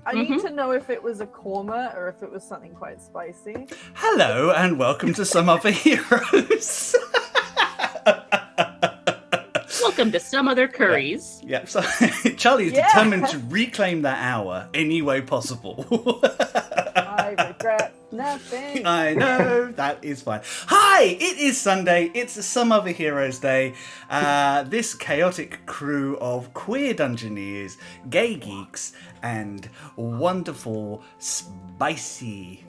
I need to know if it was a korma or if it was something quite spicy. Hello and welcome to Some Other Heroes. Welcome to Some Other Curries. Yeah. So Charlie is determined to reclaim that hour any way possible. I regret nothing. I know, that is fine. Hi, it is Sunday. It's Some Other Heroes Day. This chaotic crew of queer dungeoneers, gay geeks, and wonderful, spicy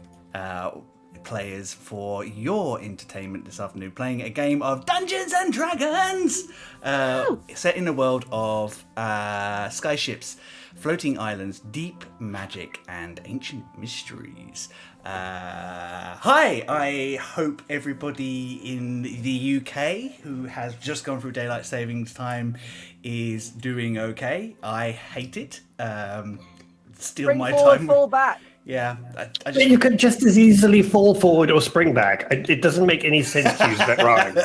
players for your entertainment this afternoon, playing a game of Dungeons and Dragons set in a world of skyships, floating islands, deep magic, and ancient mysteries. Hi, I hope everybody in the UK who has just gone through daylight savings time is doing okay. I hate it. Steal Bring my forward, time. fall back. Yeah, I But you could just as easily fall forward or spring back. It doesn't make any sense to use that rhyme.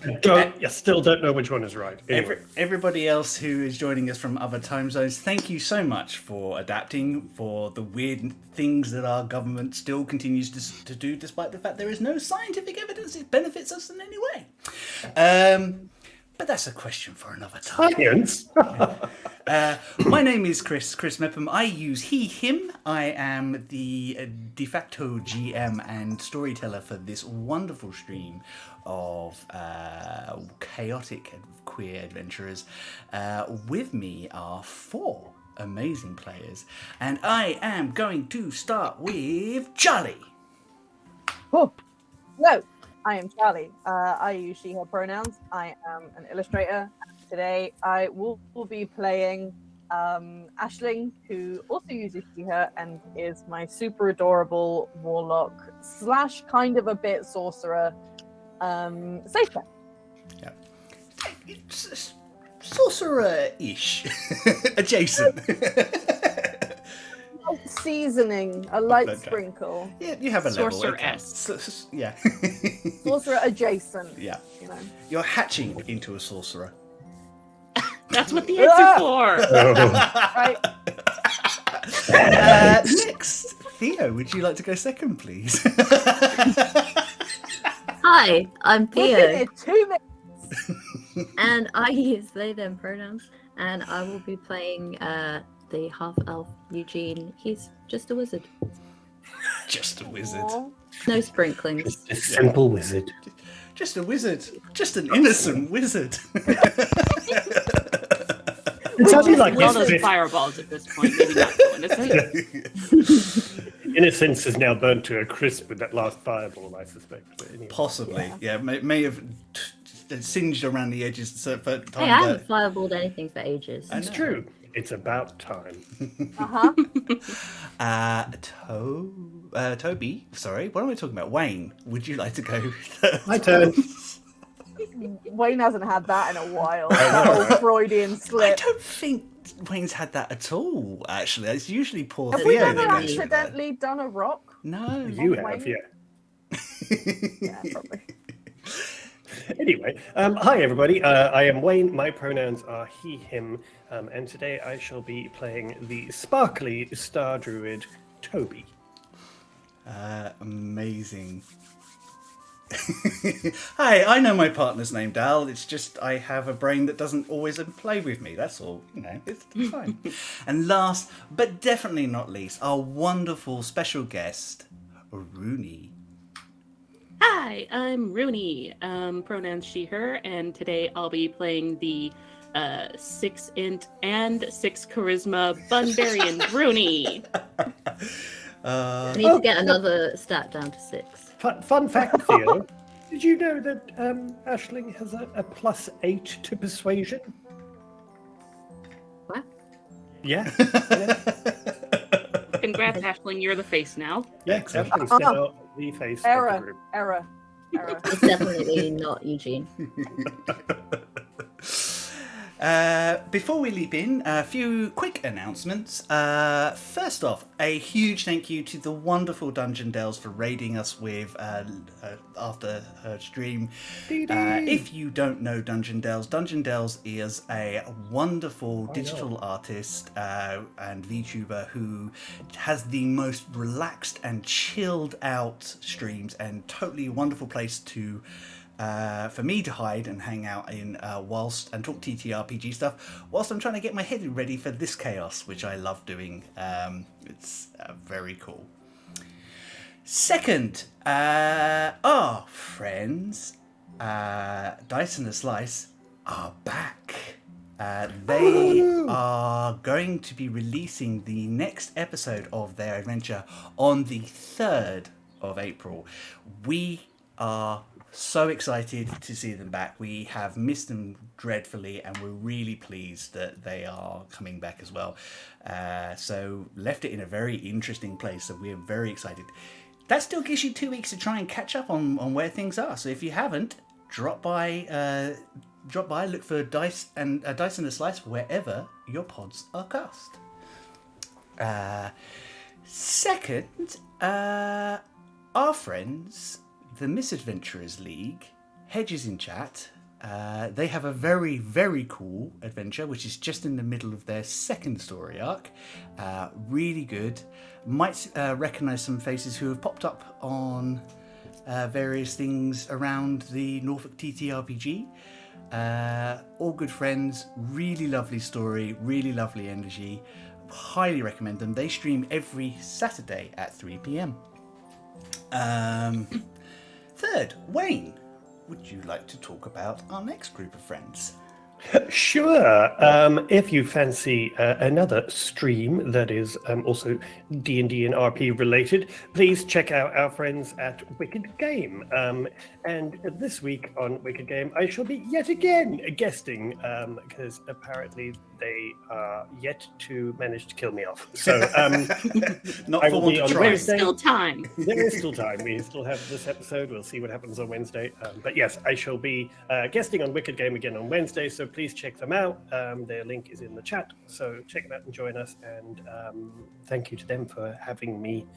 Okay. I still don't know which one is right. Anyway. Everybody else who is joining us from other time zones, thank you so much for adapting, for the weird things that our government still continues to do, despite the fact there is no scientific evidence it benefits us in any way. But that's a question for another time. Science? My name is Chris Mepham. I use he, him. I am the de facto GM and storyteller for this wonderful stream of chaotic and queer adventurers. With me are 4 amazing players, and I am going to start with Charlie. Oh. Hello, I am Charlie. I use she, her pronouns. I am an illustrator. Today I will be playing Aisling, who also uses she, her, and is my super adorable warlock / kind of a bit sorcerer, Safer. Yeah. It's sorcerer-ish. Adjacent. Seasoning, a light Okay. sprinkle. Yeah, you have a level. Sorcerer-esque. Yeah. Sorcerer adjacent. Yeah. You know. You're hatching into a sorcerer. That's what the eggs are for. Right. Next, Theo, would you like to go second, please? Hi, I'm We've been Theo, here 2 minutes. and I use they, them pronouns, and I will be playing the half-elf Eugene. He's just a wizard. Just a wizard. Aw. No sprinklings. Just a simple wizard. Just a wizard. Just an innocent wizard. It's only like All those this. fireballs at this point. Maybe not so innocent. Innocence is now burnt to a crisp with that last fireball, I suspect. But anyway. Possibly. Yeah, may have singed around the edges at a certain time. Hey, I haven't fireballed anything for ages. I It's know. true. It's about time. Toby, sorry, what am I talking about? Wayne, would you like to go? My turn. Wayne hasn't had that in a while. That old Freudian I slip. don't think Wayne's had that at all, actually. It's usually poor Have we Theo ever that goes through that. accidentally done a rock? No. You Wayne? have, yeah. Yeah, probably. Anyway, hi everybody. I am Wayne. My pronouns are he, him, and today I shall be playing the sparkly star druid Toby. Amazing. Hi, I know my partner's name, Dal. It's just I have a brain that doesn't always play with me. That's all. You know, it's fine. And last, but definitely not least, our wonderful special guest, Rooney. Hi, I'm Rooney. Pronouns she, her, and today I'll be playing the 6 int and 6 charisma Bunbarian Rooney. I need to get another stat down to 6. Fun fact, Theo. Did you know that Aisling has a +8 to persuasion? What? Yeah. Congrats, Aisling, you're the face now. Yeah, Aisling's now the face of the Error. group. Error. It's definitely not Eugene. Before we leap in, a few quick announcements. First off, a huge thank you to the wonderful Dungeon Dells for raiding us with after her stream. If you don't know Dungeon Dells is a wonderful digital artist and VTuber who has the most relaxed and chilled out streams and totally wonderful place to for me to hide and hang out in whilst and talk TTRPG stuff whilst I'm trying to get my head ready for this chaos, which I love doing. It's very cool. Second, our friends Dice and a Slice are back. They are going to be releasing the next episode of their adventure on the 3rd of April. We are so excited to see them back. We have missed them dreadfully, and we're really pleased that they are coming back as well. So left it in a very interesting place, so we're very excited. That still gives you 2 weeks to try and catch up on where things are. So if you haven't, drop by, look for Dice and a Slice wherever your pods are cast. Second, our friends, the Misadventurers League, Hedges in chat, they have a very, very cool adventure, which is just in the middle of their second story arc. Really good. Might recognise some faces who have popped up on various things around the Norfolk TTRPG. All good friends, really lovely story, really lovely energy. Highly recommend them. They stream every Saturday at 3 p.m. Third, Wayne, would you like to talk about our next group of friends? Sure. If you fancy another stream that is also D&D and RP related, please check out our friends at Wicked Game. And this week on Wicked Game, I shall be yet again guesting because apparently they are yet to manage to kill me off. So Not I for will want be to on try. Wednesday. Still time. There is still time. We still have this episode. We'll see what happens on Wednesday. But yes, I shall be guesting on Wicked Game again on Wednesday. So please check them out. Their link is in the chat. So check them out and join us. And thank you to them for having me.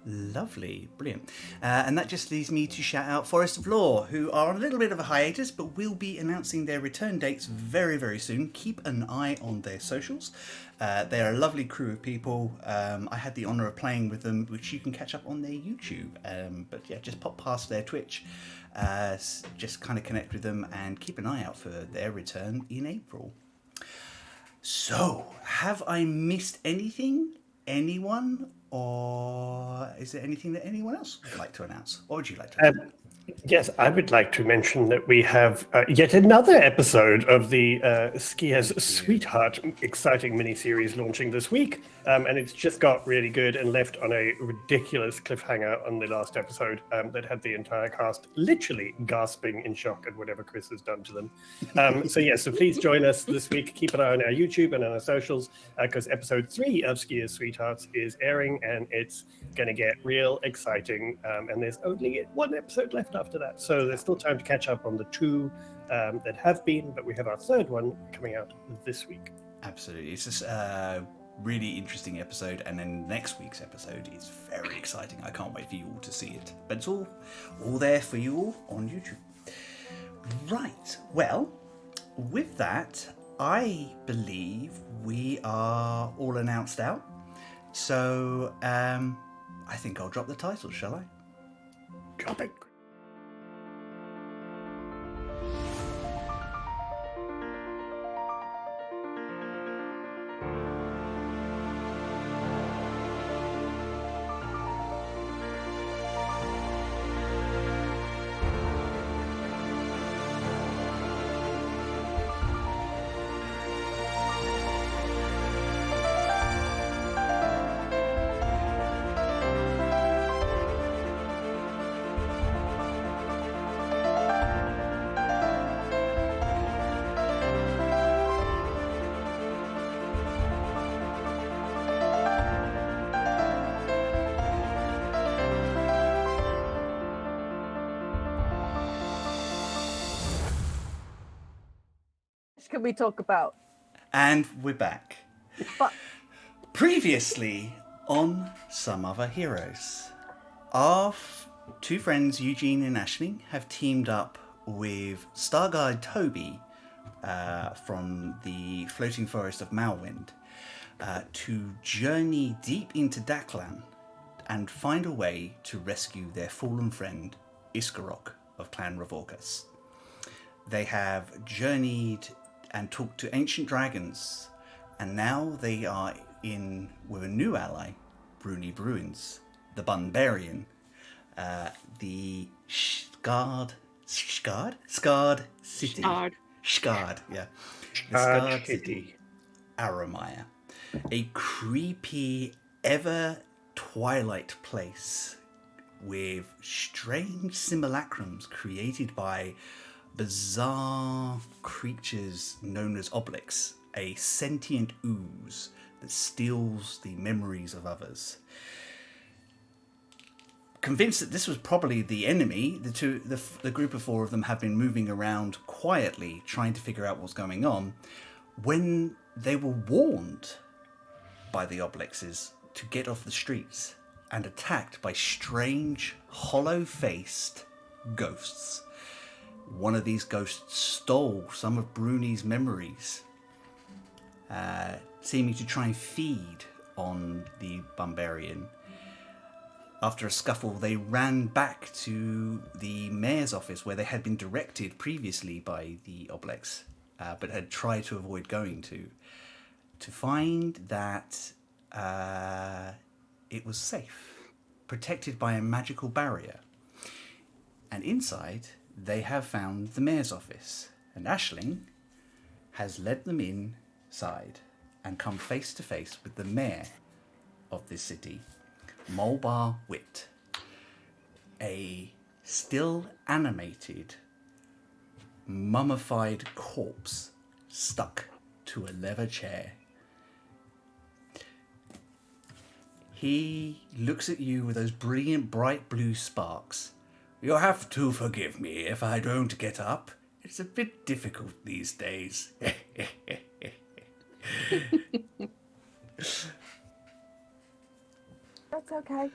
Lovely, brilliant. And that just leaves me to shout out Forest of Law, who are on a little bit of a hiatus, but will be announcing their return dates very, very soon. Keep an eye on their socials. They are a lovely crew of people. I had the honour of playing with them, which you can catch up on their YouTube. But yeah, just pop past their Twitch, just kind of connect with them and keep an eye out for their return in April. So, have I missed anything? Anyone? Or is there anything that anyone else would like to announce? What would you like to announce? Yes, I would like to mention that we have yet another episode of the Skia's Sweetheart exciting miniseries launching this week. And it's just got really good and left on a ridiculous cliffhanger on the last episode that had the entire cast literally gasping in shock at whatever Chris has done to them. So please join us this week. Keep an eye on our YouTube and on our socials because episode 3 of Skia's Sweethearts is airing and it's going to get real exciting. And there's only one episode left after that. So there's still time to catch up on the 2 that have been, but we have our 3rd one coming out this week. Absolutely. It's just really interesting episode, and then next week's episode is very exciting. I can't wait for you all to see it, but it's all there for you all on YouTube. Right, well, with that, I believe we are all announced out, so I think I'll drop the title, shall I? Drop it. can we talk about? And we're back. But Previously on Some Other Heroes, our two friends, Eugene and Aisling, have teamed up with Star Guide Toby from the floating forest of Malwind to journey deep into Daklan and find a way to rescue their fallen friend, Iskarok of Clan Ravorkas. They have journeyed and talked to ancient dragons, and now they are in with a new ally, Rooney Runes, the Bunbarian, the scarred city. Scarred. Scarred, yeah. The scarred city, Arrowmire. A creepy, ever twilight place with strange simulacrums created by bizarre creatures known as Oblix, a sentient ooze that steals the memories of others. Convinced that this was probably the enemy, the group of four of them have been moving around quietly, trying to figure out what's going on, when they were warned by the Oblixes to get off the streets and attacked by strange, hollow-faced ghosts. One of these ghosts stole some of Bruni's memories, seeming to try and feed on the Bunbarian. After a scuffle, they ran back to the mayor's office where they had been directed previously by the Oblix, but had tried to avoid going to find that it was safe, protected by a magical barrier. And inside, they have found the mayor's office, and Aisling has led them inside and come face to face with the mayor of this city, Mulbar Witt, a still animated, mummified corpse stuck to a leather chair. He looks at you with those brilliant bright blue sparks. You'll have to forgive me if I don't get up. It's a bit difficult these days. That's okay.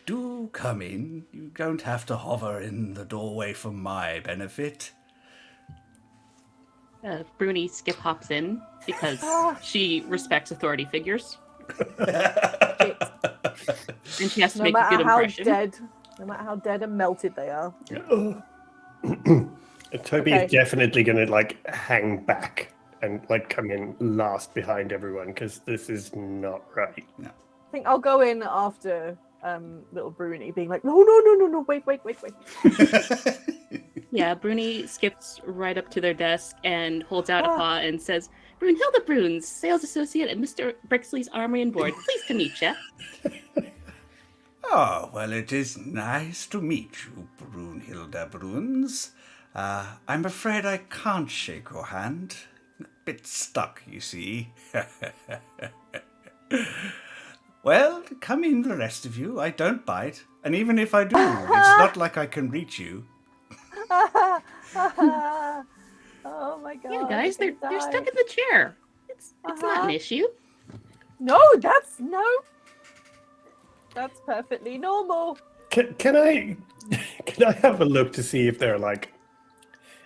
Do come in. You don't have to hover in the doorway for my benefit. Bruni skip hops in because she respects authority figures. And she has to No make a matter good how impression. no matter how dead and melted they are. Toby Okay. is definitely going to hang back and come in last behind everyone because this is not right. I think I'll go in after little Bruni being like, no, wait. Yeah, Bruni skips right up to their desk and holds out a paw and says, Brunhilde Bruns, sales associate at Mr. Brixley's Armory and Board. Pleased to meet you. Oh, well, it is nice to meet you, Brunhilde Bruns. I'm afraid I can't shake your hand. A bit stuck, you see. Well, come in, the rest of you. I don't bite. And even if I do, it's not like I can reach you. Oh my god. Yeah, guys, I'm they're gonna die. stuck in the chair. It's not an issue. No, that's perfectly normal. Can I have a look to see if there are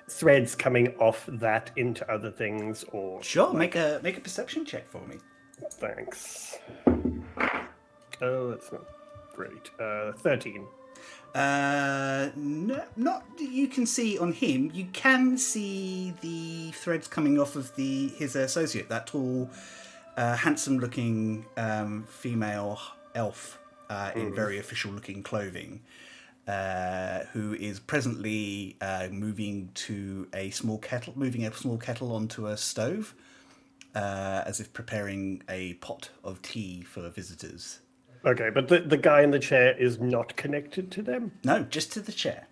threads coming off that into other things or Sure, make a perception check for me. Thanks. Oh, that's not great. 13. No, not that you can see on him. You can see the threads coming off of his associate, that tall, handsome-looking female elf in very official-looking clothing, who is presently moving a small kettle onto a stove, as if preparing a pot of tea for visitors. Okay, but the guy in the chair is not connected to them? No, just to the chair.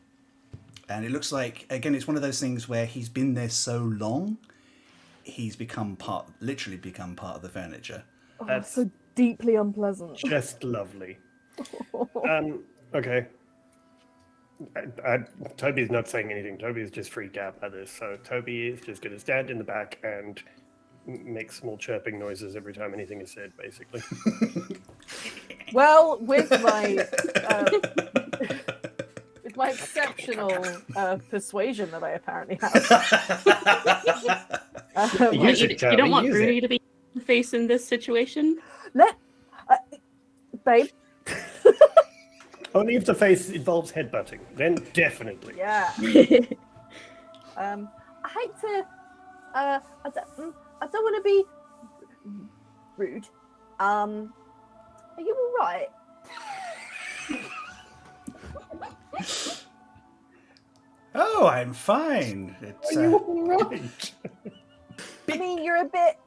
And it looks like, again, it's one of those things where he's been there so long, he's literally become part of the furniture. Oh, That's so deeply unpleasant. just lovely. Okay. Toby's not saying anything. Toby's just freaked out by this. So Toby is just going to stand in the back and make small chirping noises every time anything is said, basically. Well, with my exceptional persuasion that I apparently have, You don't want Rooney to be the face in this situation? Babe. Only if the face involves headbutting. Then definitely. Yeah. I hate to. I don't want to be rude. Are you all right? Oh, I'm fine. It's Are you all right? I mean, you're a bit.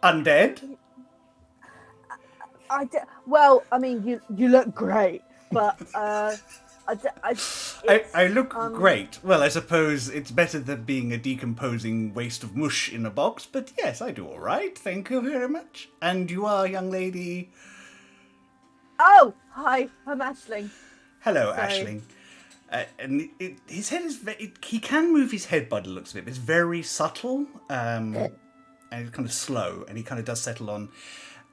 undead. Well, I mean, you look great, but I look great. Well, I suppose it's better than being a decomposing waste of mush in a box, but yes, I do all right. Thank you very much. And you are, young lady? Oh, hi, I'm Aisling. Hello, Sorry. Aisling. And his head is he can move his head by the looks of it. It's very subtle, and it's kind of slow, and he kind of does settle on.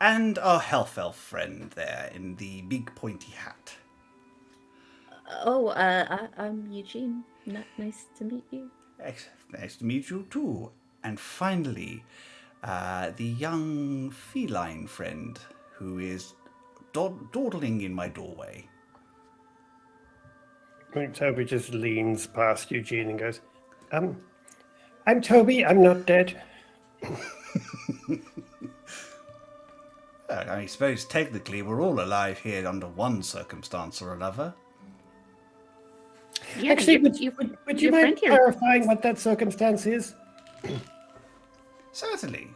And our health elf friend there in the big pointy hat. I'm Eugene. Nice to meet you. Nice to meet you too. And finally, the young feline friend who is dawdling in my doorway. I think Toby just leans past Eugene and goes, I'm Toby, I'm not dead. I suppose technically we're all alive here under one circumstance or another. Yeah, Actually, would your you mind friend here. clarifying what that circumstance is? Certainly.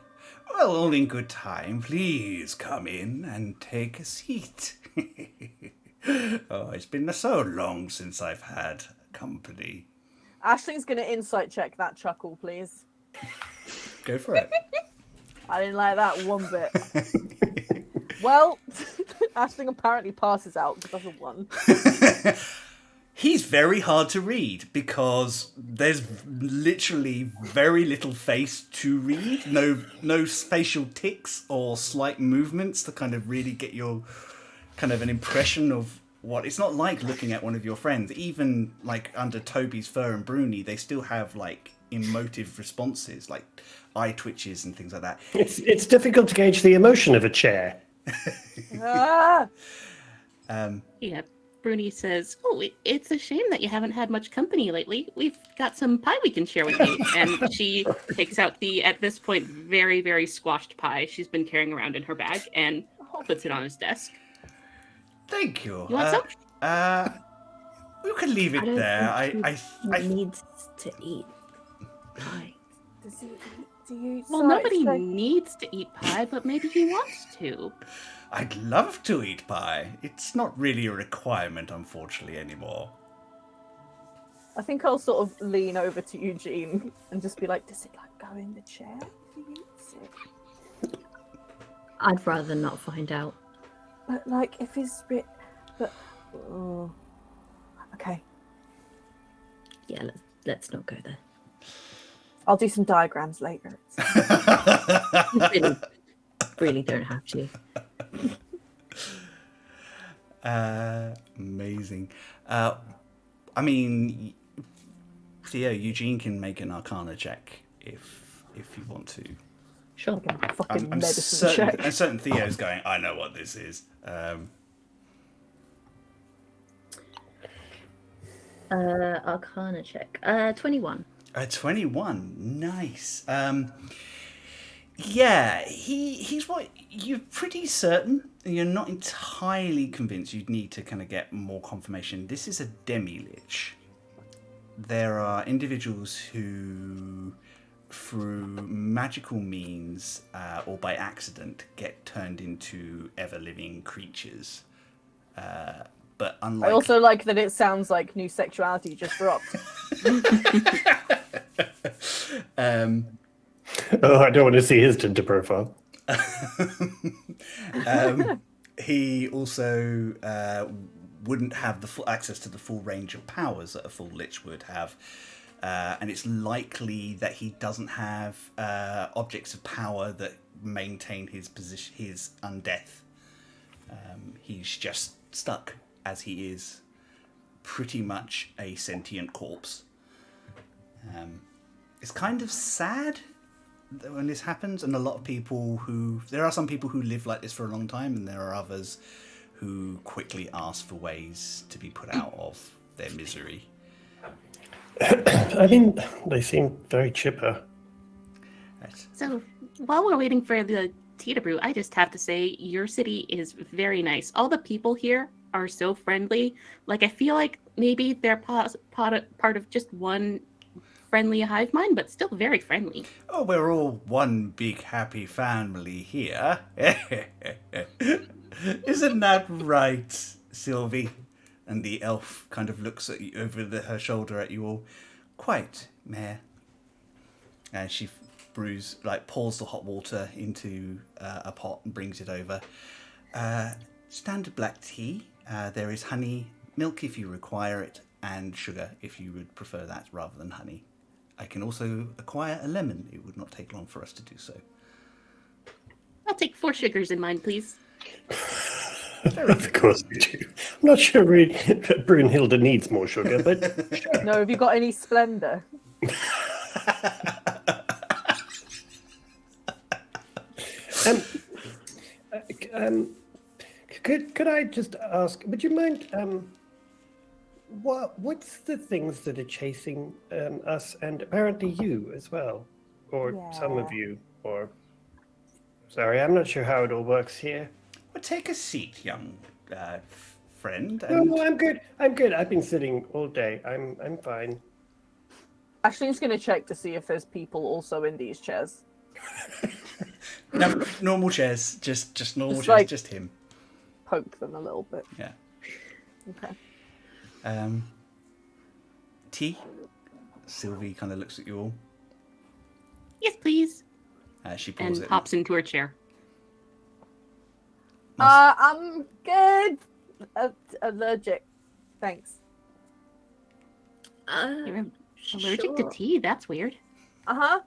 Well, all in good time. Please come in and take a seat. Oh, it's been so long since I've had company. Ashling's gonna insight check that chuckle, please. Go for it. I didn't like that one bit. Well, Aisling apparently passes out because of one. He's very hard to read because there's literally very little face to read. No facial tics or slight movements to kind of really get your kind of an impression of what it's not like looking at one of your friends. Even like under Toby's fur and Bruni, they still have like emotive responses, like eye twitches and things like that. It's difficult to gauge the emotion of a chair. Ah! Yeah, Bruni says, "Oh, it's a shame that you haven't had much company lately. We've got some pie we can share with you." And she takes out the, at this point, very, very squashed pie she's been carrying around in her bag and puts it on his desk. Thank you. You want some? We could leave it there. He needs to eat pie. Do you? Well, sorry, nobody so- needs to eat pie, but maybe he wants to. I'd love to eat pie. It's not really a requirement, unfortunately, anymore. I think I'll sort of lean over to Eugene and just be like, "Does it like go in the chair? Do you eat it?" I'd rather not find out. But like, if he's but oh, okay, Yeah, let's not go there. I'll do some diagrams later. You really don't have to. Amazing. I mean, Theo, Eugene can make an Arcana check if you want to. Sure. Fucking I'm medicine certain, check. I'm certain Theo's going, I know what this is. Arcana check. 21. 21. Nice. Yeah, he's what you're pretty certain. You're not entirely convinced. You'd need to kind of get more confirmation. This is a demi-lich. There are individuals who, through magical means or by accident, get turned into ever-living creatures. But unlike... I also like that it sounds like new sexuality just dropped. Oh, I don't want to see his Tinder profile. He also wouldn't have the full access to the full range of powers that a full lich would have. And it's likely that he doesn't have objects of power that maintain his position, his undeath. He's just stuck as he is, pretty much a sentient corpse. It's kind of sad when this happens, and there are some people who live like this for a long time, and there are others who quickly ask for ways to be put out of their misery. I mean, they seem very chipper. Right. So, while we're waiting for the tea to brew, I just have to say your city is very nice. All the people here are so friendly. Like, I feel like maybe they're part of just one friendly hive mind, but still very friendly. Oh, we're all one big happy family here. Isn't that right, Sylvie? And the elf kind of looks at you over her shoulder at you all. Quite, Mayor. And she pours the hot water into a pot and brings it over. Standard black tea. There is honey, milk if you require it, and sugar if you would prefer that rather than honey. I can also acquire a lemon. It would not take long for us to do so. I'll take 4 sugars in mine, please. Of course we do. I'm not sure Brunhilde needs more sugar, but sure. No, have you got any Splendor? Could I just ask? Would you mind? What's the things that are chasing us, and apparently you as well, or some of you, or? Sorry, I'm not sure how it all works here. Well, take a seat, young friend. No, I'm good. I've been sitting all day. I'm fine. Ashley's going to check to see if there's people also in these chairs. No, normal chairs, just normal Just chairs, like- just him. Poke them a little bit. Yeah. Okay. Tea? Sylvie kind of looks at you all. Yes, please. She pours And it. hops into her chair. I'm good. Allergic. Thanks. You're allergic to Sure. tea? That's weird. Uh-huh.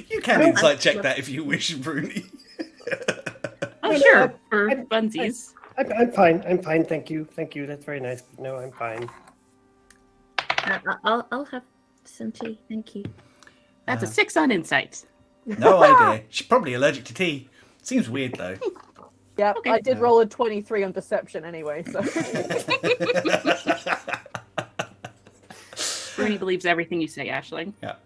You can insight check that if you wish, Bruni. Oh, No, sure. For I'm- funsies. I'm fine. I'm fine. Thank you. That's very nice. No, I'm fine. I'll have some tea. Thank you. That's a 6 on insight. No idea. She's probably allergic to tea. Seems weird, though. Yep, Okay. I did roll a 23 on deception anyway, so. Bruni believes everything you say, Aisling. Yeah.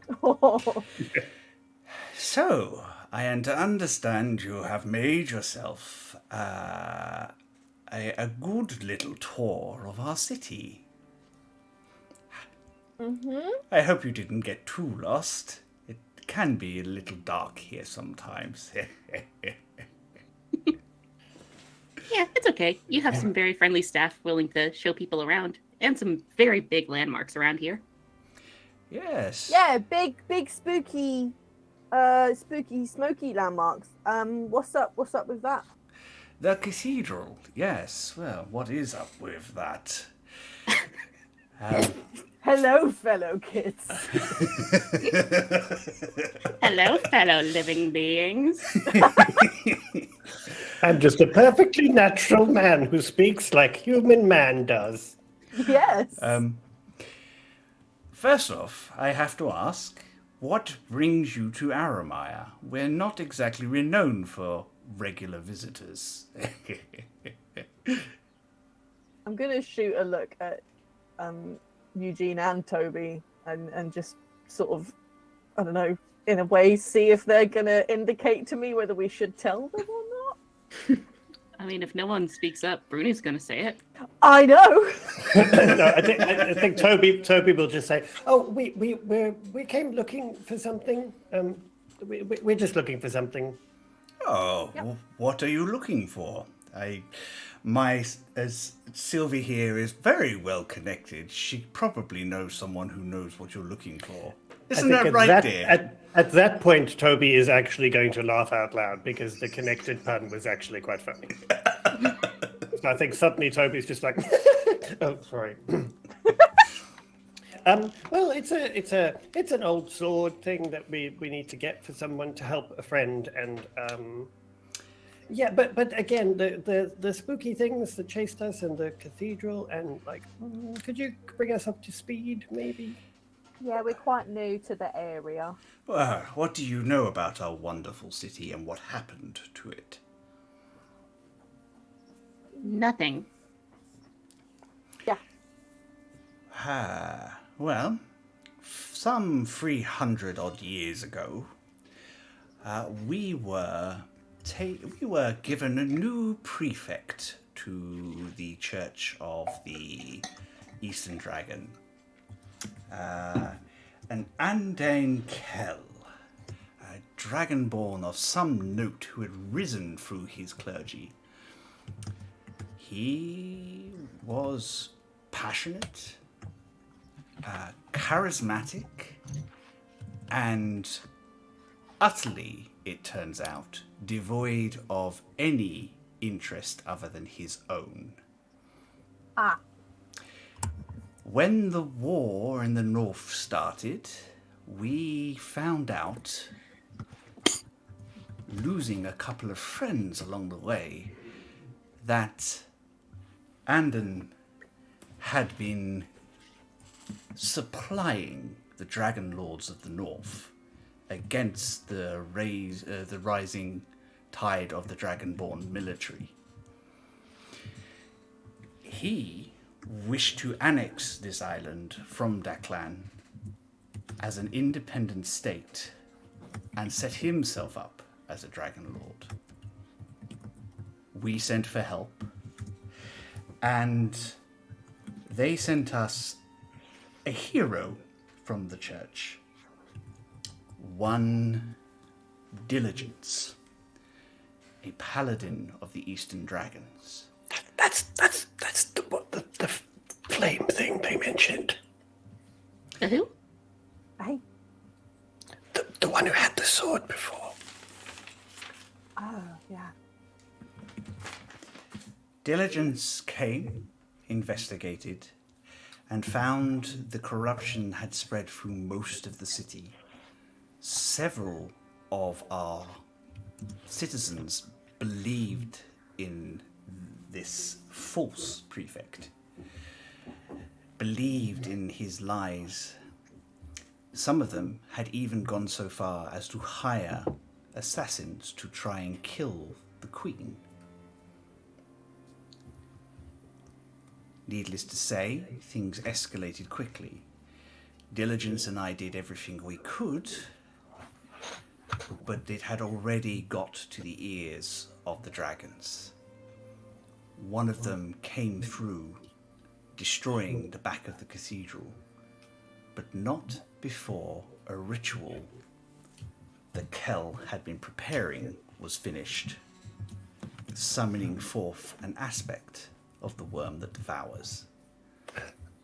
So, I am to understand you have made yourself a good little tour of our city. Mm-hmm. I hope you didn't get too lost. It can be a little dark here sometimes. Yeah, it's okay. You have some very friendly staff willing to show people around, and some very big landmarks around here. Yes. Yeah, big spooky, smoky landmarks. What's up with that? The cathedral. Yes. Well, what is up with that? Hello, fellow kids. Hello, fellow living beings. I'm just a perfectly natural man who speaks like human man does. Yes. First off, I have to ask, what brings you to Arrowmire? We're not exactly renowned for regular visitors. I'm gonna shoot a look at Eugene and Toby and just sort of, I don't know, in a way see if they're gonna indicate to me whether we should tell them or not. I mean, if no one speaks up, Bruni's gonna say it. I know. No, I think Toby will just say, "Oh, we came looking for something. We're just looking for something." Oh, what are you looking for? As Sylvie here is very well connected, she probably knows someone who knows what you're looking for. Isn't that right, dear? At that point, Toby is actually going to laugh out loud because the connected pun was actually quite funny. but I think suddenly Toby's just like, oh, sorry. Well, it's an old sword thing that we need to get for someone to help a friend, and yeah, but again, the spooky things that chased us in the cathedral, and like, could you bring us up to speed, maybe? Yeah, we're quite new to the area. What do you know about our wonderful city and what happened to it? Nothing. Yeah. Well, some 300 odd years ago, we were given a new prefect to the Church of the Eastern Dragon. An Undying Mayor, a Dragonborn of some note who had risen through his clergy. He was passionate, charismatic, and utterly, it turns out, devoid of any interest other than his own. Ah. When the war in the north started, we found out, losing a couple of friends along the way, that Andon had been supplying the Dragon Lords of the North against the rising tide of the Dragonborn military. He wished to annex this island from Daklan as an independent state and set himself up as a Dragon Lord. We sent for help, and they sent us a hero from the church, one Diligence, a paladin of the Eastern Dragons. That's the flame thing they mentioned. Who? Hey. The one who had the sword before. Oh, yeah. Diligence came, investigated, and found the corruption had spread through most of the city. Several of our citizens believed in this false prefect, believed in his lies. Some of them had even gone so far as to hire assassins to try and kill the queen. Needless to say, things escalated quickly. Diligence and I did everything we could, but it had already got to the ears of the dragons. One of them came through, destroying the back of the cathedral, but not before a ritual the Kell had been preparing was finished, summoning forth an aspect of the worm that devours.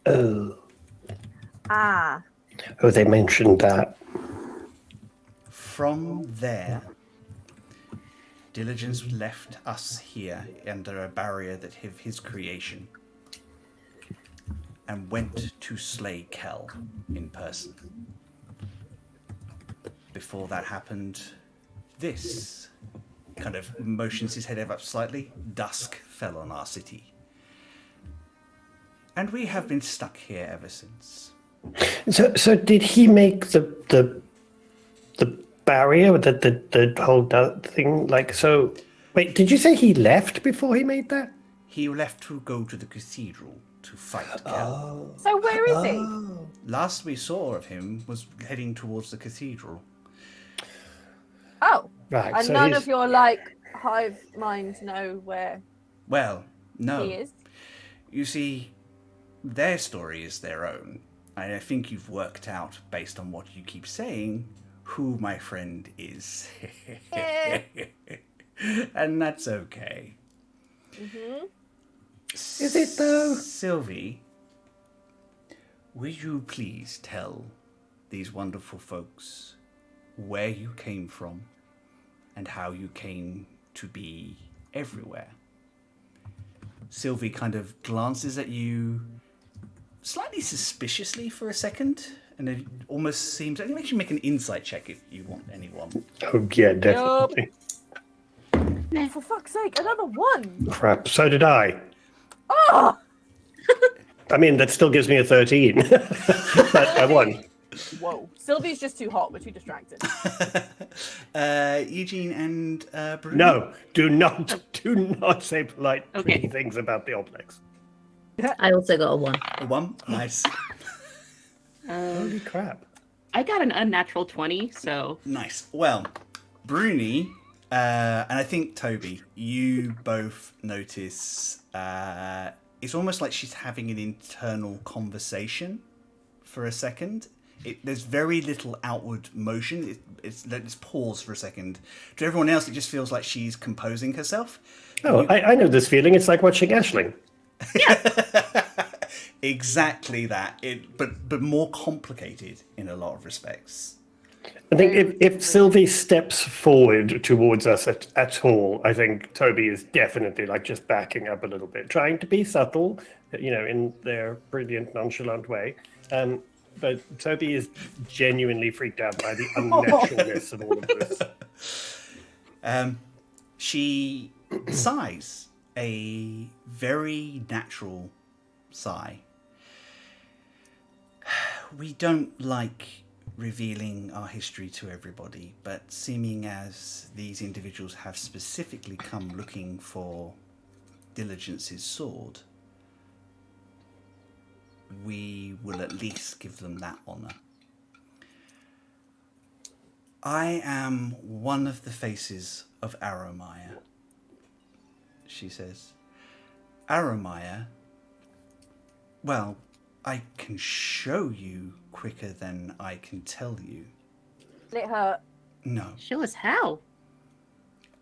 Oh. Ah. Oh, they mentioned that. From there, Diligence left us here under a barrier that of his creation and went to slay Kell in person. Before that happened, this kind of motions his head up slightly. Dusk fell on our city. And we have been stuck here ever since. So did he make the barrier, the whole thing? Like, so, wait, did you say he left before he made that? He left to go to the cathedral to fight Kell. So where is he? Last we saw of him was heading towards the cathedral. Oh. Right. And so none he's- of your, like, hive minds know where Well, no. he is? You see, their story is their own. And I think you've worked out, based on what you keep saying, who my friend is. And that's okay. Mm-hmm. Is it though? Sylvie, will you please tell these wonderful folks where you came from and how you came to be everywhere? Sylvie kind of glances at you slightly suspiciously for a second, and it almost seems... It makes you make an insight check if you want anyone. Oh, yeah, definitely. For fuck's sake, another one! Crap, so did I. Oh! I mean, that still gives me a 13. But I won. Whoa. Sylvie's just too hot. We're too distracted. Eugene and Bruno? No, do not say polite, pretty things about the Oblex. I also got a 1. A 1? Nice. Holy crap. I got an unnatural 20, so... Nice. Well, Bruni, and I think Toby, you both notice it's almost like she's having an internal conversation for a second. There's very little outward motion. Let's pause for a second. To everyone else, it just feels like she's composing herself. Oh, I know this feeling. It's like watching Aisling. Exactly that. But more complicated in a lot of respects. I think if Sylvie steps forward towards us at all, I think Toby is definitely like just backing up a little bit, trying to be subtle, in their brilliant, nonchalant way. But Toby is genuinely freaked out by the unnaturalness of all of this. She sighs a very natural sigh. We don't like revealing our history to everybody, but seeming as these individuals have specifically come looking for Diligence's sword, we will at least give them that honour. I am one of the faces of Arrowmire, she says. Arrowmire, well, I can show you quicker than I can tell you. It hurt. No. Show us how.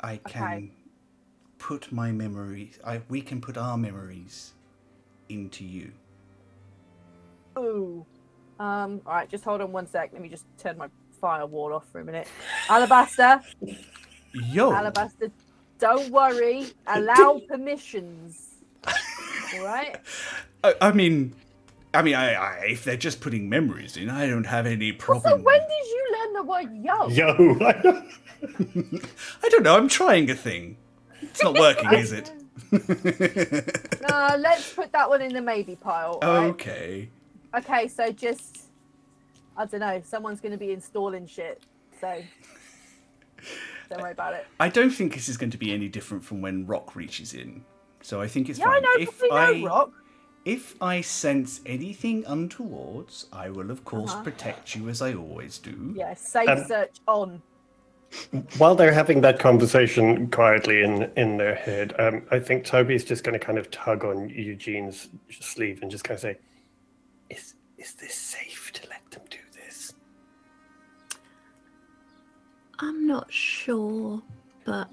I can put my memories... we can put our memories into you. Ooh. Alright, just hold on one sec. Let me just turn my firewall off for a minute. Alabaster. Yo! Alabaster, don't worry. Allow permissions. Alright? I mean, if they're just putting memories in, I don't have any problem. Also, when did you learn the word yo? Yo! I don't know, I'm trying a thing. It's not working, is it? No, let's put that one in the maybe pile. Right? Okay, so just... I don't know, someone's going to be installing shit, so... Don't worry about it. I don't think this is going to be any different from when Rock reaches in. So I think it's Yeah, fine. I know Rock. If I sense anything untowards, I will of course protect you as I always do. Yeah, safe search on. While they're having that conversation quietly in their head, I think Toby's just going to kind of tug on Eugene's sleeve and just kind of say, "Is this safe to let them do this?" I'm not sure, but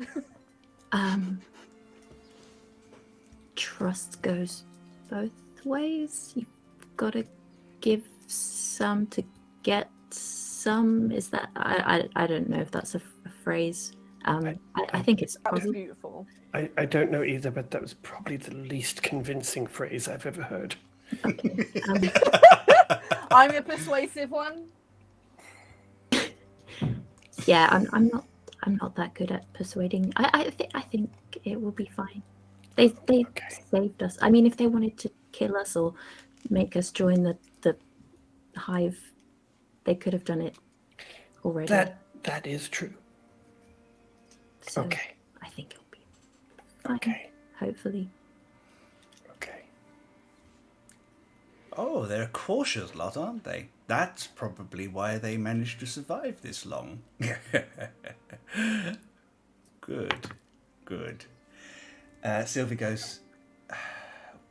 trust goes both ways. You've got to give some to get some. Is that I don't know if that's a phrase. I think it's That was probably beautiful. I don't know either, but that was probably the least convincing phrase I've ever heard. okay. I'm a persuasive one. Yeah, I'm not that good at persuading. I think it will be fine. They saved us. I mean, if they wanted to kill us or make us join the hive, they could have done it already. That is true. So Okay. I think it'll be fine. Okay. Hopefully. Okay. Oh, they're a cautious lot, aren't they? That's probably why they managed to survive this long. Good. Sylvie goes,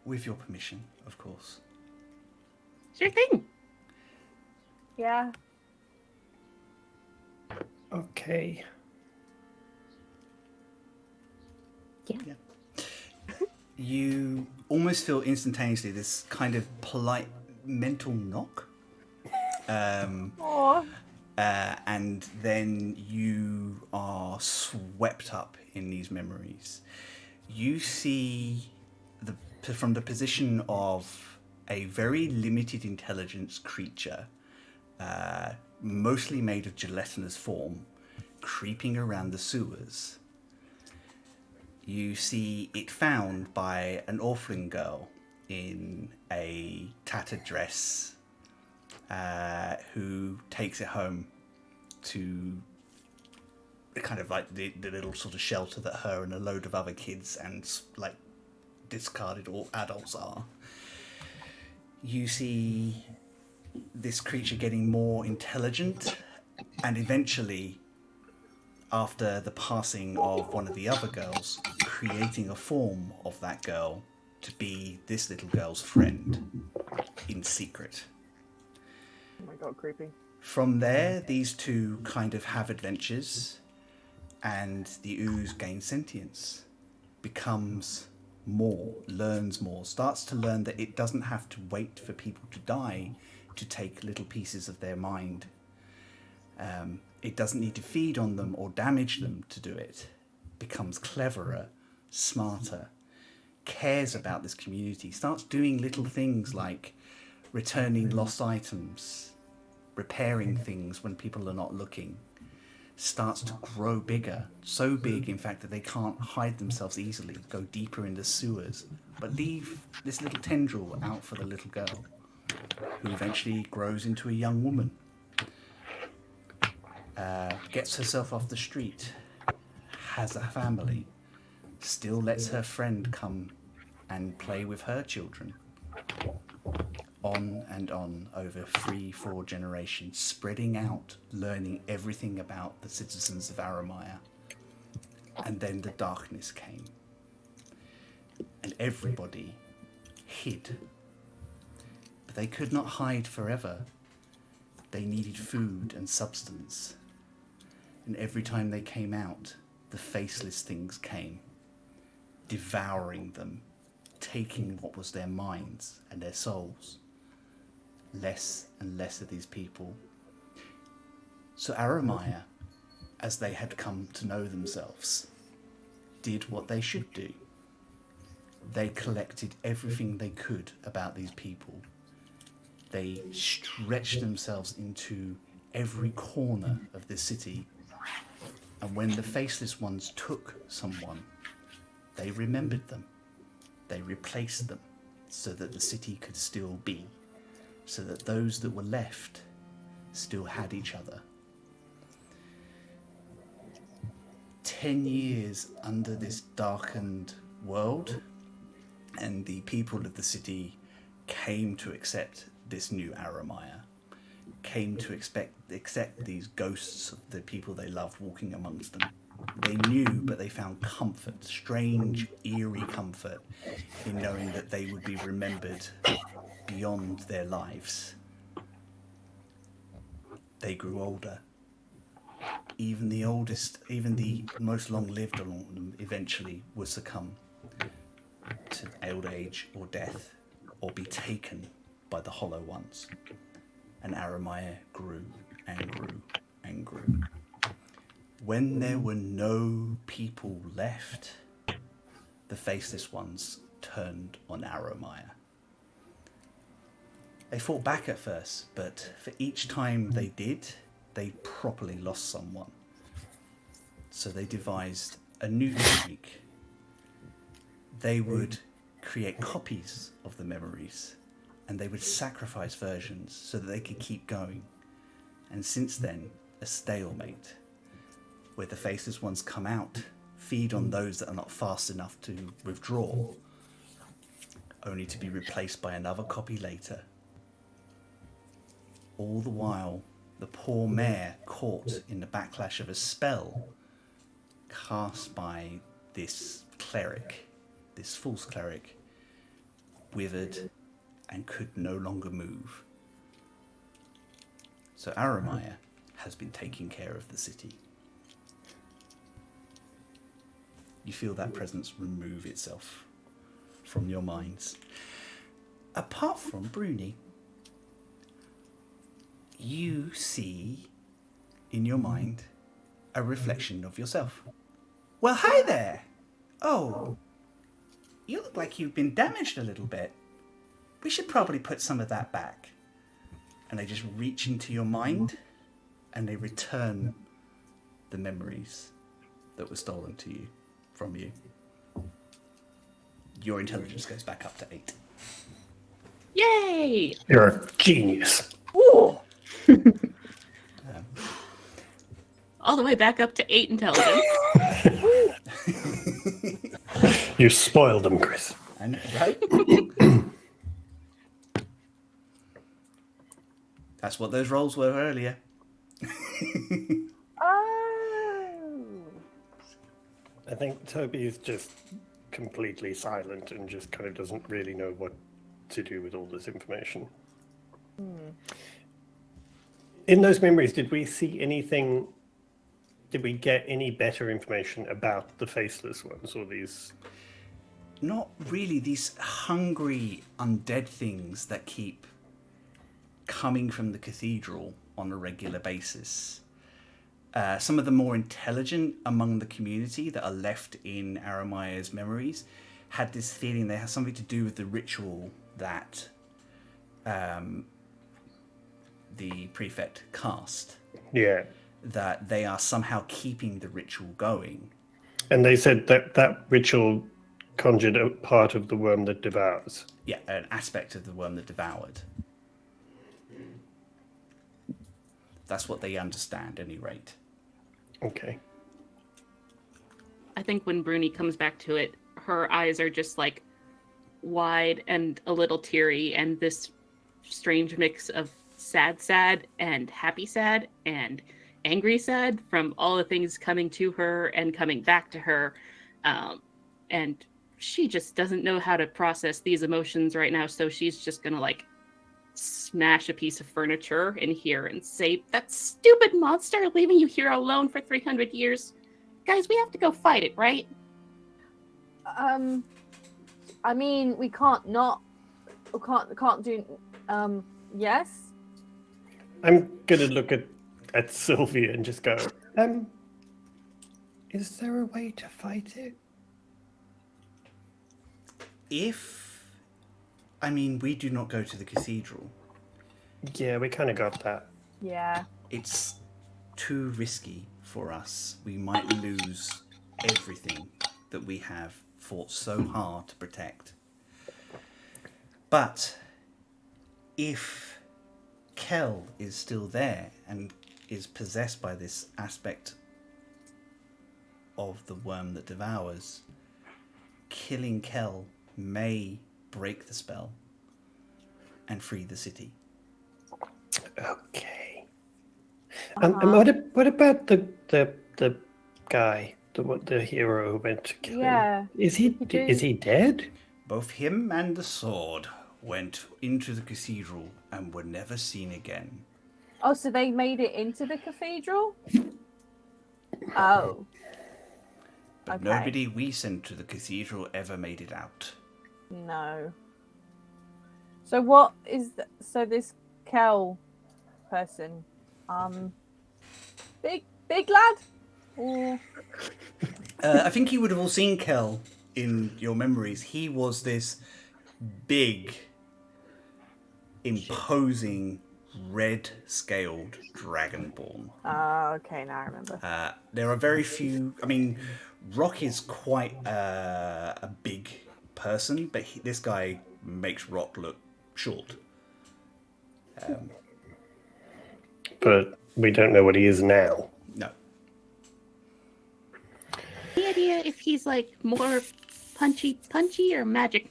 with your permission, of course. Sure thing. Yeah. Okay. Yeah. You almost feel instantaneously this kind of polite mental knock. Aww. And then you are swept up in these memories. You see from the position of a very limited intelligence creature, mostly made of gelatinous form, creeping around the sewers, you see it found by an orphan girl in a tattered dress, who takes it home to kind of like the little sort of shelter that her and a load of other kids and like discarded all adults are. You see this creature getting more intelligent, and eventually, after the passing of one of the other girls, creating a form of that girl to be this little girl's friend in secret. Oh my god, creepy. From there, these two kind of have adventures, and the Ooze gains sentience, becomes more, learns more, starts to learn that it doesn't have to wait for people to die to take little pieces of their mind. It doesn't need to feed on them or damage them to do it. Becomes cleverer, smarter, cares about this community, starts doing little things like returning lost items, repairing things when people are not looking, starts to grow bigger, so big in fact that they can't hide themselves easily, go deeper in the sewers, but leave this little tendril out for the little girl, who eventually grows into a young woman, gets herself off the street, has a family, still lets her friend come and play with her children. On and on over 3-4 generations, spreading out, learning everything about the citizens of Arrowmire. And then the darkness came. And everybody hid. But they could not hide forever. They needed food and substance. And every time they came out, the faceless things came, devouring them, taking what was their minds and their souls. Less and less of these people. So Arrowmire, as they had come to know themselves, did what they should do. They collected everything they could about these people. They stretched themselves into every corner of the city. And when the faceless ones took someone, they remembered them. They replaced them so that the city could still be. So that those that were left still had each other. 10 years under this darkened world, and the people of the city came to accept this new Arrowmire, came to accept these ghosts of the people they loved walking amongst them. They knew, but they found comfort, strange, eerie comfort, in knowing that they would be remembered beyond their lives. They grew older. Even the oldest, even the most long-lived among them eventually would succumb to old age or death, or be taken by the Hollow Ones. And Arrowmire grew and grew and grew. When there were no people left, the Faceless Ones turned on Arrowmire. They fought back at first, but for each time they did, they properly lost someone. So they devised a new technique. They would create copies of the memories, and they would sacrifice versions so that they could keep going. And since then, a stalemate, where the Faceless Ones come out, feed on those that are not fast enough to withdraw, only to be replaced by another copy later. All the while, the poor mayor, caught in the backlash of a spell cast by this cleric, this false cleric, withered and could no longer move. So Arrowmire has been taking care of the city. You feel that presence remove itself from your minds. Apart from Bruni, you see in your mind a reflection of yourself. Well, hi there. Oh, you look like you've been damaged a little bit. We should probably put some of that back. And they just reach into your mind, and they return the memories that were stolen to you, from you. Your intelligence goes back up to 8. Yay! You're a genius. Ooh. All the way back up to 8 intelligence. You spoiled them, Chris. And right? That's what those rolls were earlier. Oh. I think Toby is just completely silent and just kind of doesn't really know what to do with all this information. In those memories, did we see anything? Did we get any better information about the faceless ones, or these? Not really. These hungry undead things that keep coming from the cathedral on a regular basis. Some of the more intelligent among the community that are left in Arrowmire's memories had this feeling they had something to do with the ritual that the prefect cast. Yeah. That they are somehow keeping the ritual going. And they said that that ritual conjured a part of the worm that devours. Yeah, an aspect of the worm that devoured. That's what they understand, at any rate. Okay. I think when Bruni comes back to it, her eyes are just like wide and a little teary, and this strange mix of sad and happy sad and angry sad from all the things coming to her and coming back to her. And she just doesn't know how to process these emotions right now, so she's just gonna like smash a piece of furniture in here and say, "That stupid monster leaving you here alone for 300 years. Guys, we have to go fight it, right?" I mean, we can't do. Yes. I'm gonna look at Sylvia and just go, is there a way to fight it? We do not go to the cathedral. Yeah, we kind of got that. Yeah. It's too risky for us. We might lose everything that we have fought so hard to protect. But if Kel is still there and is possessed by this aspect of the worm that devours, killing Kel may break the spell and free the city. Okay. And what about the guy, the hero who went to kill him? Is he dead? Both him and the sword went into the cathedral and were never seen again. Oh, so they made it into the cathedral? Oh. But Okay. nobody we sent to the cathedral ever made it out. No. So what is so this Kel person? Big lad? Or I think you would have all seen Kel in your memories. He was this big, imposing, red-scaled dragonborn. okay, now I remember. There are very few. Rock is quite a big person, but this guy makes Rock look short. But we don't know what he is now. No. The idea if he's like more punchy or magic.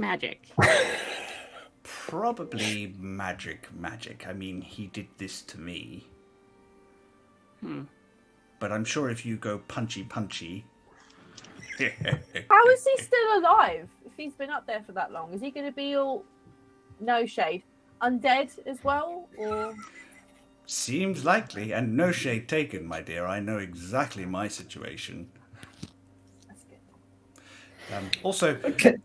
Probably magic. He did this to me. But I'm sure if you go punchy. How is he still alive if he's been up there for that long? Is he going to be all no shade undead as well, or? Seems likely, and no shade taken, my dear. I know exactly my situation. That's good. Also, Okay.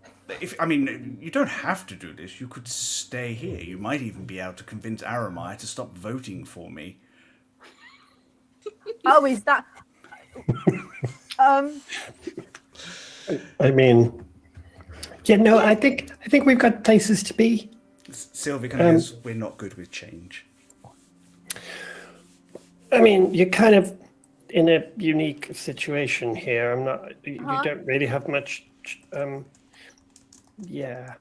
you don't have to do this. You could stay here. You might even be able to convince Arrowmire to stop voting for me. Oh, is that? Yeah, no, I think we've got places to be. Sylvie kind of goes, we're not good with change. I mean, you're kind of in a unique situation here. You don't really have much. Yeah.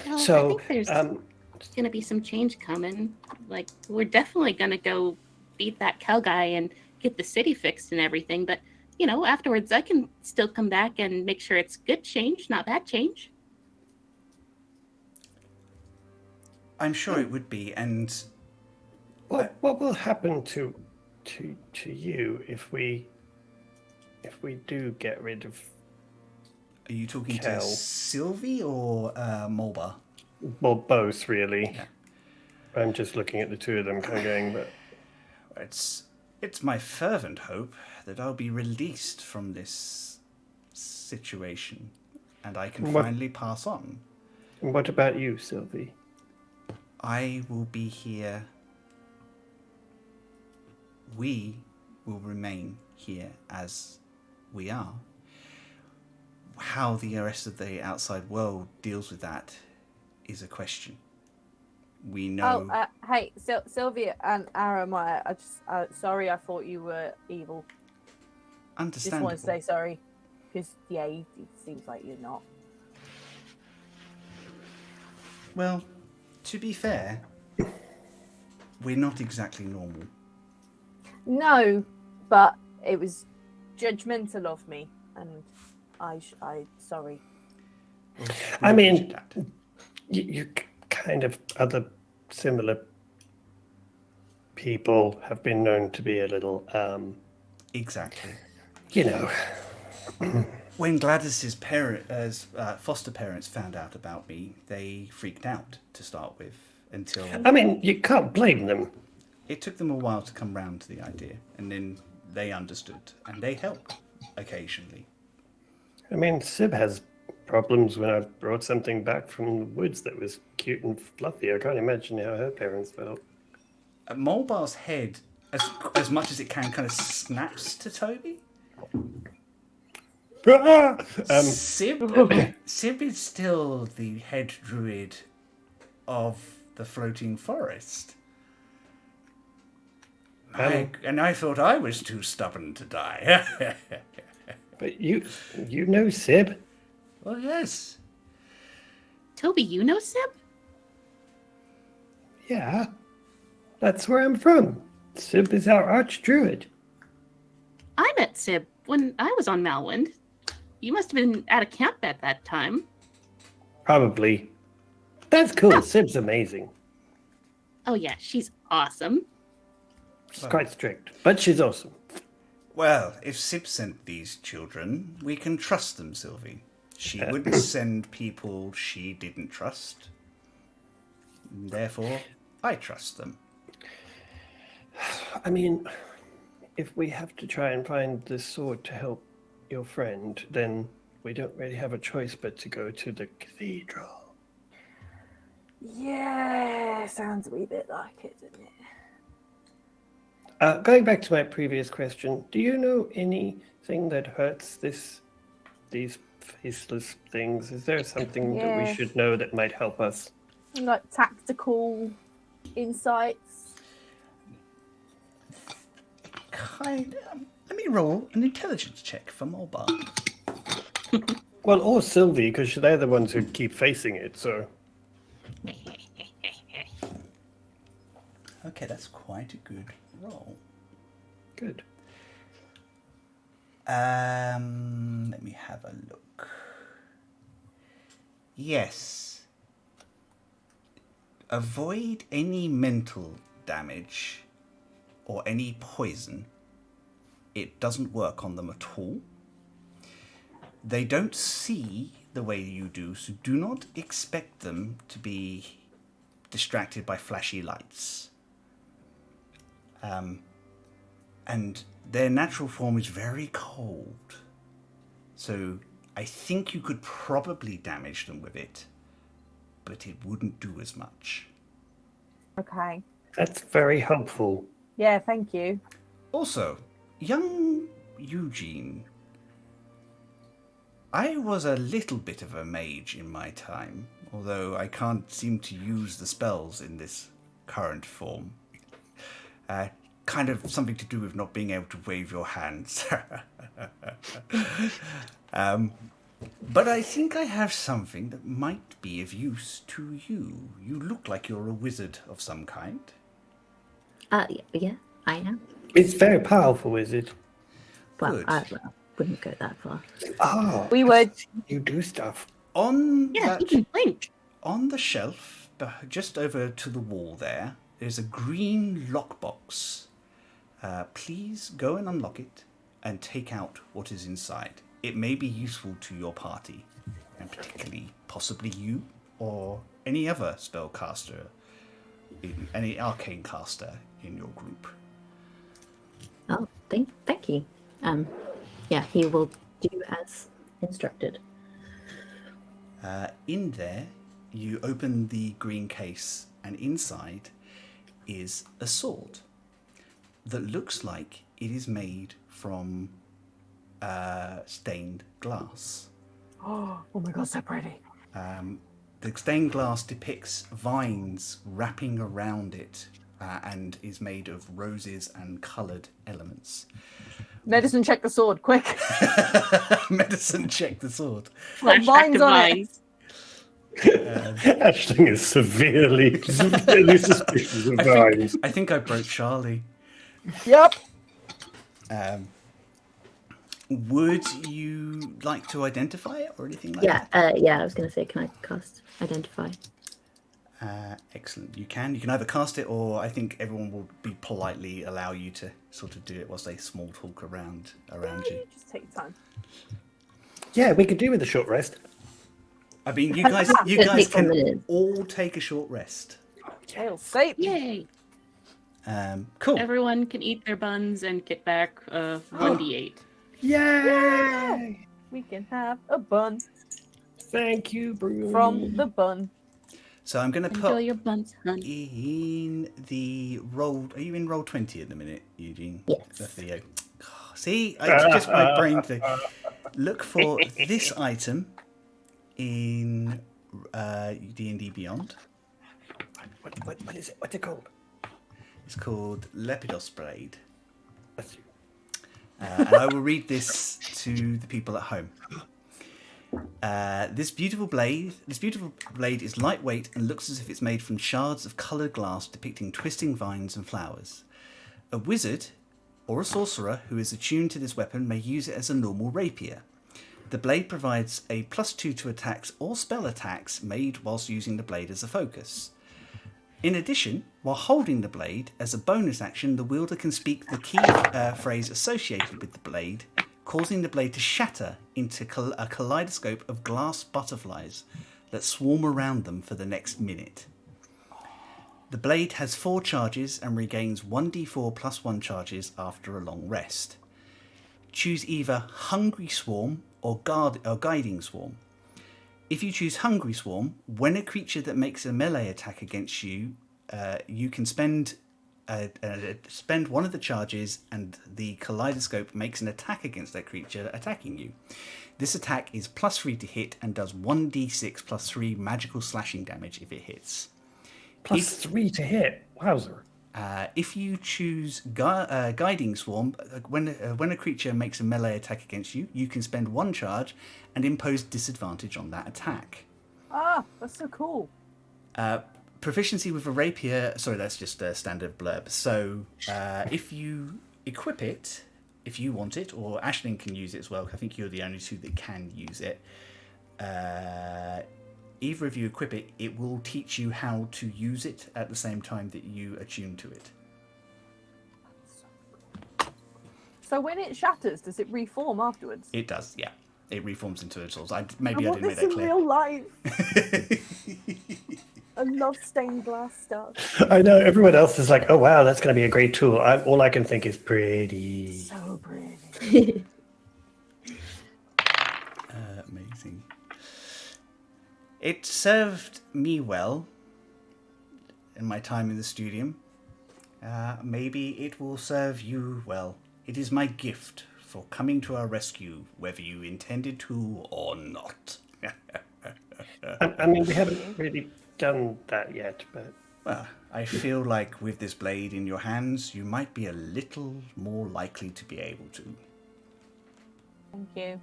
Well, So, I think there's going to be some change coming. Like, we're definitely going to go beat that cow guy and get the city fixed and everything. But, afterwards, I can still come back and make sure it's good change, not bad change. I'm sure it would be, and what will happen to you if we do get rid of? Are you talking Kel? to Sylvie or Mulba? Well, both really. Yeah. I'm just looking at the two of them, kind of going, but It's my fervent hope that I'll be released from this situation, and I can finally pass on. And what about you, Sylvie? I will be here. We will remain here as we are. How the rest of the outside world deals with that is a question. We know. Oh, hey, Sylvia and Arrowmire. Sorry, I thought you were evil. Understandable. Just want to say sorry, because it seems like you're not. Well, to be fair, we're not exactly normal. No, but it was judgmental of me, and I sorry. I mean, you kind of other similar people have been known to be a little, Exactly. When Gladys's foster parents found out about me, they freaked out to start with. Until I mean, you can't blame them. It took them a while to come round to the idea, and then they understood, and they helped occasionally. I mean, Sib has problems when I brought something back from the woods that was cute and fluffy. I can't imagine how her parents felt. Mulbar's head, as much as it can, kind of snaps to Toby. Sib is still the head druid of the floating forest. And I thought I was too stubborn to die. But you know Sib? Well, yes. Toby, you know Sib? Yeah. That's where I'm from. Sib is our archdruid. I met Sib when I was on Malwind. You must have been at a camp at that time. Probably. That's cool. Sib's amazing. Oh yeah, she's awesome. She's quite strict, but she's awesome. Well, if Sib sent these children, we can trust them, Sylvie. She wouldn't send people she didn't trust. Therefore, I trust them. I mean, if we have to try and find this sword to help your friend, then we don't really have a choice but to go to the cathedral. Yeah, sounds a wee bit like it, doesn't it? Going back to my previous question, do you know anything that hurts these faceless things? Is there something that we should know that might help us? Like tactical insights. Let me roll an intelligence check for Mulbar. Well, or Sylvie, because they're the ones who keep facing it, so... Okay, that's quite a good roll. Good. Let me have a look. Yes. Avoid any mental damage or any poison. It doesn't work on them at all. They don't see the way you do, so do not expect them to be distracted by flashy lights. And their natural form is very cold. So I think you could probably damage them with it, but it wouldn't do as much. Okay. That's very helpful. Yeah, thank you. Also, young Eugene, I was a little bit of a mage in my time, although I can't seem to use the spells in this current form. Kind of something to do with not being able to wave your hands. But I think I have something that might be of use to you. You look like you're a wizard of some kind. Yeah, I am. It's very powerful, is it? Well, Good. I wouldn't go that far. Oh, We would. you do stuff. On Yeah, that, you can blink. on the shelf, just over to the wall there's a green lockbox. Please go and unlock it and take out what is inside. It may be useful to your party, and particularly possibly you or any other spellcaster, any arcane caster in your group. Oh, thank you. Yeah, he will do as instructed. In there, you open the green case, and inside is a sword that looks like it is made from stained glass. Oh my god, so pretty. The stained glass depicts vines wrapping around it and is made of roses and coloured elements. Medicine check the sword, quick. Medicine check the sword. Got Flashback vines to on it. vines. Ashling is severely suspicious of vines. I think I broke Charlie. Yep. Would you like to identify it or anything like that? Yeah. I was going to say, can I cast Identify? Excellent. You can either cast it, or I think everyone will be politely allow you to sort of do it whilst they small talk around you. Just take your time. Yeah, we could do with a short rest. I mean, you guys Take 10 can minutes. all take a short rest. Tail safe. Yay! Cool. Everyone can eat their buns and get back 1d8. Yay! We can have a bun Thank you, Bruce. from the bun. So I'm going to Enjoy put your buns, hun. in the roll. Are you in roll 20 at the minute, Eugene? Yes. The Theo. See, it's just my brain thing. Look for this item in D&D Beyond. What is it? What's it called? It's called Lepidus Blade. That's you. And I will read this to the people at home. This beautiful blade is lightweight and looks as if it's made from shards of coloured glass depicting twisting vines and flowers. A wizard or a sorcerer who is attuned to this weapon may use it as a normal rapier. The blade provides a +2 to attacks or spell attacks made whilst using the blade as a focus. In addition, while holding the blade, as a bonus action, the wielder can speak the key phrase associated with the blade, causing the blade to shatter into a kaleidoscope of glass butterflies that swarm around them for the next minute. The blade has 4 charges and regains 1d4 +1 charges after a long rest. Choose either Hungry Swarm or Guiding Swarm. If you choose Hungry Swarm, when a creature that makes a melee attack against you, you can spend one of the charges, and the kaleidoscope makes an attack against that creature attacking you. This attack is +3 to hit and does 1d6 +3 magical slashing damage if it hits. +3 to hit. Wowzer. If you choose Guiding Swarm, when a creature makes a melee attack against you, you can spend 1 charge and impose disadvantage on that attack. Ah, that's so cool. Proficiency with a rapier, sorry, that's just a standard blurb. So if you equip it, if you want it, or Aisling can use it as well, I think you're the only two that can use it. Either of you equip it, it will teach you how to use it at the same time that you attune to it. So when it shatters, does it reform afterwards? It does, yeah. It reforms into a source. I Maybe I want didn't make this that in clear. real life. I love stained glass stuff. I know everyone else is like, oh wow, that's going to be a great tool. All I can think is pretty. So pretty. Amazing. It served me well in my time in the studium. Maybe it will serve you well. It is my gift for coming to our rescue, whether you intended to or not. I mean, we haven't really done that yet, but... Well, I feel like with this blade in your hands, you might be a little more likely to be able to. Thank you.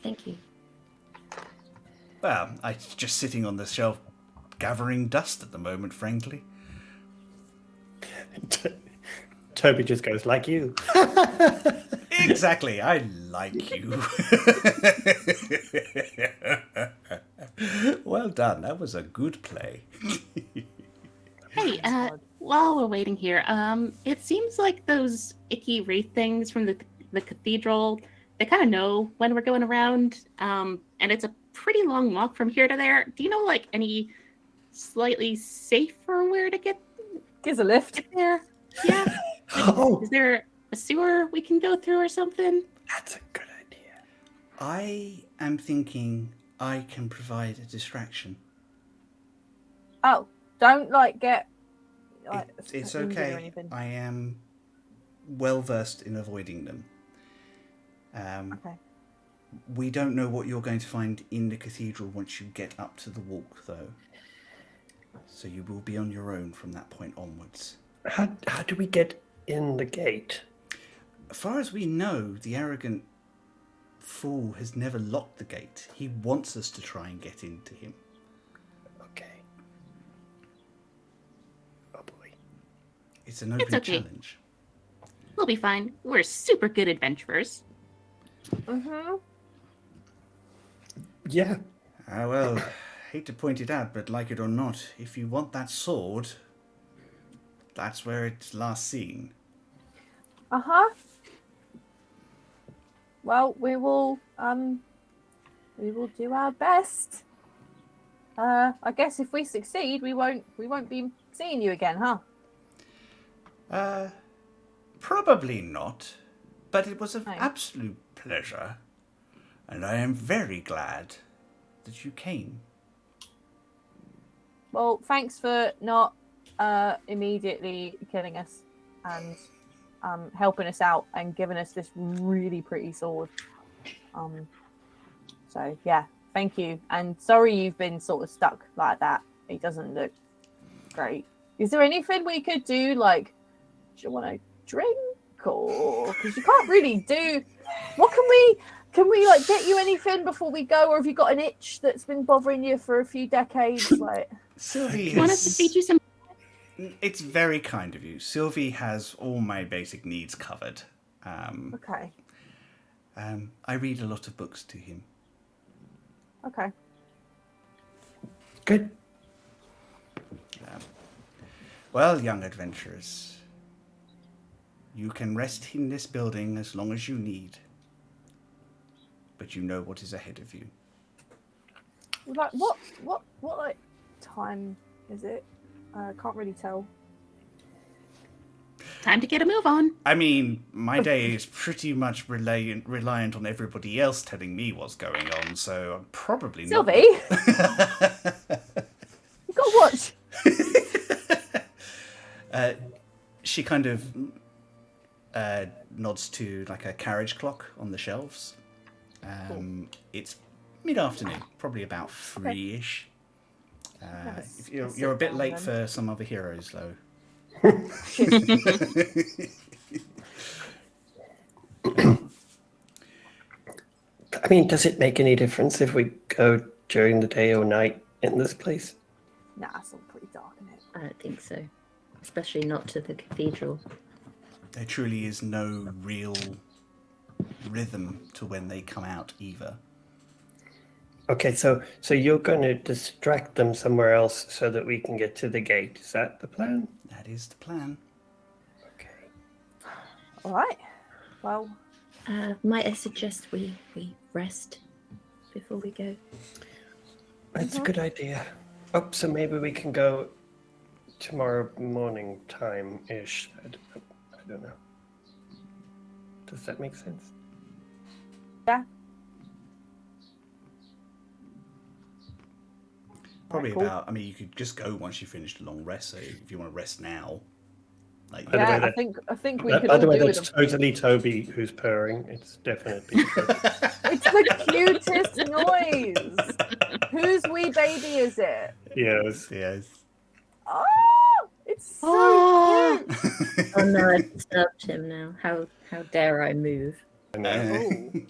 Thank you. Well, I'm just sitting on the shelf gathering dust at the moment, frankly. Toby just goes, like you. Exactly, I like you. Well done, that was a good play. Hey, while we're waiting here, it seems like those icky wraith things from the cathedral, they kind of know when we're going around, and it's a pretty long walk from here to there. Do you know, like, any slightly safer where to get Gives a lift. there? Yeah. Oh, Is there a sewer we can go through or something? that's a good idea. I am thinking I can provide a distraction. Oh, don't get like It's injured or okay. anything. I am well versed in avoiding them. Okay. We don't know what you're going to find in the cathedral once you get up to the walk, though. So you will be on your own from that point onwards. How do we get in the gate? As far as we know, the arrogant fool has never locked the gate. He wants us to try and get into him. Okay. Oh boy. It's an open okay. challenge. We'll be fine. We're super good adventurers. Mm-hmm. Yeah. Well, hate to point it out, but like it or not, if you want that sword, that's where it's last seen. Uh-huh. Well, we will do our best. I guess if we succeed, we won't be seeing you again, huh? Probably not, but it was an No. absolute pleasure, and I am very glad that you came. Well, thanks for not immediately killing us and helping us out and giving us this really pretty sword. So yeah, thank you. And sorry you've been sort of stuck like that. It doesn't look great. Is there anything we could do? Like, do you want to drink or because you can't really do? What can we like get you anything before we go, or have you got an itch that's been bothering you for a few decades? Like, Sylvie You want us to feed you some? It's very kind of you. Sylvie has all my basic needs covered. okay, I read a lot of books to him. okay. Good. Well, young adventurers, you can rest in this building as long as you need, but you know what is ahead of you. Like, what like time is it? Can't really tell. Time to get a move on. I mean, my day is pretty much reliant on everybody else telling me what's going on, so I'm probably Sylvie, not. you got to watch. She kind of nods to like a carriage clock on the shelves. It's mid-afternoon, probably about 3-ish. Nice. You're a bit late for some other heroes, though. I mean, does it make any difference if we go during the day or night in this place? Nah, it's all pretty dark, isn't it? I don't think so. Especially not to the cathedral. There truly is no real rhythm to when they come out either. Okay, so you're going to distract them somewhere else so that we can get to the gate. Is that the plan? That is the plan. Okay. All right. Well, Might I suggest we rest before we go? That's a good idea. Oh, so maybe we can go tomorrow morning time-ish. I don't know. Does that make sense? yeah. Probably Cool. about, I mean, you could just go once you finished a long rest, so if you want to rest now, Like, By the way, Yeah, that- I think we By could the all way, do that's with totally Toby who's purring. It's definitely Toby. It's the cutest noise. Whose wee baby is it? Yes. yes. Oh, it's so Oh. cute. Oh no, I've disturbed him now. How dare I move? I know. Ooh.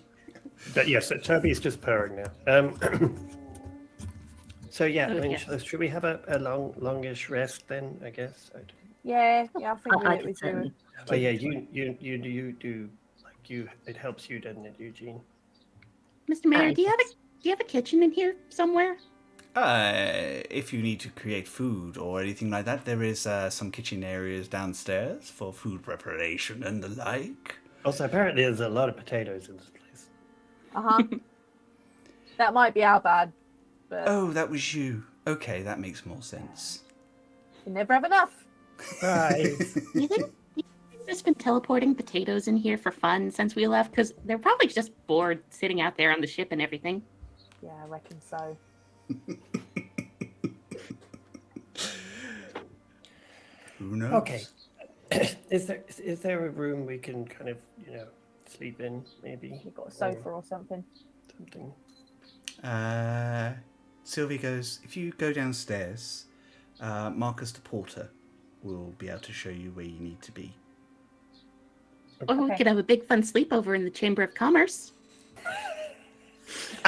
But yes, Toby's just purring now. So yeah, Oh, I mean, yes. should we have a longish rest then? I guess. Yeah, I think I we could do. certainly. But yeah, you do like you. It helps you, doesn't it, Eugene? Mr. Mayor, do you have a kitchen in here somewhere? If you need to create food or anything like that, there is some kitchen areas downstairs for food preparation and the like. Also, apparently, there's a lot of potatoes in this place. That might be our bad, but Oh, that was you. Okay, that makes more sense. you never have enough. Right. You think they've just been teleporting potatoes in here for fun since we left? Because they're probably just bored sitting out there on the ship and everything. Yeah, I reckon so. Who knows? Okay. Is there a room we can kind of sleep in maybe? You've got a sofa or something. Something. Sylvie goes, if you go downstairs, Marcus the Porter will be able to show you where you need to be. Or we Okay. could have a big fun sleepover in the Chamber of Commerce.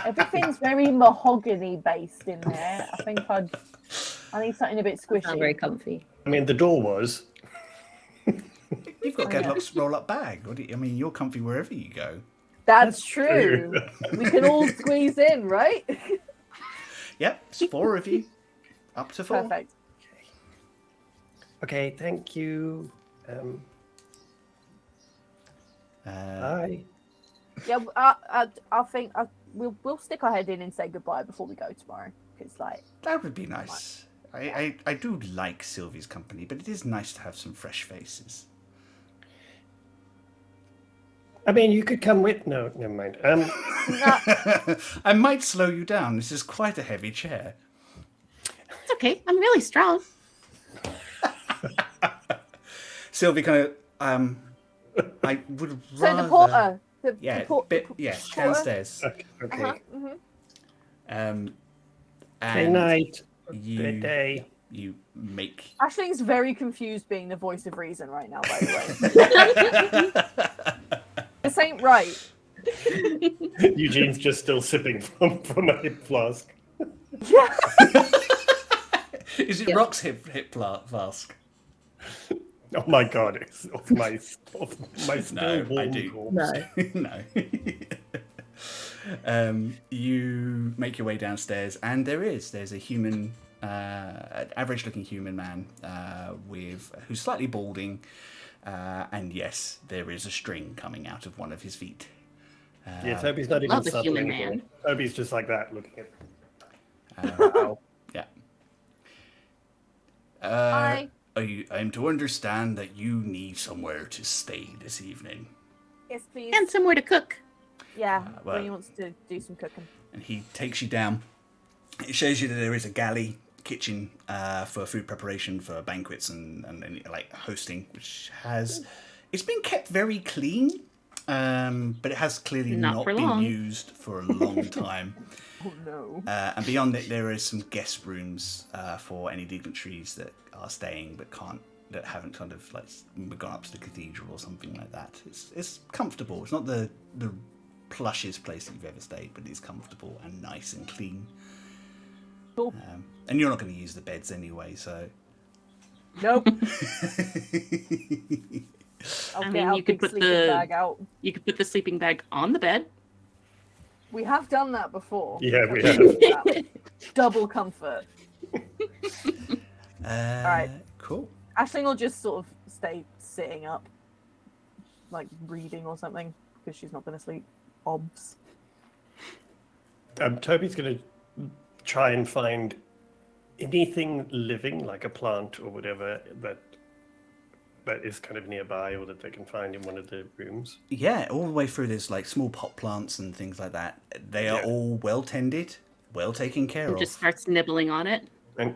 Everything's very mahogany based in there. I think I need something a bit Not very squishy. comfy. I mean, the door was. You've got Oh, yeah. Gadlock's roll-up bag. I mean, you're comfy wherever you go. That's true. We can all squeeze in, right? Yep, it's 4 of you. Up to 4. Perfect. Okay, thank you. Bye. Yeah, I think we'll stick our head in and say goodbye before we go tomorrow. Because That would be nice. I do like Sylvie's company, but it is nice to have some fresh faces. I mean, you could come with. No, never mind. I might slow you down. This is quite a heavy chair. It's okay. I'm really strong. Sylvie kind of, I would so rather... the porter, Yeah, the porter. downstairs. Okay. Mm-hmm. Good And night. you, Good day. you make... Ashling's very confused being the voice of reason right now, by the way. This ain't right. Eugene's just still sipping from a hip flask. Yeah. Is it Rock's hip flask? Oh my god, it's off my still No, I warm do. corpse. No. No. You make your way downstairs, and there's a human, an average-looking human man who's slightly balding, and yes, there is a string coming out of one of his feet. Yeah, Toby's not even Love a subtle human anymore. man. Toby's just like that, looking at. Wow. Yeah. Hi. I'm to understand that you need somewhere to stay this evening. Yes, please. And somewhere to cook. Yeah, well- Bree wants to do some cooking. And he takes you down. It shows you that there is a galley kitchen for food preparation for banquets and like hosting, which it's been kept very clean, but it has clearly Not not for been long. used for a long time. Oh no. And beyond it, there is some guest rooms for any dignitaries that are staying that haven't kind of like gone up to the cathedral or something like that. It's comfortable. It's not the plushest place that you've ever stayed, but it's comfortable and nice and clean. Cool. And you're not going to use the beds anyway, so. Nope. I'll I get mean, our you could big put sleeping the- bag out. You could put the sleeping bag on the bed. We have done that before. Yeah, we have. Yeah. Double comfort. Alright. Cool. Aisling will just sort of stay sitting up, like reading or something, because she's not going to sleep. Obs. Toby's going to try and find anything living, like a plant or whatever, that is kind of nearby or that they can find in one of the rooms. Yeah, all the way through there's like small pot plants and things like that. They are Yeah. all well tended, well taken care And of. just starts nibbling on it. And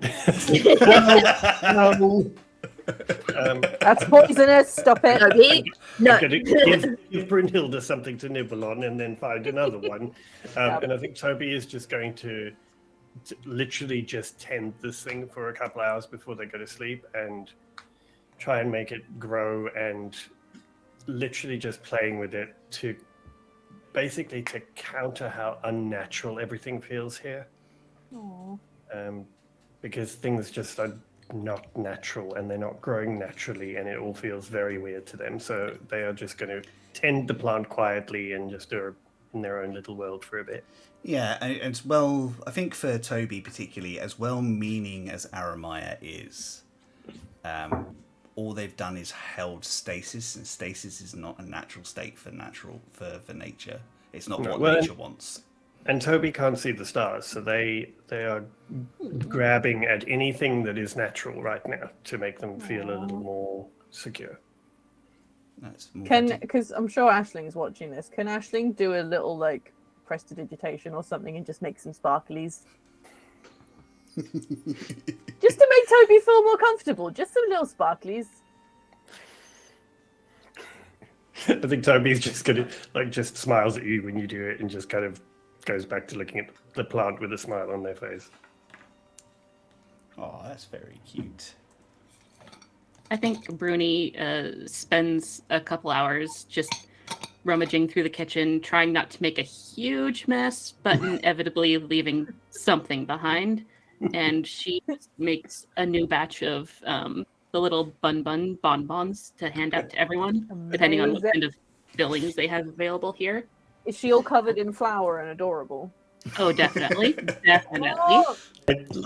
That's poisonous. Stop it. No. I'm going to give Brunhilde something to nibble on and then find another one. And I think Toby is just going to literally just tend this thing for a couple hours before they go to sleep and try and make it grow and literally just playing with it to basically to counter how unnatural everything feels here. Aww. Because things just are not natural and they're not growing naturally and it all feels very weird to them. So they are just going to tend the plant quietly and just do it in their own little world for a bit. Yeah, and as well, I think for Toby particularly, as well-meaning as Arrowmire is, all they've done is held stasis, and stasis is not a natural state for nature. It's not what nature wants. And Toby can't see the stars, so they are grabbing at anything that is natural right now to make them feel a little more secure. Because I'm sure Ashling's watching this. Can Ashling do a little like prestidigitation or something and just make some sparklies? Just to make Toby feel more comfortable. Just some little sparklies. I think Toby's just gonna just smiles at you when you do it and just kind of goes back to looking at the plant with a smile on their face. Oh, that's very cute. I think Bruni spends a couple hours just rummaging through the kitchen, trying not to make a huge mess, but inevitably leaving something behind. And she makes a new batch of the little bonbons to hand out to everyone, depending on what kind of fillings they have available here. Is she all covered in flour and adorable? Oh, definitely. Definitely. Oh!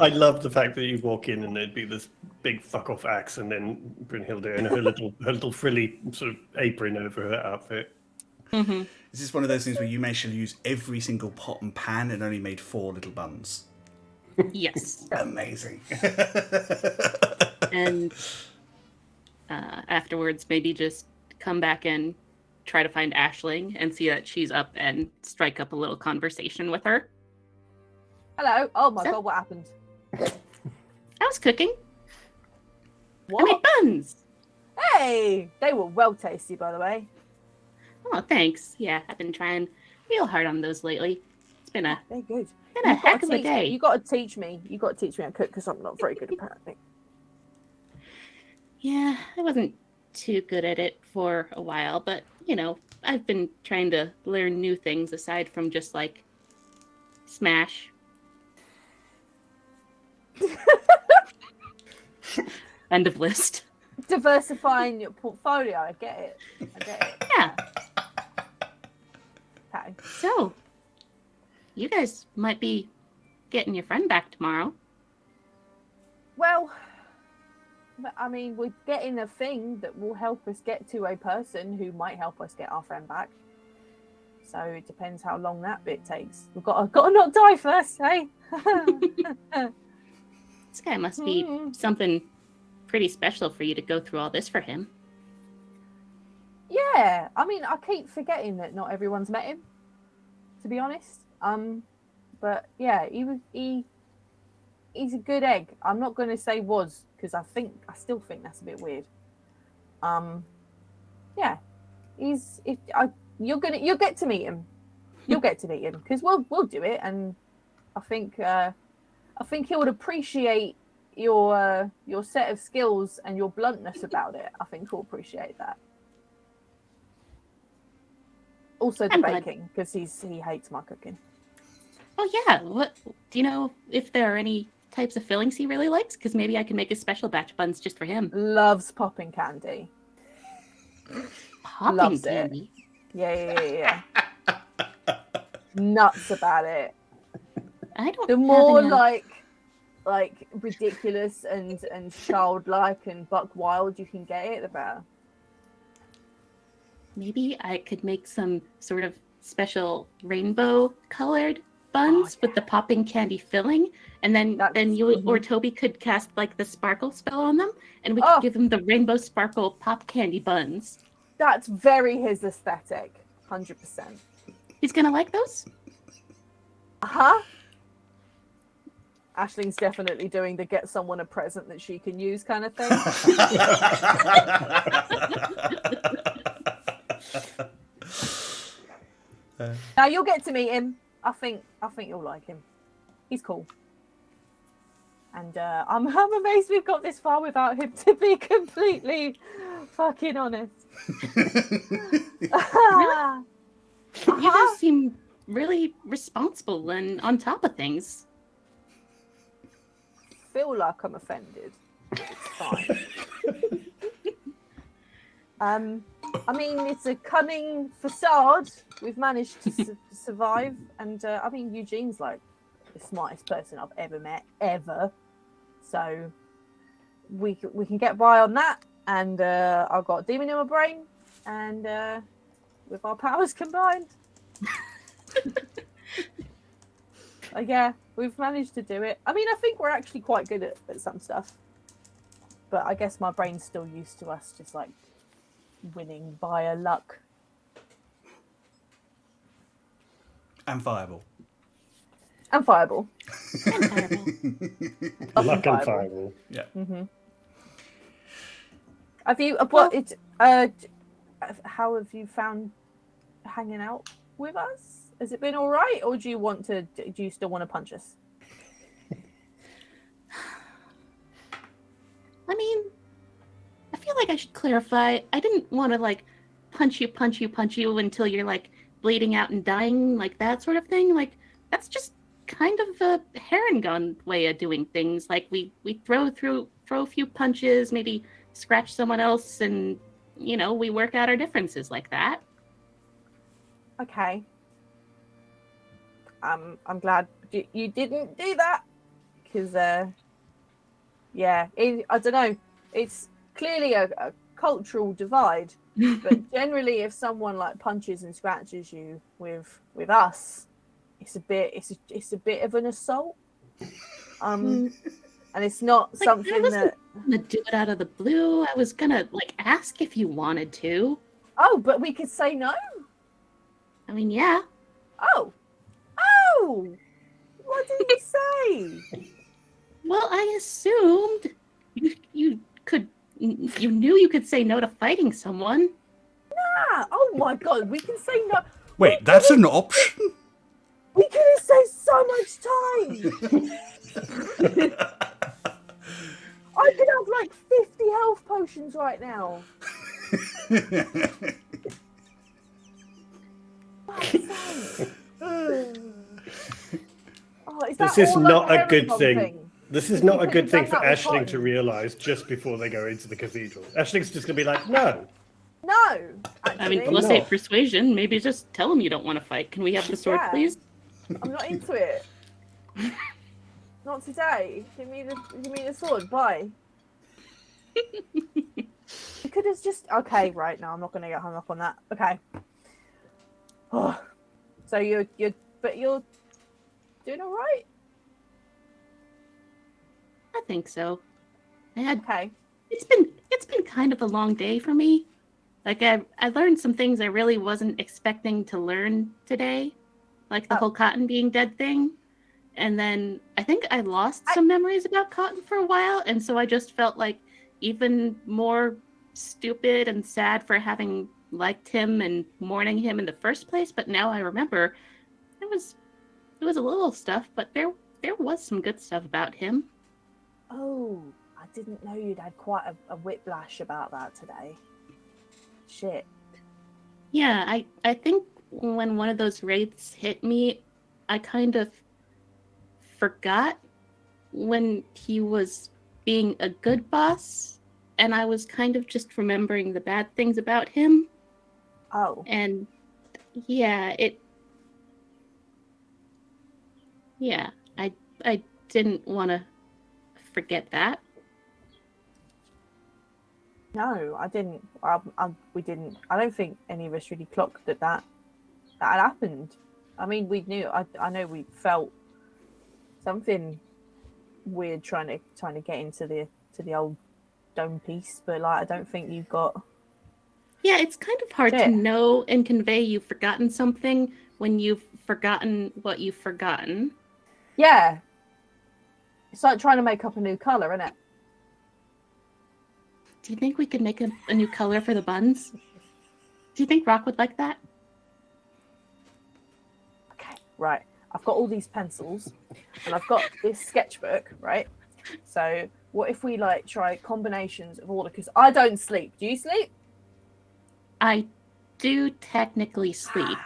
I love the fact that you walk in and there'd be this big fuck off axe and then Brunhilde and her little frilly sort of apron over her outfit. Mm-hmm. Is this one of those things where you shall use every single pot and pan and only made 4 little buns? Yes. Amazing. And afterwards, maybe just come back and try to find Aisling and see that she's up and strike up a little conversation with her. Hello. Oh my god, what happened? I was cooking. What? I made buns. Hey! They were well tasty, by the way. Oh, thanks. Yeah, I've been trying real hard on those lately. It's been a They're good. heck of a day. You got to teach me. You got to teach me how to cook because I'm not very good apparently. Yeah, I wasn't too good at it for a while, but I've been trying to learn new things aside from just smash. End of list. Diversifying your portfolio. I get it. Yeah. Okay. So, you guys might be getting your friend back tomorrow. Well, I mean, we're getting a thing that will help us get to a person who might help us get our friend back. So it depends how long that bit takes. We've got to not die first, hey? This guy must be something pretty special for you to go through all this for him. Yeah, I mean, I keep forgetting that not everyone's met him, to be honest. But yeah, he's a good egg. I'm not going to say was because I still think that's a bit weird. Yeah, you'll get to meet him. You'll get to meet him because we'll do it, and I think he would appreciate your set of skills and your bluntness about it. I think he'll appreciate that. Also the baking because he hates my cooking. Oh yeah, what do you know if there are any types of fillings he really likes? Because maybe I can make a special batch of buns just for him. Loves popping candy. Popping Loves candy. It. Yeah. Nuts about it. I don't. The more like ridiculous and childlike and buck wild you can get it, the better. Maybe I could make some sort of special rainbow colored buns with the popping candy filling, and then you or Toby could cast the sparkle spell on them, and we could give them the rainbow sparkle pop candy buns. That's very his aesthetic, 100%. He's gonna like those? Uh-huh. Ashling's definitely doing the get someone a present that she can use kind of thing. Now you'll get to meet him. I think you'll like him. He's cool. And I'm amazed we've got this far without him, to be completely fucking honest. You guys seem really responsible and on top of things. Feel like I'm offended. It's fine. I mean, it's a cunning facade. We've managed to survive, and I mean, Eugene's like the smartest person I've ever met, ever. So we can get by on that, and I've got a demon in my brain, and with our powers combined, yeah, we've managed to do it. I mean, I think we're actually quite good at some stuff, but I guess my brain's still used to us just like winning via luck. And fireball. And fireball. Luck and fireball. Yeah. Mm-hmm. Have you? How have you found hanging out with us? Has it been all right, or do you still want to punch us? I mean, I feel like I should clarify. I didn't want to like punch you until you're like bleeding out and dying, like that sort of thing. Like that's just kind of a heron gun way of doing things. Like we throw a few punches, maybe scratch someone else, and we work out our differences like that. Okay. I'm glad you didn't do that, because I don't know. It's clearly a cultural divide, but generally, if someone like punches and scratches you with us, it's a bit of an assault. And it's not like, something that gonna do it out of the blue. I was gonna like ask if you wanted to. Oh, but we could say no. I mean, yeah. Oh, what did you say? Well, I assumed you knew you could say no to fighting someone. Nah. Oh my god, we can say no. Wait, that's an option? We could have saved so much time. I could have like 50 health potions right now. This is not a good thing. This is not a good thing for Aisling to realise just before they go into the cathedral. Aisling's just going to be like, no. No. Actually. I mean, let's say persuasion. Maybe just tell them you don't want to fight. Can we have the sword, please? I'm not into it. Not today. Give me the sword. Bye. You could have just... Okay, right. No, I'm not going to get hung up on that. Okay. Oh. So you're doing all right? I think so. Okay. It's been kind of a long day for me. Like I learned some things I really wasn't expecting to learn today, like the whole Cotton being dead thing. And then I think I lost some memories about Cotton for a while, and so I just felt like even more stupid and sad for having liked him and mourning him in the first place. But now I remember it was a little stuff, but there was some good stuff about him. Oh, I didn't know you'd had quite a whiplash about that today. Shit. Yeah, I think when one of those wraiths hit me, I kind of forgot when he was being a good boss, and I was kind of just remembering the bad things about him. Oh. And I didn't want to forget that. No, I didn't. We didn't. I don't think any of us really clocked that happened. I mean, we knew. I know we felt something weird trying to get into the old dome piece, but like I don't think you got. Yeah, it's kind of hard to know and convey you've forgotten something when you've forgotten what you've forgotten. Yeah. It's like trying to make up a new colour, isn't it? Do you think we could make a new color for the buns? Do you think Rock would like that? Okay, right. I've got all these pencils and I've got this sketchbook, right? So what if we like try combinations of all the, because I don't sleep. Do you sleep? I do technically sleep.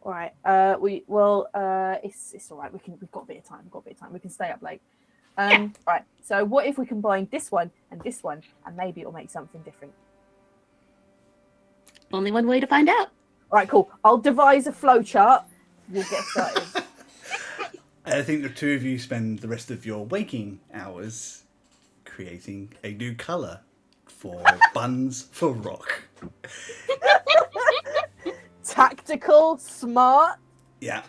All right. It's all right. We've got a bit of time. We can stay up late. Right. So what if we combine this one, and maybe it'll make something different. Only one way to find out. All right, cool. I'll devise a flow chart. We'll get started. I think the two of you spend the rest of your waking hours creating a new colour for buns for Rock. Tactical, smart, Yeah,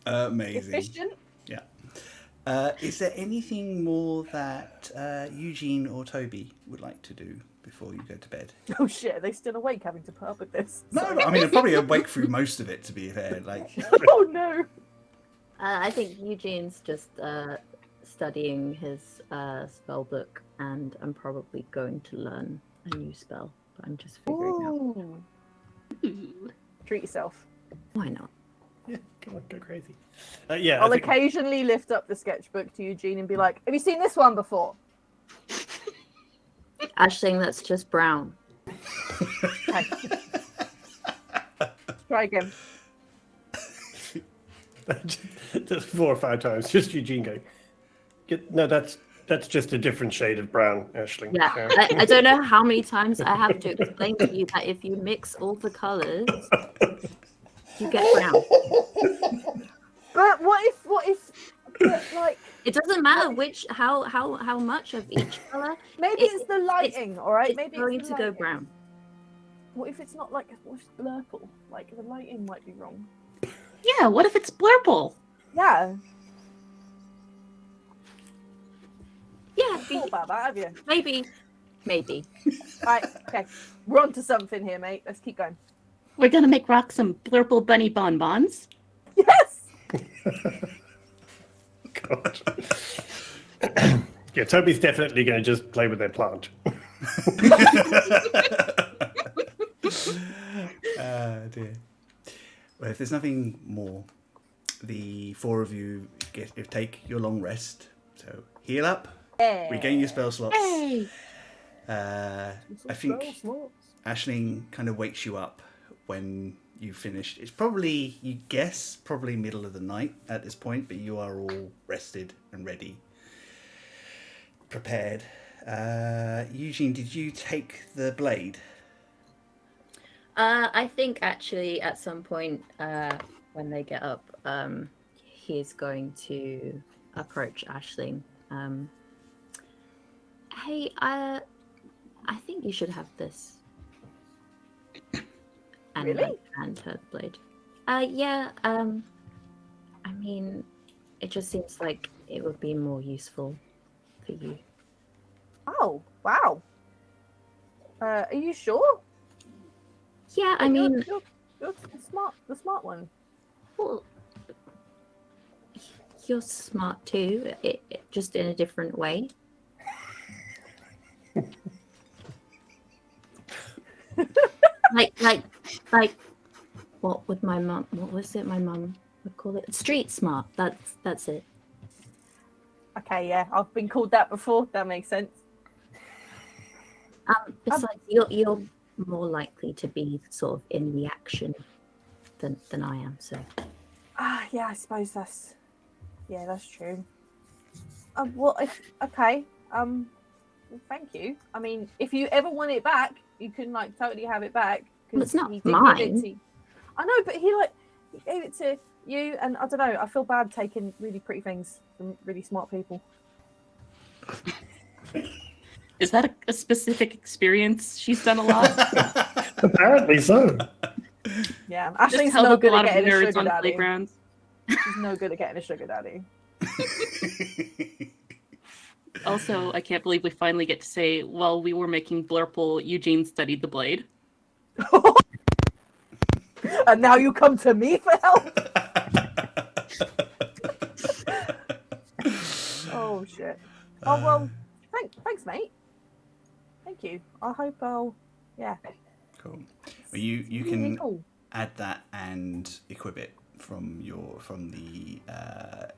amazing. efficient. Yeah. Is there anything more that Eugene or Toby would like to do before you go to bed? Oh shit, are they still awake having to put up with this? No, I mean, they're probably awake through most of it, to be fair. Like, Oh no. I think Eugene's just studying his spell book, and I'm probably going to learn a new spell. But I'm just figuring out Ooh. Ooh. Treat yourself. why not. Yeah, come on, go crazy. Yeah, I'll I think- occasionally lift up the sketchbook to Eugene and be like, have you seen this one before? Ashling, that's just brown. Okay. Try again. just 4 or 5 times. Just Eugene going. No, that's just a different shade of brown, Aisling. Yeah, I don't know how many times I have to explain to you that if you mix all the colors, you get brown. But what if like It doesn't matter how much of each color. maybe it's the lighting, all right? It's Maybe going it's to the go lighting. brown. What if it's not like what if it's blurple? Like the lighting might be wrong. Yeah, what if it's blurple? Yeah, Yeah, thought about that, have you? maybe. Right, okay. We're on to something here, mate. Let's keep going. We're gonna make Rock some blurple bunny bonbons. Yes! God. Yeah, Toby's definitely going to just play with their plant. Dear. Well, if there's nothing more, the 4 of you take your long rest. So heal up, Yeah. regain your spell slots. Hey! I think Aisling kind of wakes you up when you finished. It's probably, you guess, probably middle of the night at this point, but you are all rested and ready, prepared. Eugene, did you take the blade? I think actually at some point when they get up, he's going to approach Aisling. Hey, I think you should have this. And Really? like, hand her the blade. Yeah. I mean, it just seems like it would be more useful for you. Oh, wow. Are you sure? Yeah, I You're- mean, you're the smart one. well, you're smart too. Just in a different way. like what would my mum? What was it? My mum would call it street smart. That's it. Okay, yeah, I've been called that before. That makes sense. Besides, you're more likely to be sort of in the action than I am. So Yeah, I suppose that's true. Well, okay. Well, thank you. I mean, if you ever want it back, you can like totally have it back. 'Cause Well, it's not he did give mine. it to you. I know, but he gave it to you, and I don't know. I feel bad taking really pretty things from really smart people. Is that a specific experience she's done a lot? Apparently so. Yeah, Just Ashley's held no up a good at lot of getting a nerds sugar on daddy. playgrounds. She's no good at getting a sugar daddy. Also, I can't believe we finally get to say, while we were making Blurple, Eugene studied the blade. And now you come to me for help. shit. Oh well, thanks, mate. Thank you. I hope yeah. Cool. Well, you Really can cool. add that and equip it from the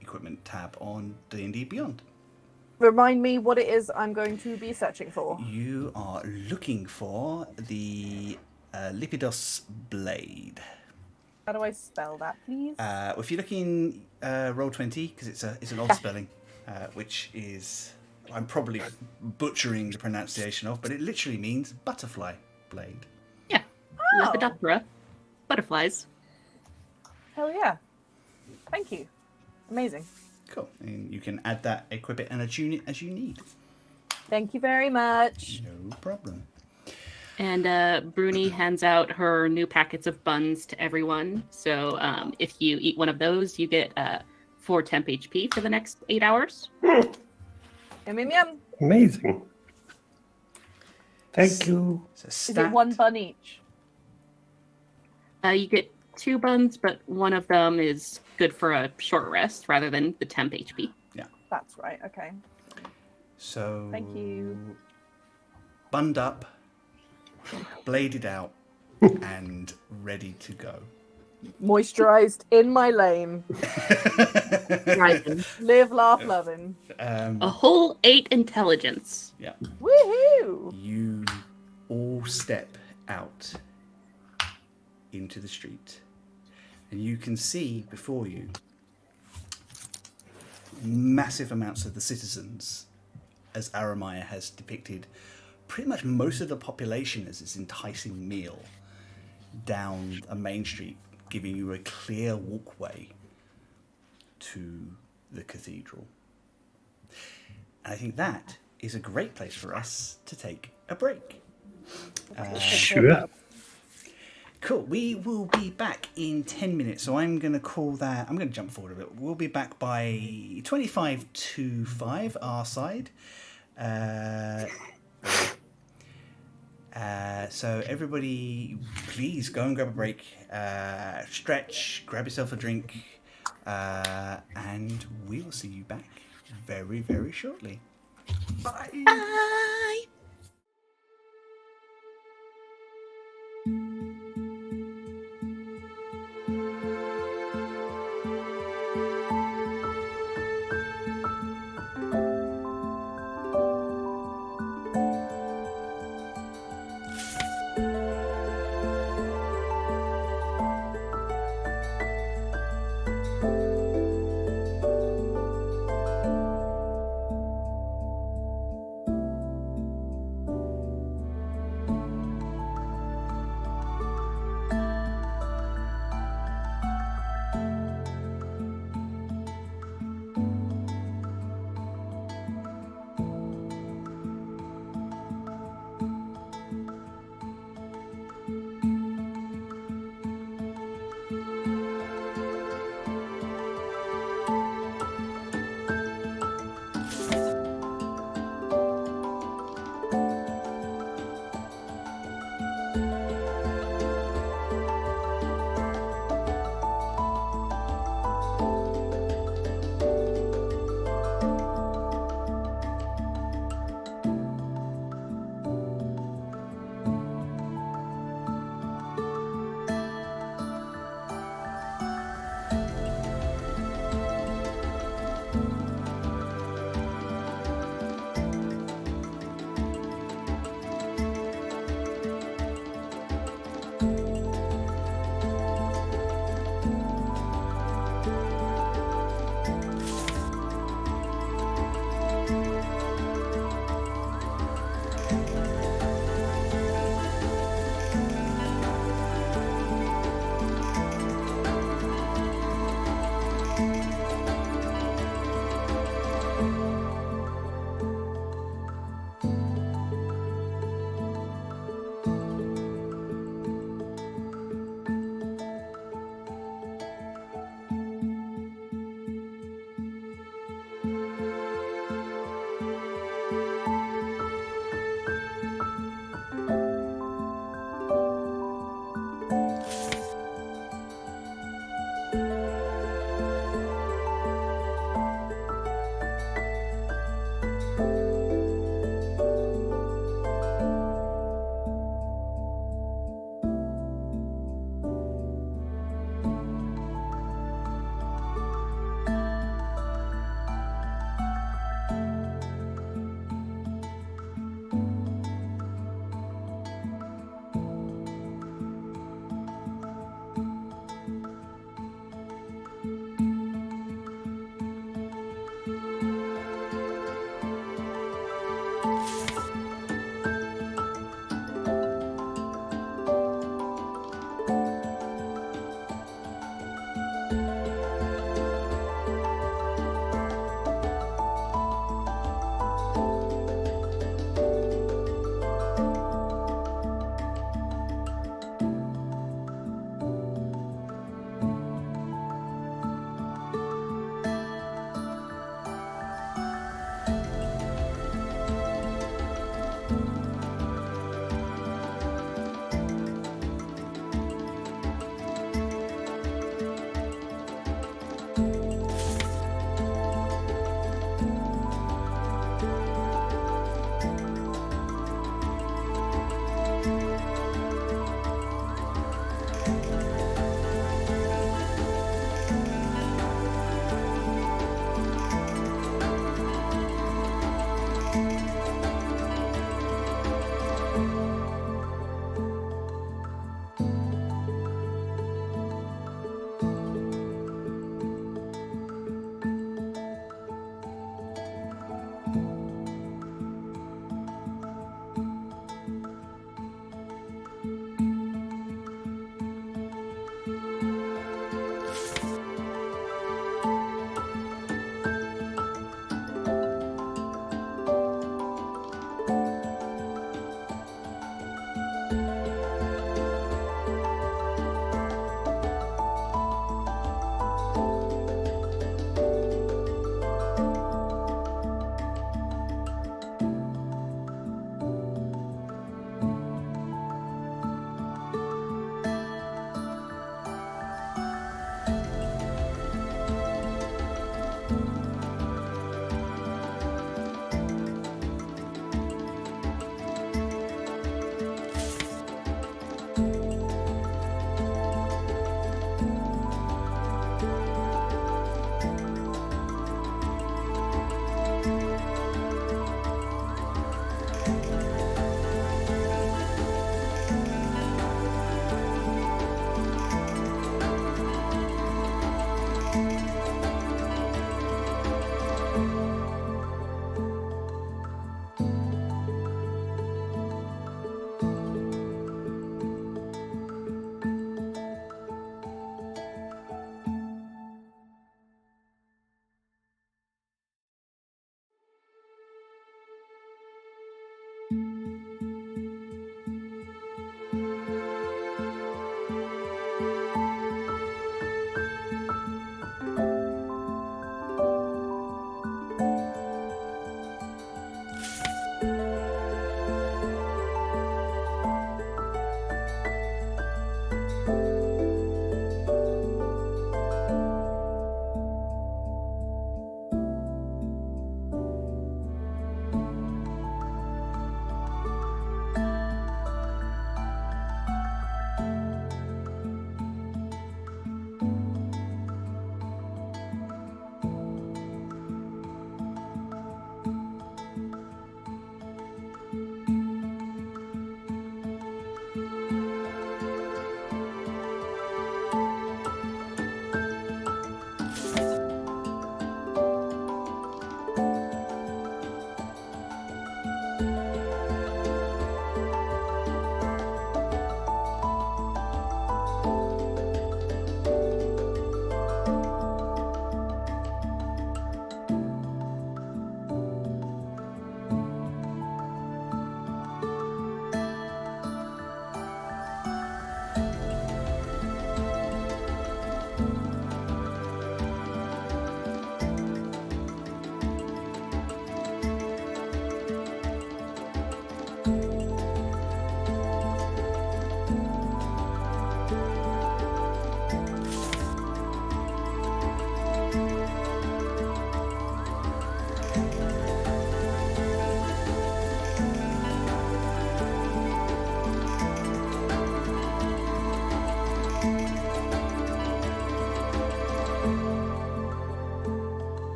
equipment tab on D&D Beyond. Remind me what it is I'm going to be searching for. You are looking for the Lipidos Blade. How do I spell that, please? If you're looking Roll20, because it's an odd spelling, which is I'm probably butchering the pronunciation of, but it literally means butterfly blade. Yeah. Lepidoptera. Butterflies. Hell yeah. Thank you. Amazing. Cool. And you can add that, equip it, and attune it as you need. Thank you very much. No problem. And Bruni hands out her new packets of buns to everyone. So if you eat one of those, you get 4 temp HP for the next 8 hours. Yum, yum, yum. Amazing. Thank you. Is it 1 bun each? You get 2 buns, but one of them is good for a short rest rather than the temp HP. Yeah. That's right. Okay. So. Thank you. Bunned up, bladed out, and ready to go. Moisturized in my lane. Rising. Live, laugh, loving. A whole 8 intelligence. Yeah. Woohoo! You all step out into the street, and you can see before you massive amounts of the citizens, as Arrowmire has depicted pretty much most of the population as its enticing meal down a main street, giving you a clear walkway to the cathedral. And I think that is a great place for us to take a break. Sure. Cool. We will be back in 10 minutes, so I'm going to call that... I'm going to jump forward a bit. We'll be back by 25 to 5, our side. So everybody, please go and grab a break, stretch, grab yourself a drink, and we will see you back very, very shortly. Bye! Bye!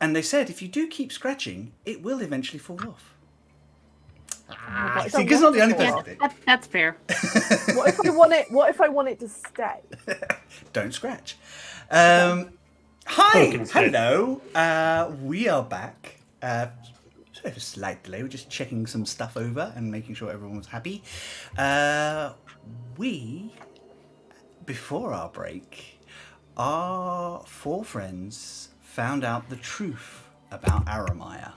And they said if you do keep scratching, it will eventually fall off. But See, because not the only fall person off. did. That's fair. What if I want it? What if I want it to stay? Don't scratch. Hi, Pumpkin said. hello. We are back. Sorry for a slight delay. We're just checking some stuff over and making sure everyone was happy. Before our break, our 4 friends found out the truth about Arrowmire.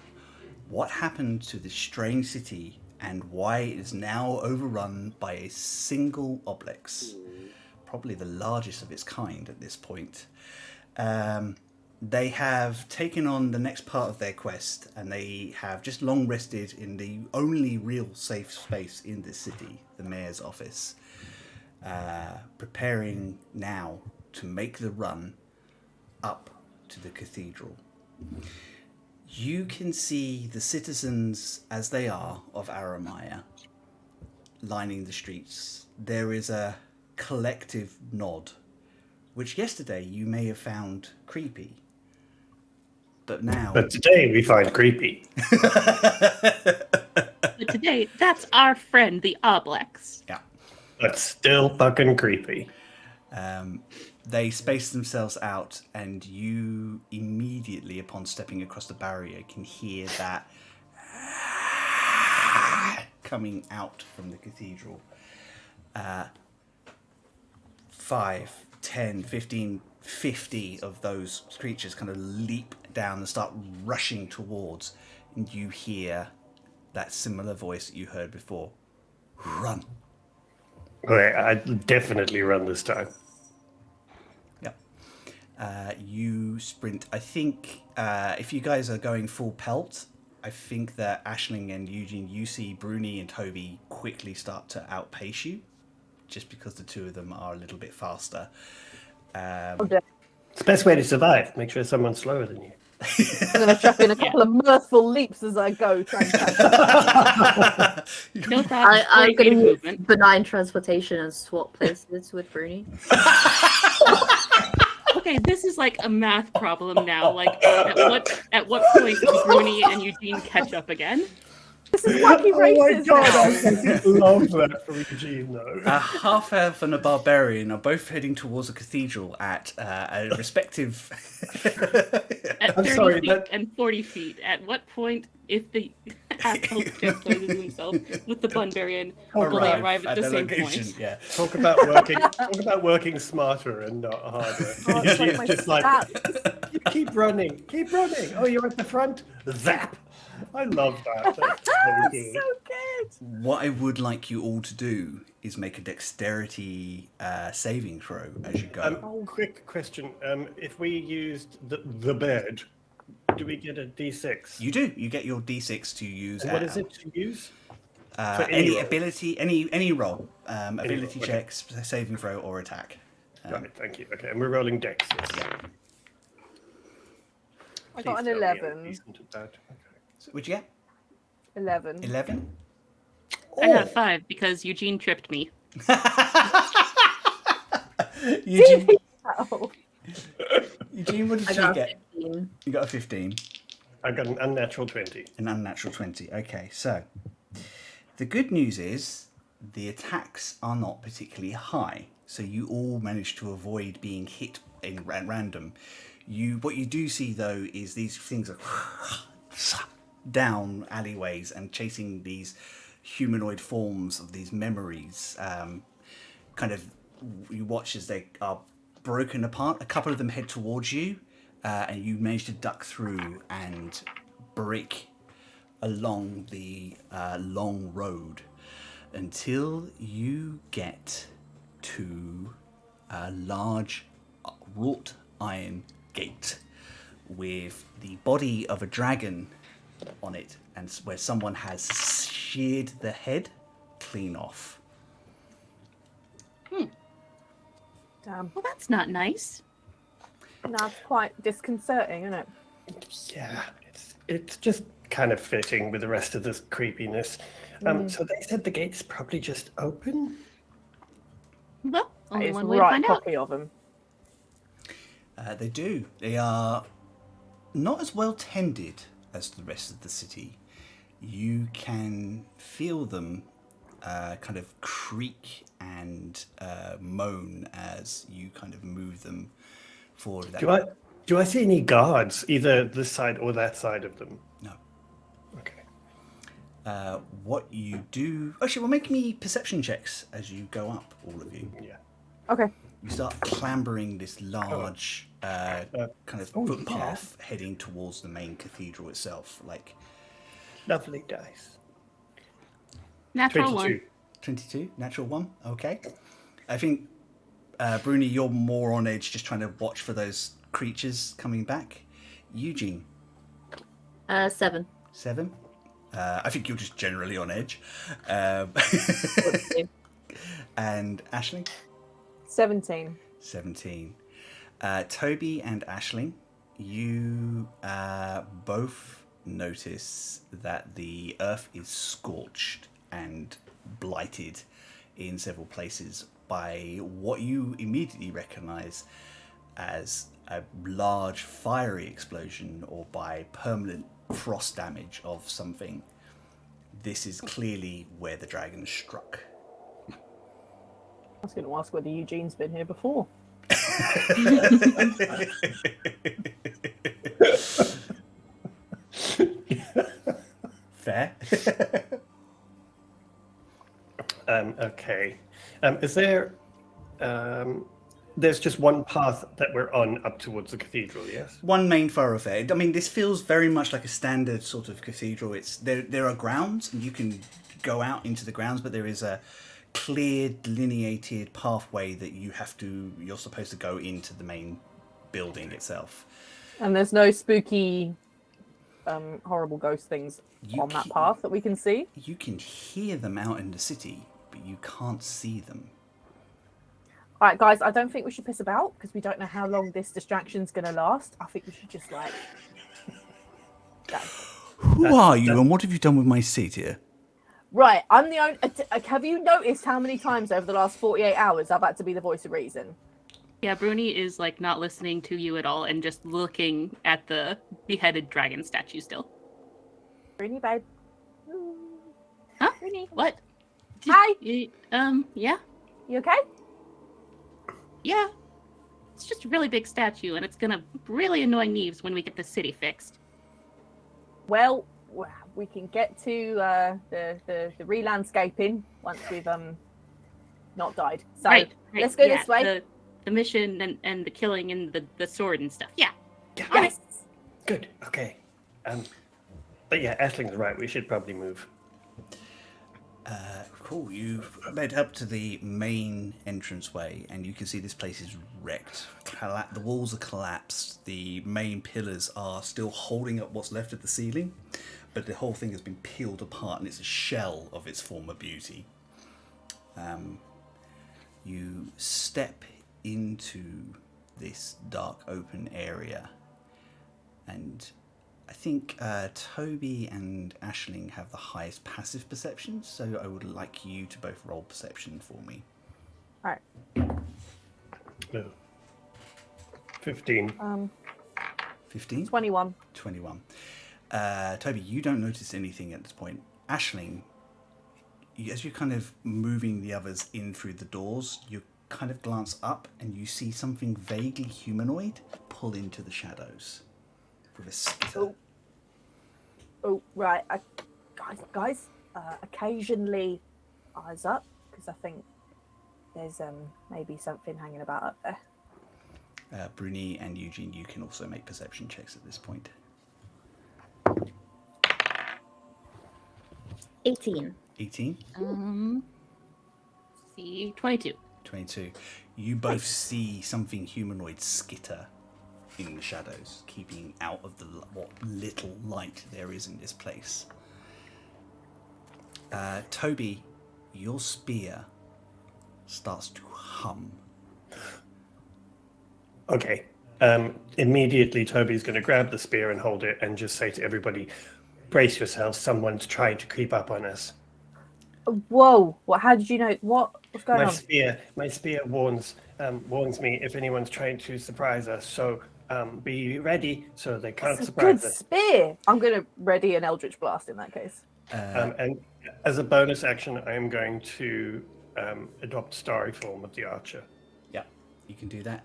What happened to this strange city and why it is now overrun by a single obelisk. Probably the largest of its kind at this point. They have taken on the next part of their quest, and they have just long rested in the only real safe space in this city, the mayor's office, preparing now to make the run up to the cathedral. You can see the citizens as they are of Arrowmire lining the streets. There is a collective nod, which yesterday you may have found creepy. But now... But today we find creepy. But today, that's our friend, the Oblex. Yeah. But still fucking creepy. They space themselves out, and you immediately, upon stepping across the barrier, can hear that coming out from the cathedral. 5, 10, 15, 50 of those creatures kind of leap down and start rushing towards, and you hear that similar voice that you heard before. Run. Okay, I'd definitely run this time. Yep. You sprint. I think if you guys are going full pelt, I think that Aisling and Eugene, you see Bruni and Toby quickly start to outpace you, just because the two of them are a little bit faster. It's the best way to survive. Make sure someone's slower than you. I'm going to chuck in a couple of mirthful leaps as I go, trying to catch up. No thought, I'm going to use movement. benign transportation and swap places with Bruni. Okay, this is like a math problem now. Like, at what point do Bruni and Eugene catch up again? This is wacky races now. I love that from Eugene, though. A half-elf and a barbarian are both heading towards a cathedral at a respective... At 30 feet and 40 feet. At what point, if the half-elf juxtaposes himself with the Bundarian, will they arrive at the same location, point? yeah. Talk about working smarter and not harder. Oh, it's like Eugene's my just like, stats. keep running. Oh, you're at the front? Zap! I love that. That's so That's good. so good. What I would like you all to do is make a dexterity saving throw as you go. Quick question. If we used the bed, do we get a D6? You do. You get your d6 to use. What is it to use? For Any roll? ability, any roll. Ability roll, okay. checks, saving throw, or attack. Got it, thank you. Okay, and we're rolling dex. Yes. I got an Please tell me I'm 11. decent at that. Okay. So what'd you get? 11. 11? I got 5 because Eugene tripped me. Eugene, Oh. Eugene, what did I you got get? 15. You got a 15. I got an unnatural 20. An unnatural 20. Okay, so the good news is the attacks are not particularly high, so you all managed to avoid being hit in random. What you do see though is these things are down alleyways and chasing these humanoid forms of these memories. Kind of, you watch as they are broken apart. A couple of them head towards you, and you manage to duck through and break along the long road until you get to a large wrought iron gate with the body of a dragon on it, and where someone has sheared the head clean off. Damn. Well, that's not nice. That's quite disconcerting, isn't it? Yeah, it's just kind of fitting with the rest of this creepiness. So they said the gate's probably just open? Well, That only is one way to right find out. cocky of him. They do. They are not as well tended as the rest of the city. You can feel them kind of creak and moan as you kind of move them forward. Do I see any guards, either this side or that side of them? No. Okay. What you do... Actually, well, make me perception checks as you go up, all of you. Yeah. Okay. You start clambering this large kind of footpath heading towards the main cathedral itself. Like, Lovely dice. Natural 22. one. 22, natural 1, okay. I think, Bruni, you're more on edge just trying to watch for those creatures coming back. Eugene? 7. 7. I think you're just generally on edge. And Aisling? 17. 17. Toby and Aisling, you both notice that the earth is scorched and blighted in several places by what you immediately recognize as a large fiery explosion or by permanent frost damage of something. This is clearly where the dragon struck. I was going to ask whether Eugene's been here before. Fair. Okay. Is there... there's just one path that we're on up towards the cathedral, yes? One main thoroughfare. I mean, this feels very much like a standard sort of cathedral. It's there are grounds, and you can go out into the grounds, but there is a clear, delineated pathway that you're supposed to go into the main building itself. And there's no spooky, horrible ghost things You on that can- path that we can see. You can hear them out in the city, but you can't see them. All right, guys, I don't think we should piss about because we don't know how long this distraction's going to last. I think we should just like... Who are you, and what have you done with my seat here? Right, I'm the only... Have you noticed how many times over the last 48 hours I've had to be the voice of reason? Yeah, Bruni is like not listening to you at all and just looking at the beheaded dragon statue still. Rooney, babe. Huh? Rooney. What? Hi. Yeah. You okay? Yeah. It's just a really big statue, and it's gonna really annoy Neves when we get the city fixed. Well, we can get to the re-landscaping once we've not died. So Right. let's go yeah, this way. The mission and the killing and the sword and stuff. Yeah. Yes. Good. Okay. But yeah, Aisling's right. We should probably move. Cool. You've made up to the main entranceway, and you can see this place is wrecked. The walls are collapsed. The main pillars are still holding up what's left of the ceiling, but the whole thing has been peeled apart, and it's a shell of its former beauty. You step into this dark open area, and I think Toby and Aisling have the highest passive perception, so I would like you to both roll perception for me. All right. No. 15. 15? 21. 21. Toby, you don't notice anything at this point. Aisling, as you're kind of moving the others in through the doors, you kind of glance up and you see something vaguely humanoid pull into the shadows with a skitter. Oh, right. Guys, occasionally eyes up, because I think there's maybe something hanging about up there. Bruni and Eugene, you can also make perception checks at this point. 18. 18? See, 22. 22. You both see something humanoid skitter in the shadows, keeping out of the what little light there is in this place. Toby, your spear starts to hum. Okay. Immediately, Toby's going to grab the spear and hold it and just say to everybody, brace yourselves, someone's trying to creep up on us. Whoa! What? How did you know? What's going on? My spear warns me if anyone's trying to surprise us. So be ready so they can't That's a surprise good us. spear. I'm gonna ready an Eldritch Blast in that case. And as a bonus action, I am going to adopt starry form of the archer. Yeah, you can do that.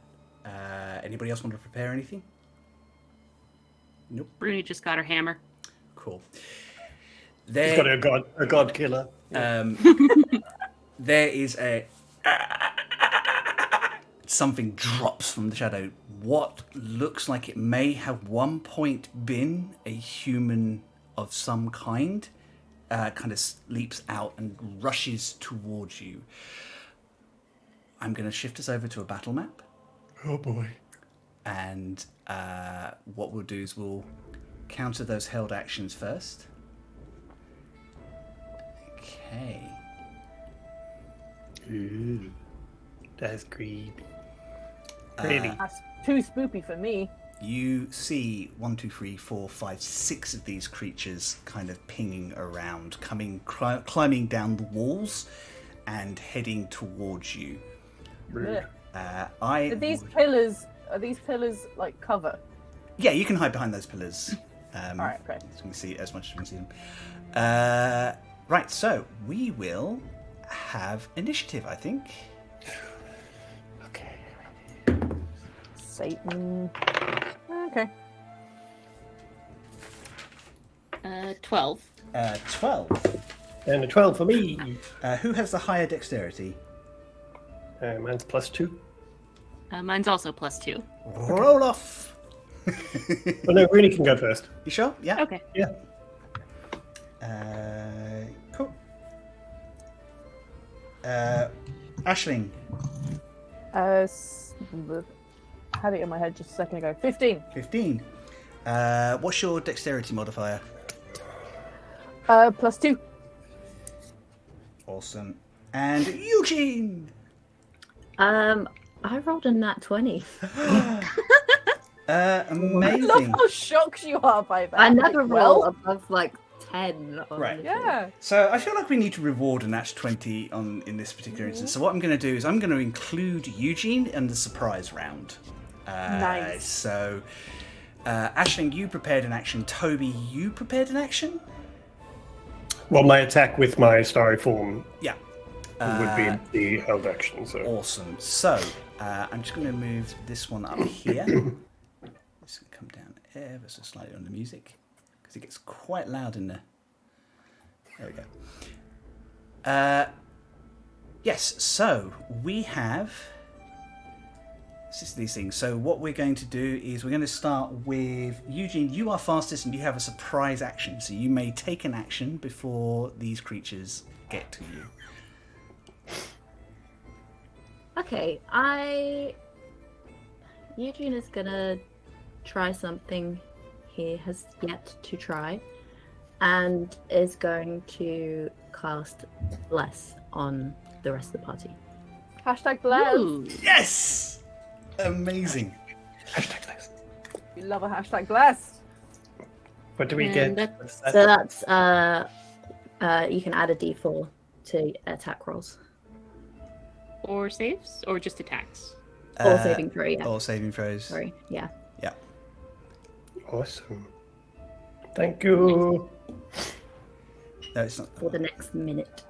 Anybody else want to prepare anything? Nope. Rooney just got her hammer. Cool. He's There, got a god killer. there is a something drops from the shadow. What looks like it may have one point been a human of some kind, kind of leaps out and rushes towards you. I'm going to shift us over to a battle map. Oh boy. And what we'll do is we'll counter those held actions first. Okay. Ooh, that's creepy. Really? That's too spoopy for me. You see 1, 2, 3, 4, 5, 6 of these creatures kind of pinging around, climbing down the walls and heading towards you. Rude. Are these pillars like cover? Yeah, you can hide behind those pillars. All right, great. So you can see as much as you can see them. Right, so we will have initiative, I think. Okay. Satan. Okay. 12. 12. And a 12 for me. Who has the higher dexterity? Mine's +2. Mine's also +2. Roll off. Oh no, Rooney can go first. You sure? Yeah. Okay. Yeah. Cool. Aisling. I had it in my head just a second ago. 15. 15. What's your dexterity modifier? +2. Awesome. And Eugene. I rolled a nat 20. I love Amazing. how shocked you are by that. I never Like, roll well, above like 10. On Right. anything. Yeah. So I feel like we need to reward a nat 20 in this particular instance. So what I'm going to do is I'm going to include Eugene in the surprise round. Nice. So, Aisling, you prepared an action. Toby, you prepared an action? Well, my attack with my starry form Yeah. would be the held action. So Awesome. So, I'm just going to move this one up here. This will come down ever so slightly on the music because it gets quite loud in there. There we go. Yes, so we have... It's just these things. So what we're going to do is we're going to start with Eugene. You are fastest and you have a surprise action. So you may take an action before these creatures get to you. Okay, Eugene is gonna try something he has yet to try, and is going to cast Bless on the rest of the party. Hashtag bless. Ooh. Yes! Amazing. hashtag list. You love a hashtag blessed. What do we And get? that's- What's So that? that's you can add a d4 to attack rolls Or saves, or just attacks. or saving throw. Yeah, Or saving throws. sorry. Yeah. Yeah. Awesome. Thank you. No, it's not. For the next minute.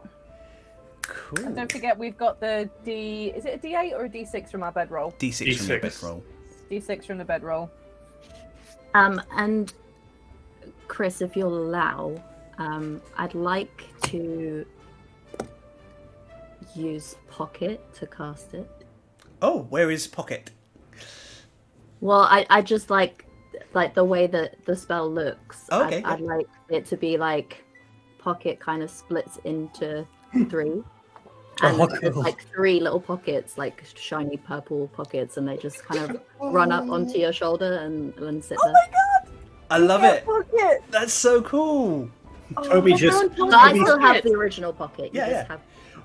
Cool. And don't forget, we've got the D. Is it a D8 or a D6 from our bedroll? D6 from your D6. bedroll. D6 from the bedroll. And Chris, if you'll allow, I'd like to use Pocket to cast it. Oh, where is Pocket? Well, I just like the way that the spell looks. Oh, okay, I'd like it to be like Pocket kind of splits into 3. And Oh, there's cool. like 3 little pockets, like shiny purple pockets, and they just kind of run up onto your shoulder and sit there. I love it. Pocket. That's so cool. Toby just So I Toby, still have the original pocket. You Yeah, just yeah. have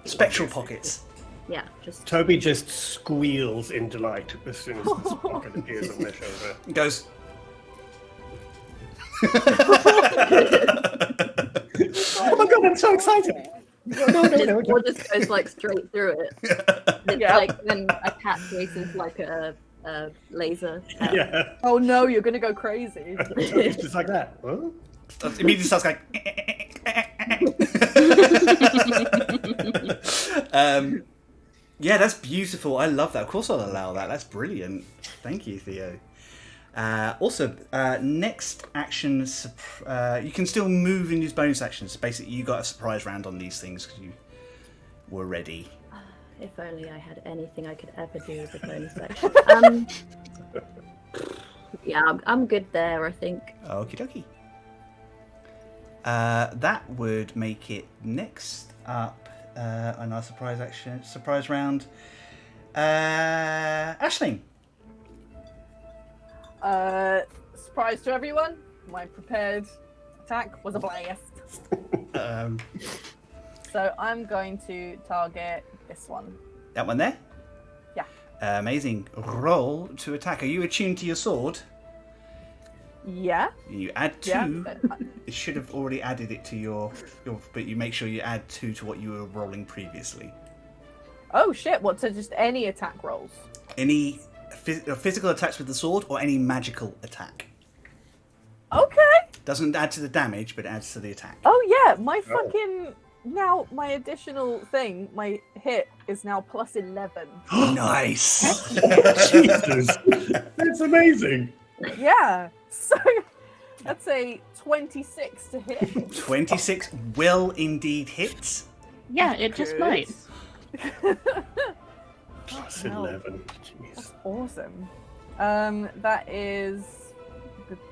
Spectral pockets. yeah, just Toby just squeals in delight as soon as this pocket appears on their shoulder. It goes. Oh my god, I'm so excited! or just goes like straight through it. It's Yeah. like when a cat races like a laser. Yeah. Oh no, you're gonna go crazy. It's just like that. Huh? Immediately starts going. Yeah, that's beautiful. I love that. Of course, I'll allow that. That's brilliant. Thank you, Theo. Also, next action, you can still move and use bonus actions. Basically, you got a surprise round on these things because you were ready. If only I had anything I could ever do with the bonus action. Yeah, I'm good there, I think. Okie dokie. That would make it next up on our surprise round. Aisling. Surprise to everyone, my prepared attack was a blast. So I'm going to target this one. That one there? Yeah. Amazing. Roll to attack. Are you attuned to your sword? Yeah. You add 2. Yeah. It should have already added it to your, but you make sure you add 2 to what you were rolling previously. Oh shit! What? So just any attack rolls? Any physical attacks with the sword or any magical attack? Okay. Doesn't add to the damage, but it adds to the attack. Oh yeah, my fucking now my additional thing, my hit is now plus 11. Nice. Jesus. That's amazing. Yeah. So that's a 26 to hit. 26 will indeed hit. Yeah, it just Good. might. Plus hell. 11. Jeez. That's awesome. That is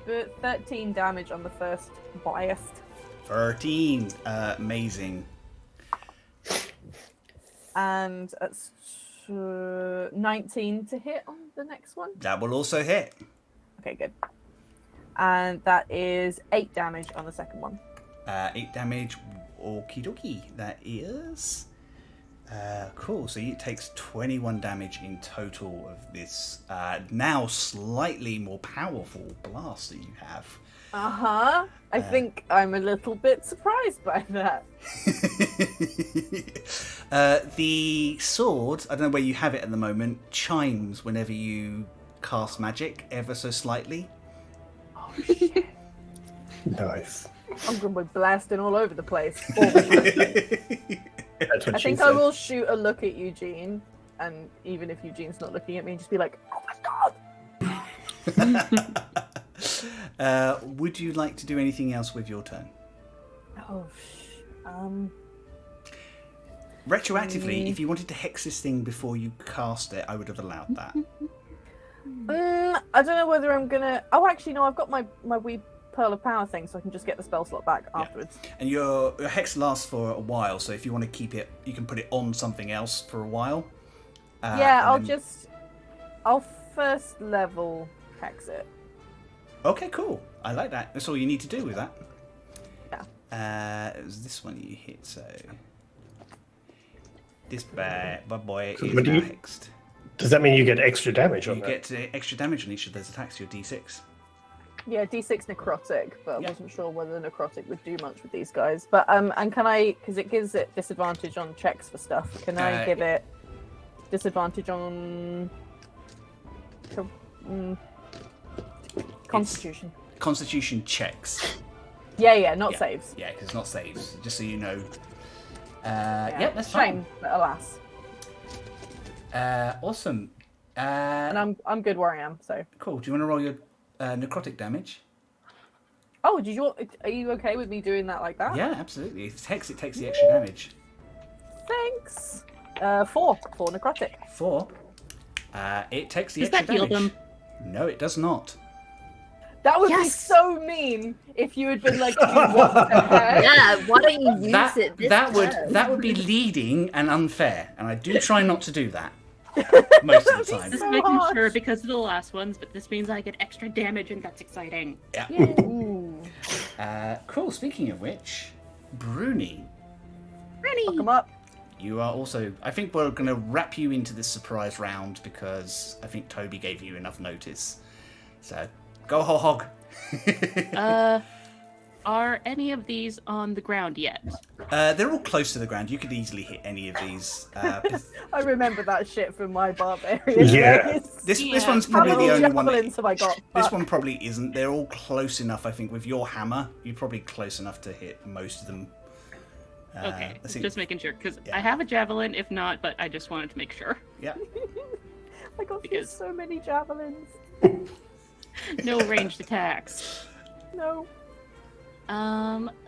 13 damage on the first biased. 13. Amazing. And that's 19 to hit on the next one. That will also hit. Okay, good. And that is 8 damage on the second one. 8 damage. Okie dokie. That is... cool. So it takes 21 damage in total of this now slightly more powerful blast that you have. Uh-huh. I think I'm a little bit surprised by that. The sword, I don't know where you have it at the moment, chimes whenever you cast magic ever so slightly. Oh, shit. Nice. I'm going to be blasting all over the place. That's what I she think said. I will shoot a look at Eugene, and even if Eugene's not looking at me, just be like, oh my god! Would you like to do anything else with your turn? Oh, Retroactively, if you wanted to hex this thing before you cast it, I would have allowed that. I don't know whether I'm gonna... Oh, actually, no, I've got my wee Pearl of Power thing, so I can just get the spell slot back afterwards. And your hex lasts for a while, so if you want to keep it, you can put it on something else for a while. I'll first level hex it. Okay, cool. I like that. That's all you need to do with that. Yeah. It was this one you hit, so... This bad boy So is what do now you- hexed. Does that mean you get extra damage on You that? get extra damage on each of those attacks, your d6. Yeah, D6 necrotic, but I Yeah. wasn't sure whether necrotic would do much with these guys. But and can I, because it gives it disadvantage on checks for stuff, can I give it disadvantage on Constitution? Constitution checks. Yeah, not Yeah. saves. Yeah, because it's not saves, just so you know. Yeah. Yep, that's Shame, fine. but alas. Awesome. And I'm good where I am, so. Cool. Do you want to roll your necrotic damage? Oh, are you okay with me doing that like that? Yeah, absolutely. If it's hex, it takes the extra damage. Thanks. 4 necrotic. 4. It takes the Does extra that heal damage. them? No, it does not. That would be Yes! so mean if you had been like, "Do you want the hex?" Yeah, why don't you use That it this that turn? would be leading and unfair, and I do try not to do that most of the time. Just So making hard. sure because of the last ones, but this means I get extra damage and that's exciting. Yeah. Ooh. Cool. Speaking of which, Bruni, Fuck 'em up. you are also. I think we're going to wrap you into this surprise round because I think Toby gave you enough notice. So go whole hog. Are any of these on the ground yet? They're all close to the ground. You could easily hit any of these. I remember that shit from my barbarian Yeah. days. This one's probably How the many only one. javelins have I got? This Fuck. one probably isn't. They're all close enough. I think with your hammer, you're probably close enough to hit most of them. Okay, I think- just making sure, because Yeah. I have a javelin, if not, but I just wanted to make sure. Yeah. I got Because- so many javelins. No ranged attacks. No.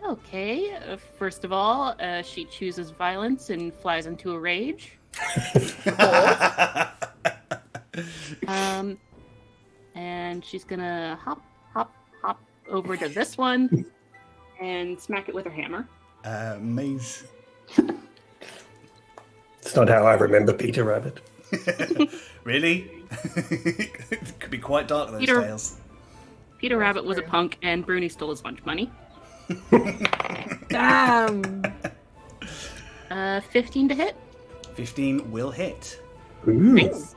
Okay. First of all, she chooses violence and flies into a rage. And she's gonna hop over to this one and smack it with her hammer. Maze. It's not how I remember Peter Rabbit. Really? It could be quite dark, those Peter- tales. Peter Rabbit was a punk, and Bruni stole his lunch money. Damn. 15 to hit. 15 will hit. Ooh. Nice.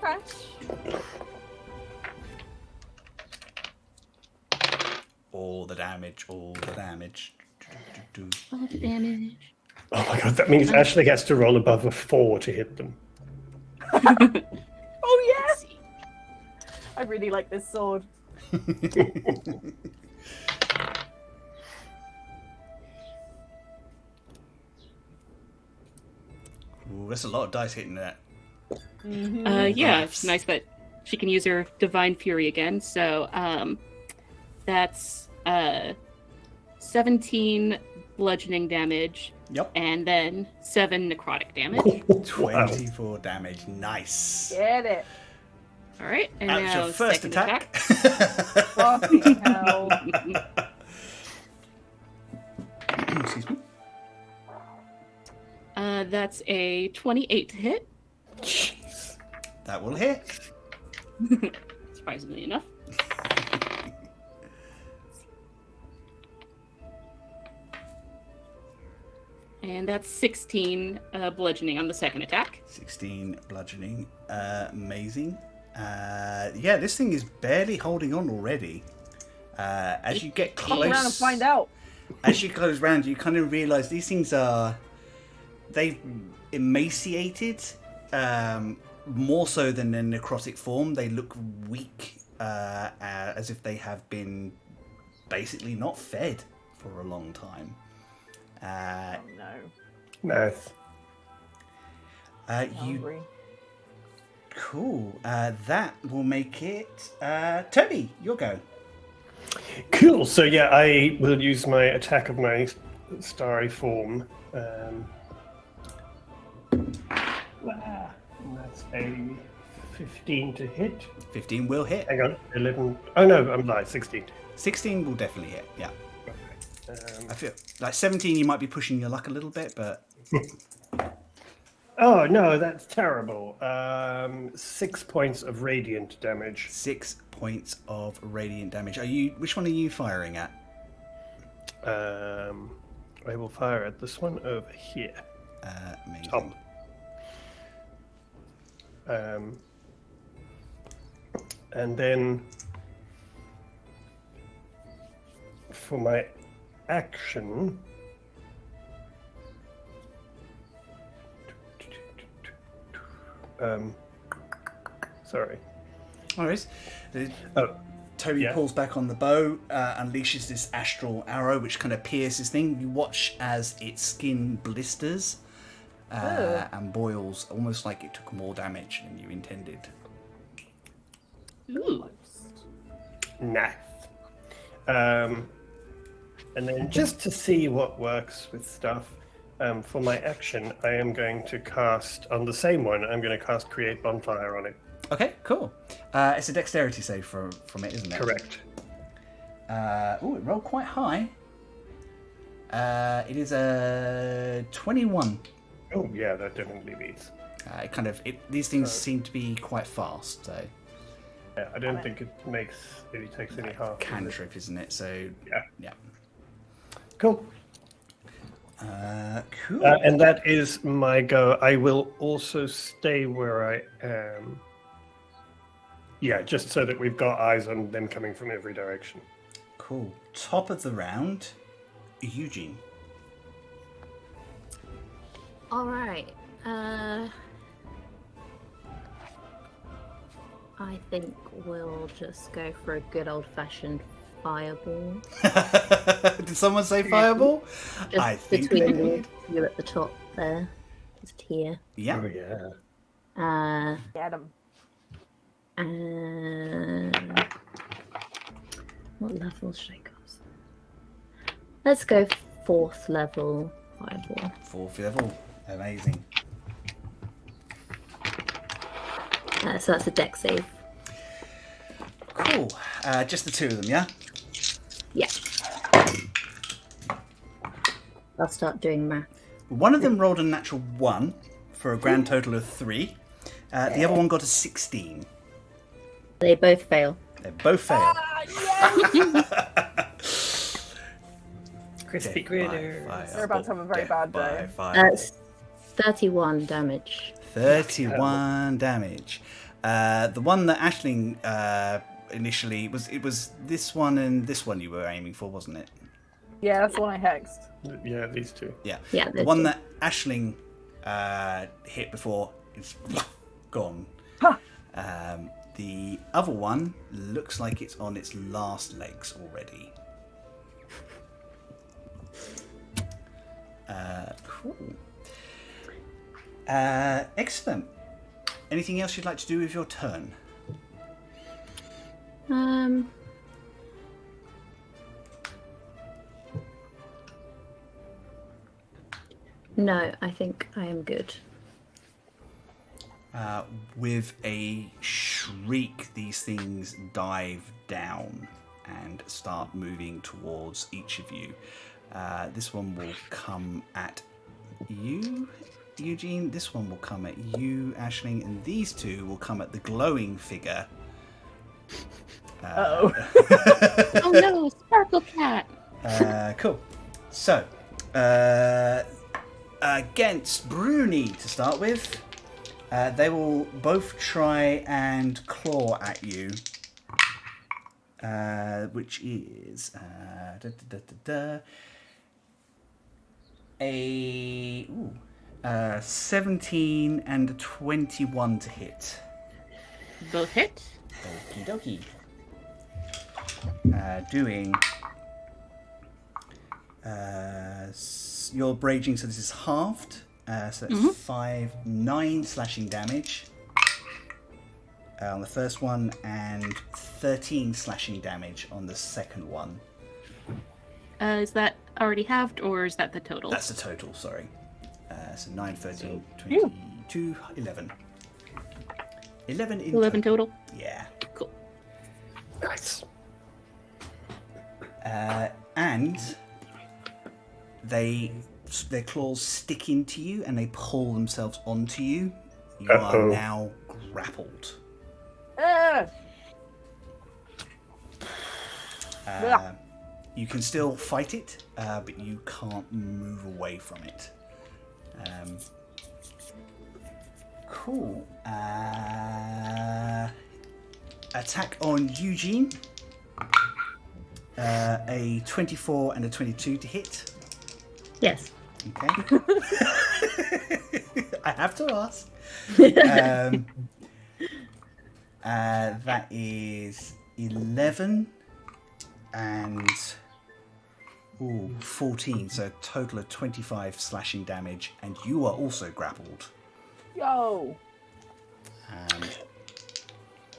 Okay. All the damage, all the damage. 12 damage. Oh my god, that means Ashley has to roll above a 4 to hit them. Oh yes. I really like this sword. Ooh, that's a lot of dice hitting that. Yeah, it's nice that she can use her Divine Fury again. So that's 17 bludgeoning damage Yep. and then 7 necrotic damage. 24 damage. Nice. Get it. All right, and That was now your first second attack. Fucking hell. Excuse me. That's a 28 to hit, That will hit. surprisingly enough. And that's 16 bludgeoning on the second attack. 16 bludgeoning. Amazing. Yeah, this thing is barely holding on already. As you get Come around and close, find out. as you close round, you kind of realise these things they've emaciated more so than their necrotic form. They look weak, as if they have been basically not fed for a long time. Oh no. Nice. You Hungry. cool. That will make it Toby. Your go. Cool. So yeah, I will use my attack of my starry form. That's a 15 to hit. 15 will hit. Hang on, 11. Oh no, I'm lying. 16. 16 will definitely hit. Yeah. Okay. I feel like 17. You might be pushing your luck a little bit, but Oh no, that's terrible. 6 points of radiant damage. 6 points of radiant damage. Which one are you firing at? I will fire at this one over here. Amazing. Top. And then for my action, sorry. No worries. Oh, Toby yeah. pulls back on the bow, unleashes this astral arrow, which kind of pierces thing. You watch as its skin blisters and boils, almost like it took more damage than you intended. Ooh. nice. And then just to see what works with stuff, for my action, I am going to cast, on the same one, I'm going to cast Create Bonfire on it. Okay, cool. It's a dexterity save from it, isn't it? Correct. Oh, it rolled quite high. It is a 21. Oh, yeah, that definitely beats. These things seem to be quite fast, so Yeah, I don't think it takes any half. does it? cantrip, isn't it? So Yeah. yeah. Cool. Cool. And that is my go. I will also stay where I am. Yeah, just so that we've got eyes on them coming from every direction. Cool. Top of the round, Eugene. All right. I think we'll just go for a good old-fashioned fireball. Did someone say fireball? Just I think between they did. you at the top there, just here. Yeah. Oh yeah. Get him. What level should I go? Let's go 4th level fireball. 4th level. Amazing. So that's a deck save. Cool. Just the 2 of them, yeah? Yeah. I'll start doing math. One of them rolled a natural 1 for a grand total of 3. The other one got a 16. They both fail. They both fail. Crispy critter. They're about to have a very bad day. That's 31 damage. 31 damage. The one that Aisling initially was this one and this one you were aiming for, wasn't it? Yeah, that's the one I hexed. Yeah, these two. Yeah. Yeah, The one that Aisling hit before is gone. Huh. The other one looks like it's on its last legs already. Cool. Excellent. Anything else you'd like to do with your turn? No, I think I am good. With a shriek, these things dive down and start moving towards each of you. This one will come at you, Eugene. This one will come at you, Aisling. And these two will come at the glowing figure. Uh-oh. Oh no, Sparkle Cat! Cool. So, against Bruni to start with, they will both try and claw at you, which is a 17 and a 21 to hit. Both hit. Okie dokie. Doing your raging, so this is halved. So that's 9 slashing damage on the first one, and 13 slashing damage on the second one. Is that already halved, or is that the total? That's the total, sorry. So 9, 13, 22, 11. 11 in 11 total? Yeah. Cool. Nice. And their claws stick into you and they pull themselves onto you. You are now grappled. You can still fight it, but you can't move away from it. Cool. Attack on Eugene. A 24 and a 22 to hit. Yes. Okay. I have to ask. That is 11 and 14, so a total of 25 slashing damage, and you are also grappled. Yo.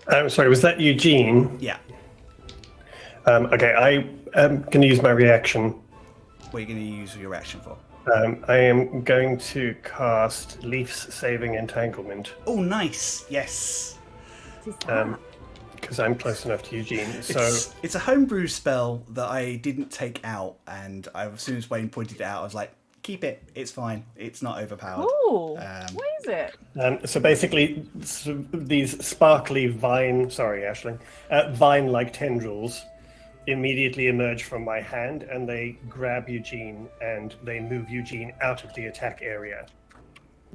I'm sorry, was that Eugene? Yeah. Okay, I am going to use my reaction. What are you going to use your reaction for? I am going to cast Leaf's Saving Entanglement. Oh, nice. Yes. Because I'm close enough to Eugene. So It's a homebrew spell that I didn't take out, and as soon as Wayne pointed it out, I was like, keep it. It's fine. It's not overpowered. Ooh. What is it? so basically, these sparkly vine-like tendrils immediately emerge from my hand, and they grab Eugene, and they move Eugene out of the attack area.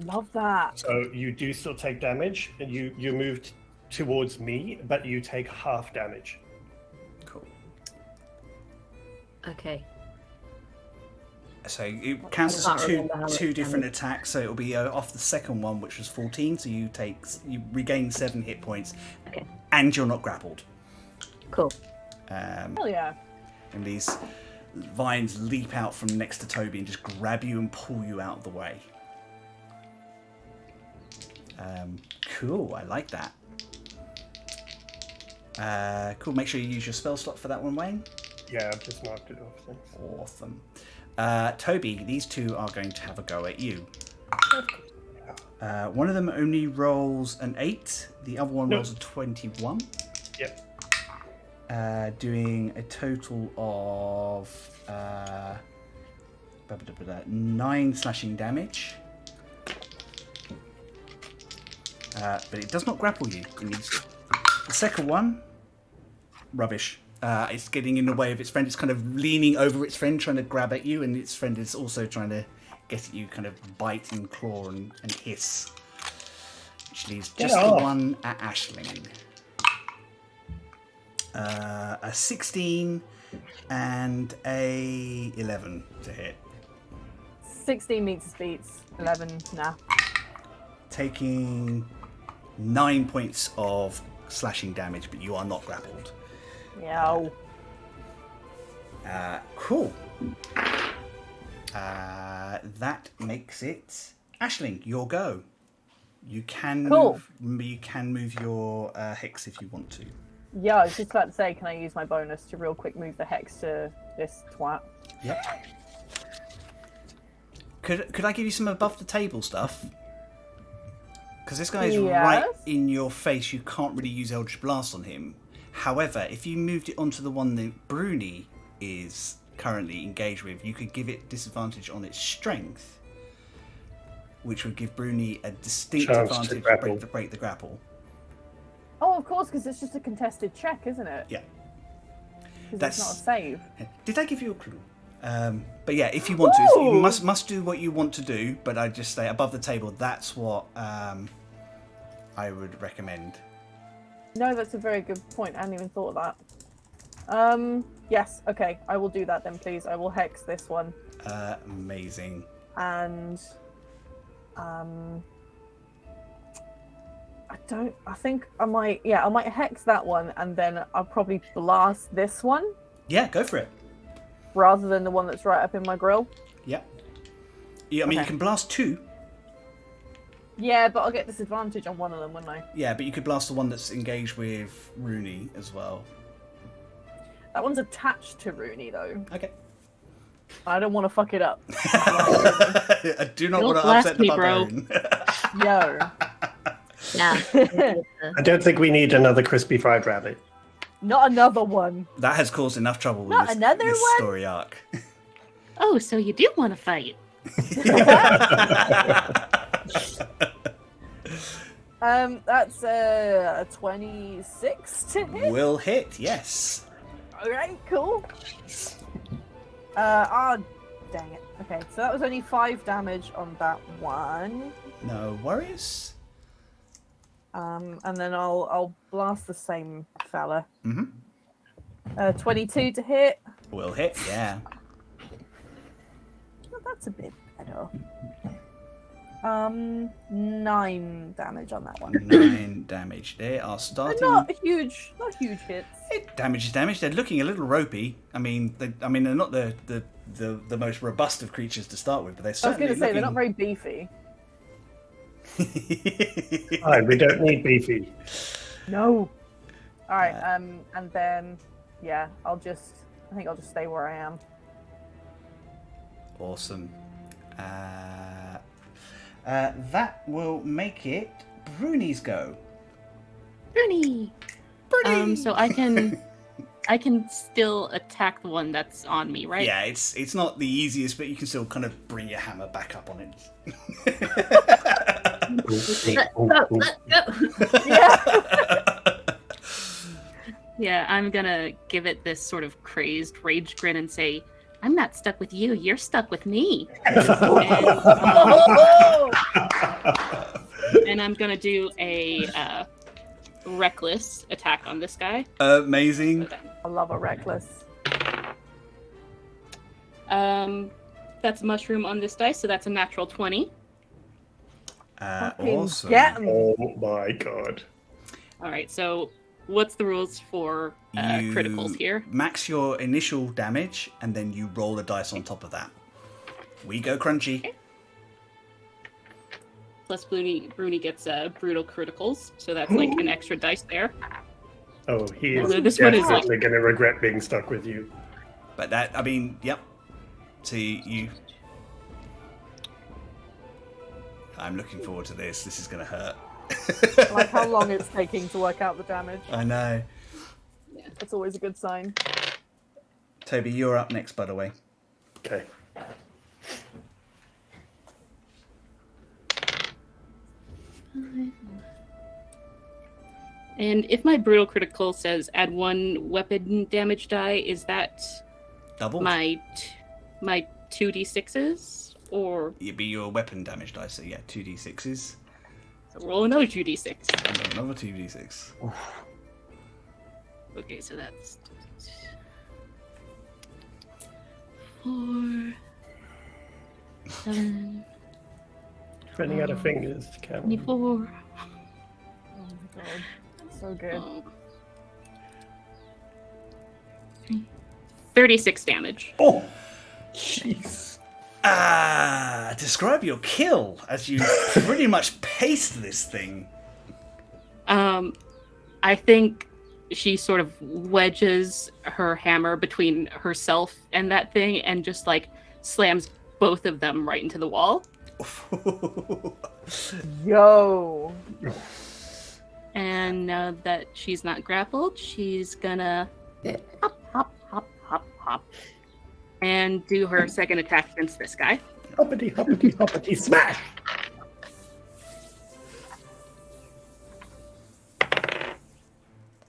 Love that. So you do still take damage, and you moved towards me, but you take half damage. Cool. Okay. So it counts I as can't remember how much two different damage. attacks. So it'll be off the second one, which was 14. So you regain 7 hit points, Okay. and you're not grappled. Cool. Hell yeah. And these vines leap out from next to Toby and just grab you and pull you out of the way. Cool, I like that. Cool, make sure you use your spell slot for that one, Wayne. Yeah, I've just marked it off. Thanks. Awesome. Toby, these two are going to have a go at you. One of them only rolls an 8, the other one rolls a 21. Yep. Doing a total of 9 slashing damage. But it does not grapple you. The second one, rubbish. It's getting in the way of its friend. It's kind of leaning over its friend, trying to grab at you, and its friend is also trying to get at you, kind of bite and claw and hiss. Which leaves just the one at Aisling. A 16 and a 11 to hit. 16 meets his beats. 11, nah. Taking 9 points of slashing damage, but you are not grappled. Yo. Cool. That makes it Aisling, your go. You can move your hex if you want to. Yeah, I was just about to say, can I use my bonus to real quick move the hex to this twat? Yep. Could I give you some above the table stuff? Because this guy is right in your face. You can't really use Eldritch Blast on him. However, if you moved it onto the one that Bruni is currently engaged with, you could give it disadvantage on its strength, which would give Bruni a distinct advantage to break the grapple. Oh, of course, because it's just a contested check, isn't it? Yeah. Because it's not a save. Did I give you a clue? But yeah, if you want to, so you must do what you want to do. But I just say above the table. That's what I would recommend. No, that's a very good point. I hadn't even thought of that. Yes, okay, I will do that then, please. I will hex this one. Amazing. And I think I might hex that one, and then I'll probably blast this one. Yeah, go for it. Rather than the one that's right up in my grill. Yeah. I mean, you can blast 2. Yeah, but I'll get disadvantage on one of them, wouldn't I? Yeah, but you could blast the one that's engaged with Rooney as well. That one's attached to Rooney, though. Okay. I don't want to fuck it up. I do not want to upset the barbarian. Yo. Yeah. I don't think we need another crispy fried rabbit. Not another one. That has caused enough trouble with this one? story arc. Oh, so you do want to fight? That's a 26 to hit. Will hit, yes. Okay, cool. Dang it. Okay, so that was only 5 damage on that one. No worries. And then I'll blast the same fella. Mm-hmm. 22 to hit. Will hit, yeah. Oh, that's a bit better. 9 damage on that one. 9 damage. They are starting. Not huge hits. Damage is damage. They're looking a little ropey. I mean, they're not the most robust of creatures to start with, but they're certainly. I was going to say they're not very beefy. Fine, we don't need beefy. No. All right. And then yeah, I think I'll just stay where I am. Awesome. That will make it Bruni's go. Bruni. So I can still attack the one that's on me, right? Yeah, it's not the easiest, but you can still kind of bring your hammer back up on it. Yeah, I'm gonna give it this sort of crazed rage grin and say, I'm not stuck with you, you're stuck with me. And I'm gonna do a reckless attack on this guy. Amazing. I love a reckless. That's a mushroom on this dice, so that's a natural 20. Fucking Awesome. get 'em. Oh my god. All right, so what's the rules for You criticals here? max your initial damage, and then you roll a dice on top of that. We go crunchy. Plus Bruni gets brutal criticals, so that's like an extra dice there. Oh, he is Although this one is like- definitely going to regret being stuck with you. But that, I mean, yep. See, you... I'm looking forward to this. This is going to hurt. I like how long it's taking to work out the damage. I know. That's always a good sign. Toby, you're up next, by the way. Okay. And if my brutal critical says add 1 weapon damage die, is that Double? my 2d6s? Or It'd be your weapon damage dice, so yeah, 2d6s. so roll another 2d6? And then another 2d6. Okay, so that's 4, 7, Running out of fingers to count. 24. Oh my god. That's so good. 36 damage. Oh! Jeez. Describe your kill as you pretty much paced this thing. I think she sort of wedges her hammer between herself and that thing and just like slams both of them right into the wall. Yo. And now that she's not grappled, she's gonna hop, hop, hop, hop, hop, and do her second attack against this guy. Hoppity, hoppity, hoppity, smash!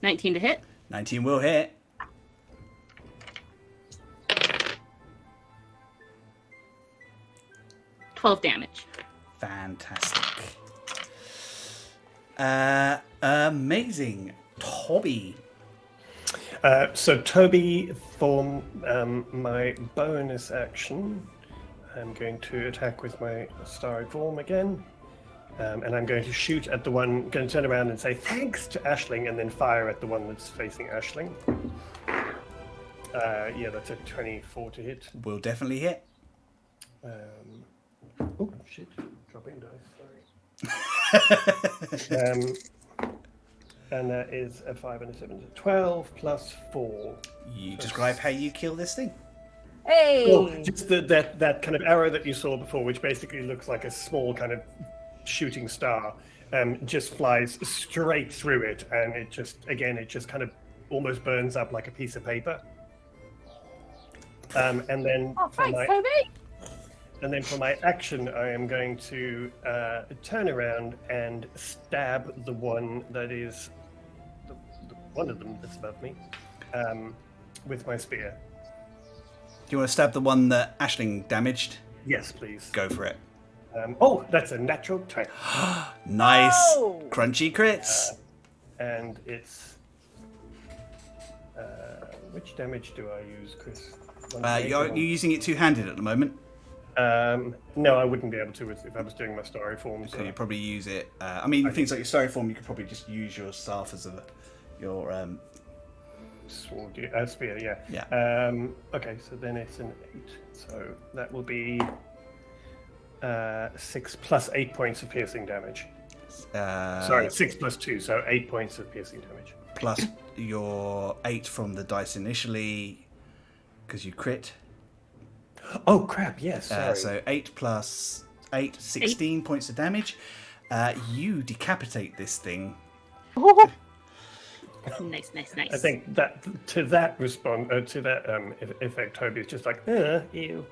19 to hit. 19 will hit. $12 damage. Fantastic. Amazing. Toby. So Toby, for my bonus action, I'm going to attack with my starry form again. And I'm going to shoot at the one, going to turn around and say thanks to Aisling, and then fire at the one that's facing Aisling. Yeah, that's a 24 to hit. Will definitely hit. Oh, shit. Dropping dice, sorry. And that is a 5 and a 7, so 12 plus 4. You describe how you kill this thing. Hey. Oh, just that kind of arrow that you saw before, which basically looks like a small kind of shooting star, just flies straight through it, and it just kind of almost burns up like a piece of paper. And then Oh, thanks, Toby. And then for my action, I am going to turn around and stab the one that is one of them that's above me with my spear. Do you want to stab the one that Aisling damaged? Yes, please. Go for it. Oh, that's a natural 20. Nice. Oh! Crunchy crits. And it's... which damage do I use, Chris? You're using it two-handed at the moment. No, I wouldn't be able to if I was doing my starry form. So you probably use it. I mean, things like your starry form, you could probably just use your staff as your Sword, spear, yeah. Yeah. Okay, so then it's an 8. So that will be 6 plus 8 points of piercing damage. Sorry, 6 plus 2, so 8 points of piercing damage. Plus your 8 from the dice initially, because you crit. Oh, crap, yes, sorry. So 8 plus 8, 16 points of damage. You decapitate this thing. Nice, nice, nice. I think that to that effect, Toby is just like, ew.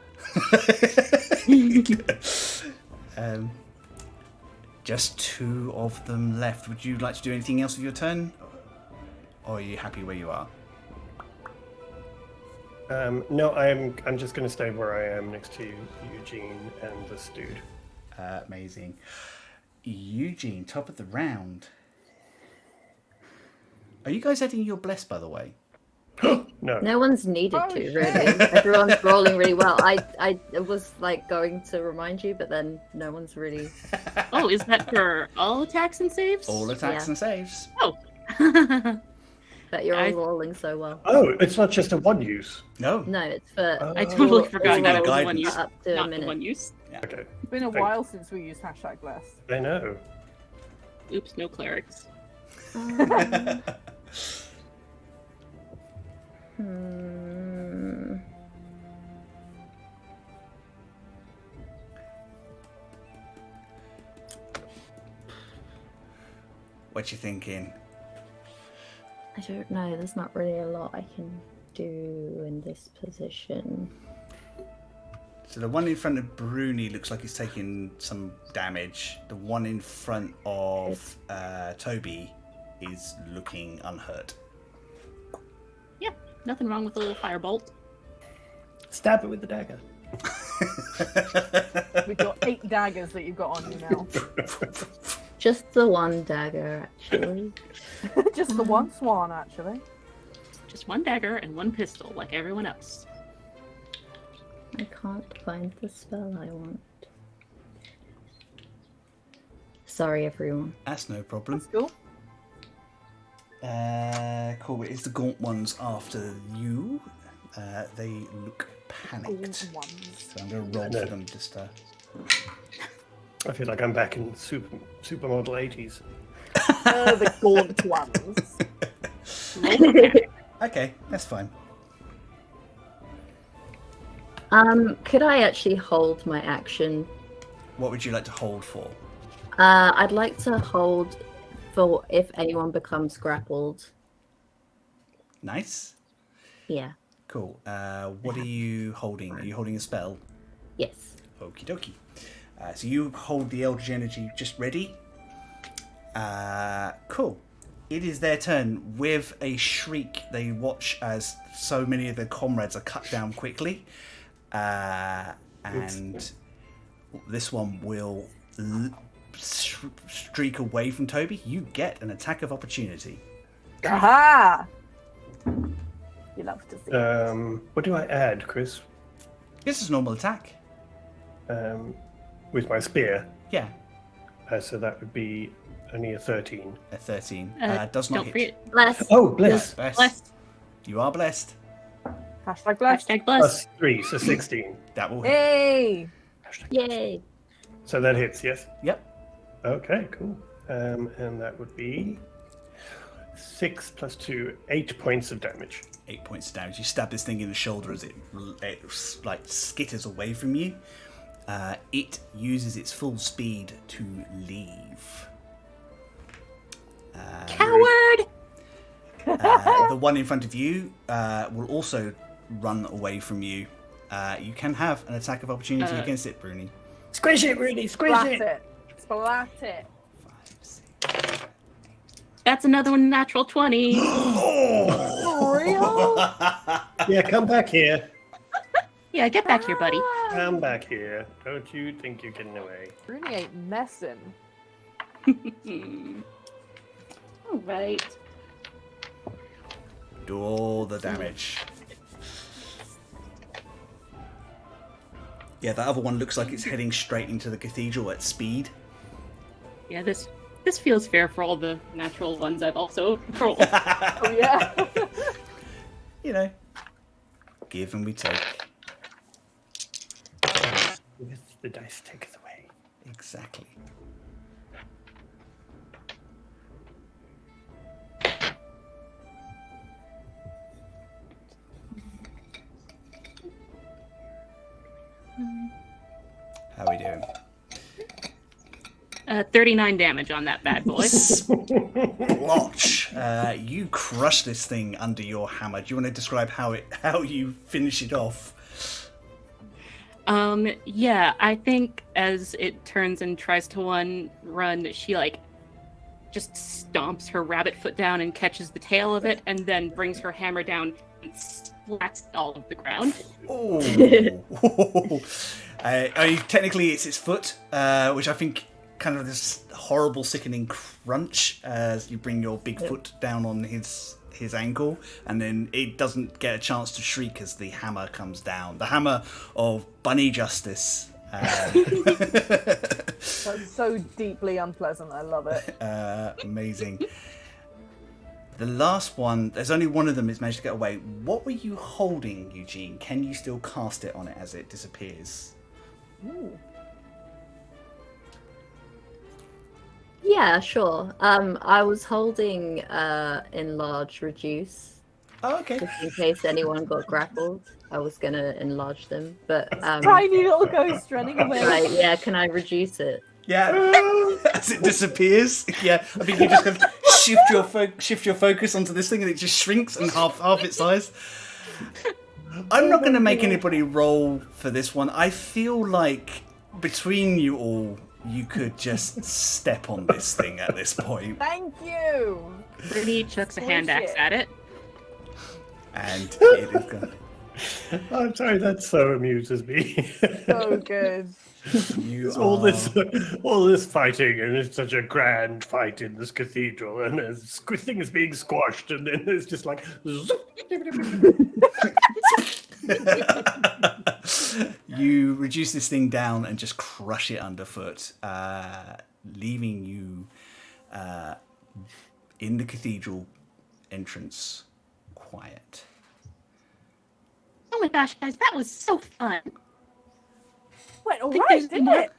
Just 2 of them left. Would you like to do anything else with your turn? Or are you happy where you are? No, I'm just going to stay where I am next to Eugene and this dude. Amazing. Eugene, top of the round. Are you guys adding your bless, by the way? No. No one's needed Oh, to, shit. really. Everyone's rolling really well. I was like going to remind you, but then no one's really. Oh, is that for all attacks and saves? All attacks Yeah. and saves. Oh. But you're all I- rolling so well. Oh, it's not just a one use. No. No, it's for. I totally Oh, forgot you that get it was guidance. one use, Up to a not the minute. one use. Okay, It's been a Thank- while since we used #bless. I know. Oops, no clerics. Hmm. What you thinking? I don't know. There's not really a lot I can do in this position. So the one in front of Bruni looks like he's taking some damage. The one in front of Toby is looking unhurt. Yeah, nothing wrong with a little firebolt. Stab it with the dagger. We've got 8 daggers that you've got on you now. Just the one dagger, actually. Just the one swan, actually. Just one dagger and one pistol, like everyone else. I can't find the spell I want. Sorry, everyone. That's no problem. That's cool. Cool. It's the gaunt ones after you. They look panicked. Gold ones. So I'm going to roll for them just I feel like I'm back in supermodel 80s. The gaunt ones. Roll for panic. Okay, that's fine. Could I actually hold my action? What would you like to hold for? I'd like to hold for if anyone becomes grappled. Nice. Yeah. Cool. What are you holding? Are you holding a spell? Yes. Okie dokie. So you hold the Eldritch Energy just ready. Cool. It is their turn. With a shriek, they watch as so many of their comrades are cut down quickly. And this one will streak away from Toby. You get an attack of opportunity. Aha! You love to see it. What do I add, Chris? This is normal attack. With my spear. Yeah, So that would be only a 13. a 13. Does Don't not hit. forget. Bless. Oh, bless. Bless. Blessed. You are blessed. #blessed. Hashtag blessed. Plus 3, so 16. That will hit. Hey! Yay. So that hits, yes? Yep. Okay, cool. And that would be 6 plus 2, 8 points of damage. 8 points of damage. You stab this thing in the shoulder as it like skitters away from you. It uses its full speed to leave. Coward! The one in front of you will also run away from you. You can have an attack of opportunity against it, Bruni. Squish it, Rudy, squish Splat it! it. Splat it. 5, 6. That's another one natural 20. For real? Yeah, come back here. Yeah, get back here, buddy. Come back here. Don't you think you're getting away? Rooney ain't messing. All right. Do all the damage. Yeah, that other one looks like it's heading straight into the cathedral at speed. Yeah, this feels fair for all the natural ones I've also rolled. Oh, yeah. You know, give and we take. With the dice taketh away. Exactly. How are we doing? 39 damage on that bad boy. Splotch! You crush this thing under your hammer. Do you want to describe how you finish it off? Yeah, I think as it turns and tries to run, she just stomps her rabbit foot down and catches the tail of it, and then brings her hammer down and slats all of the ground. Oh! Technically, it's its foot, which I think kind of this horrible, sickening crunch as you bring your big foot down on his his ankle, and then it doesn't get a chance to shriek as the hammer comes down. The hammer of Bunny Justice. That's so deeply unpleasant. I love it. Amazing. The last one, there's only one of them that's managed to get away. What were you holding, Eugene? Can you still cast it on it as it disappears? Ooh. Yeah, sure. I was holding enlarge reduce Oh, okay. just in case anyone got grappled. I was gonna enlarge them, but Tiny little ghost running away. right, yeah, can I reduce it? Yeah, as it disappears. Yeah, I think you just have to shift your focus onto this thing, and it just shrinks and half its size. I'm not going to make anybody roll for this one. I feel like between you all, you could just step on this thing at this point. Thank you. Rooney chucks a hand axe Shit. at it. And it is gone. I'm sorry, that so amuses me. So good. You all are... this fighting, and it's such a grand fight in this cathedral, and this thing is being squashed, and then it's just like. You reduce this thing down and just crush it underfoot, leaving you in the cathedral entrance quiet. Oh my gosh, guys, that was so fun. Went all Think right, there's didn't more? it?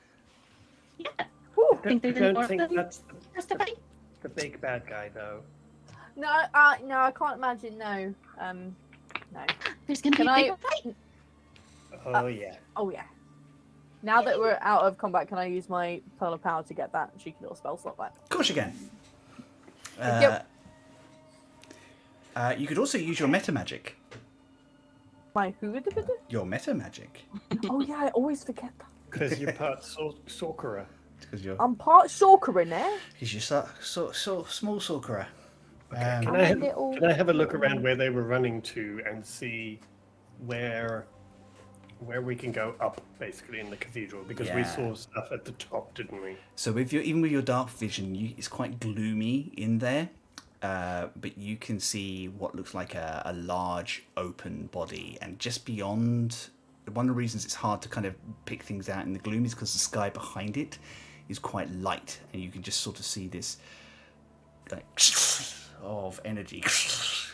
Yeah. Whew. I think there's don't more think of them that's for us to fight. the big bad guy, though. No, no, I can't imagine. No, no. There's gonna Can be a I- bigger fight. Oh, yeah. Oh yeah. Now that we're out of combat, can I use my Pearl of Power to get that cheeky little spell slot back? Of course you can. Yep. You could also use your meta magic. My who? Your meta magic. Oh yeah, I always forget that. Because you're part sorcerer. Because you're I'm part Shulker in there. small sorcerer. Can I'm I a have, little- can I have a look around where they were running to and see where we can go up, basically, in the cathedral? Because we Yeah. saw stuff at the top, didn't we? So with even with your dark vision, it's quite gloomy in there, but you can see what looks like a large open body, and just beyond. One of the reasons it's hard to kind of pick things out in the gloom is because the sky behind it is quite light, and you can just sort of see this like of energy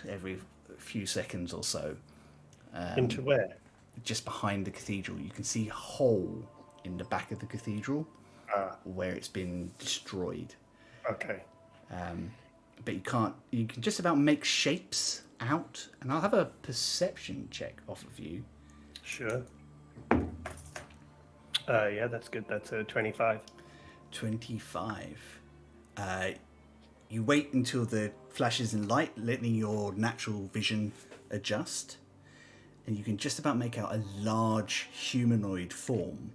every few seconds or so. Into where? Just behind the cathedral, you can see a hole in the back of the cathedral where it's been destroyed. Okay. But you can just about make shapes out, and I'll have a perception check off of you. Sure. Yeah, that's good. That's a 25. 25. You wait until the flashes in light, letting your natural vision adjust, and you can just about make out a large humanoid form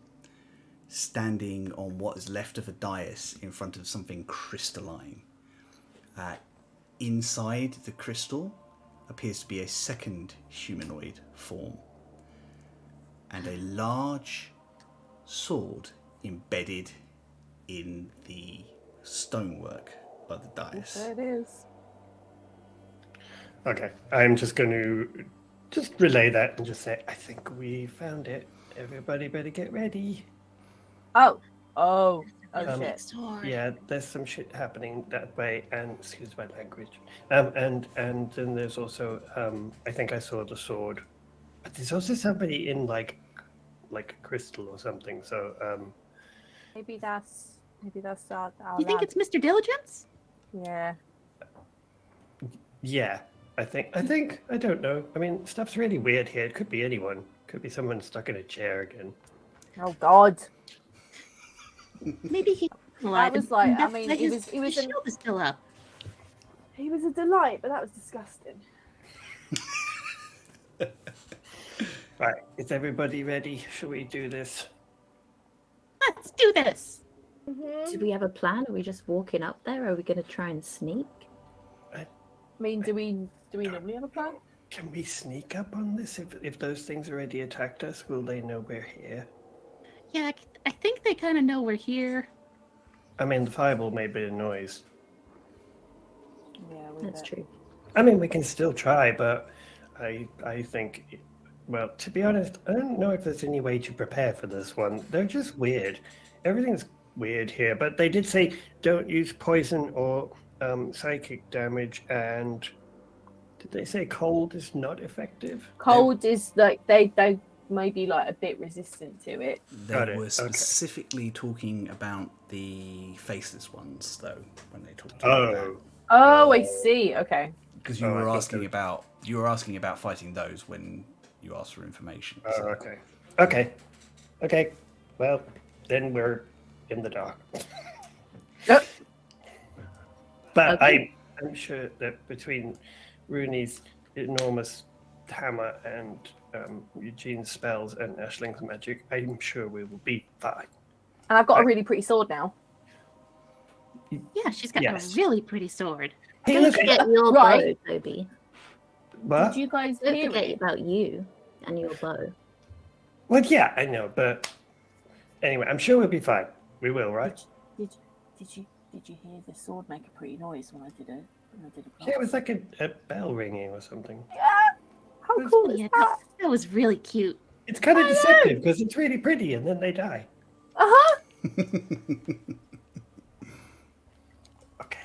standing on what is left of a dais in front of something crystalline. Inside the crystal appears to be a second humanoid form and a large sword embedded in the stonework of the dais. There it is. Okay. I'm just going to just relay that and just say, I think we found it. Everybody better get ready. Oh shit. Yeah, there's some shit happening that way, and excuse my language. And then there's also, I think I saw the sword, but there's also somebody in like crystal or something. So Maybe that's our You think lad. it's Mr. Diligence? Yeah. yeah, I think I don't know. I mean, stuff's really weird here. It could be anyone. Could be someone stuck in a chair again. Oh God. Maybe he I lied. was like, I That's mean, why he was his an- shield is still up. He was a delight, but that was disgusting. Right, is everybody ready? Shall we do this? Let's do this. Do we have a plan? Are we just walking up there? Are we going to try and sneak? I mean, do we normally have a plan? Can we sneak up on this? If those things already attacked us, will they know we're here? Yeah, I think they kind of know we're here. I mean, the fireball made a bit of noise. Yeah, That's true. I mean, we can still try, but I think, well, to be honest, I don't know if there's any way to prepare for this one. They're just weird. Everything's weird here, but they did say don't use poison or psychic damage, and did they say cold is not effective? Cold is like they may be like a bit resistant to it. They were specifically talking about the faceless ones, though, when they talked about that. Oh, I see. Okay. Because you were asking about fighting those when you asked for information. So. Okay. Well, then we're in the dark. Yep. But I'm sure that between Rooney's enormous hammer and Eugene's spells and Ashling's magic, I'm sure we will be fine. And I've got a really pretty sword now. Yeah, she's got a really pretty sword. Hey, Don't forget your bow, Toby. What? Did you guys Don't hear forget it? about you and your bow. Well, yeah, I know, but anyway, I'm sure we'll be fine. We will, right? Did you hear the sword make a pretty noise when I did it? Yeah, it was like a bell ringing or something. Yeah. How cool is that? That was really cute. It's kind of deceptive because it's really pretty and then they die. Uh-huh. Okay.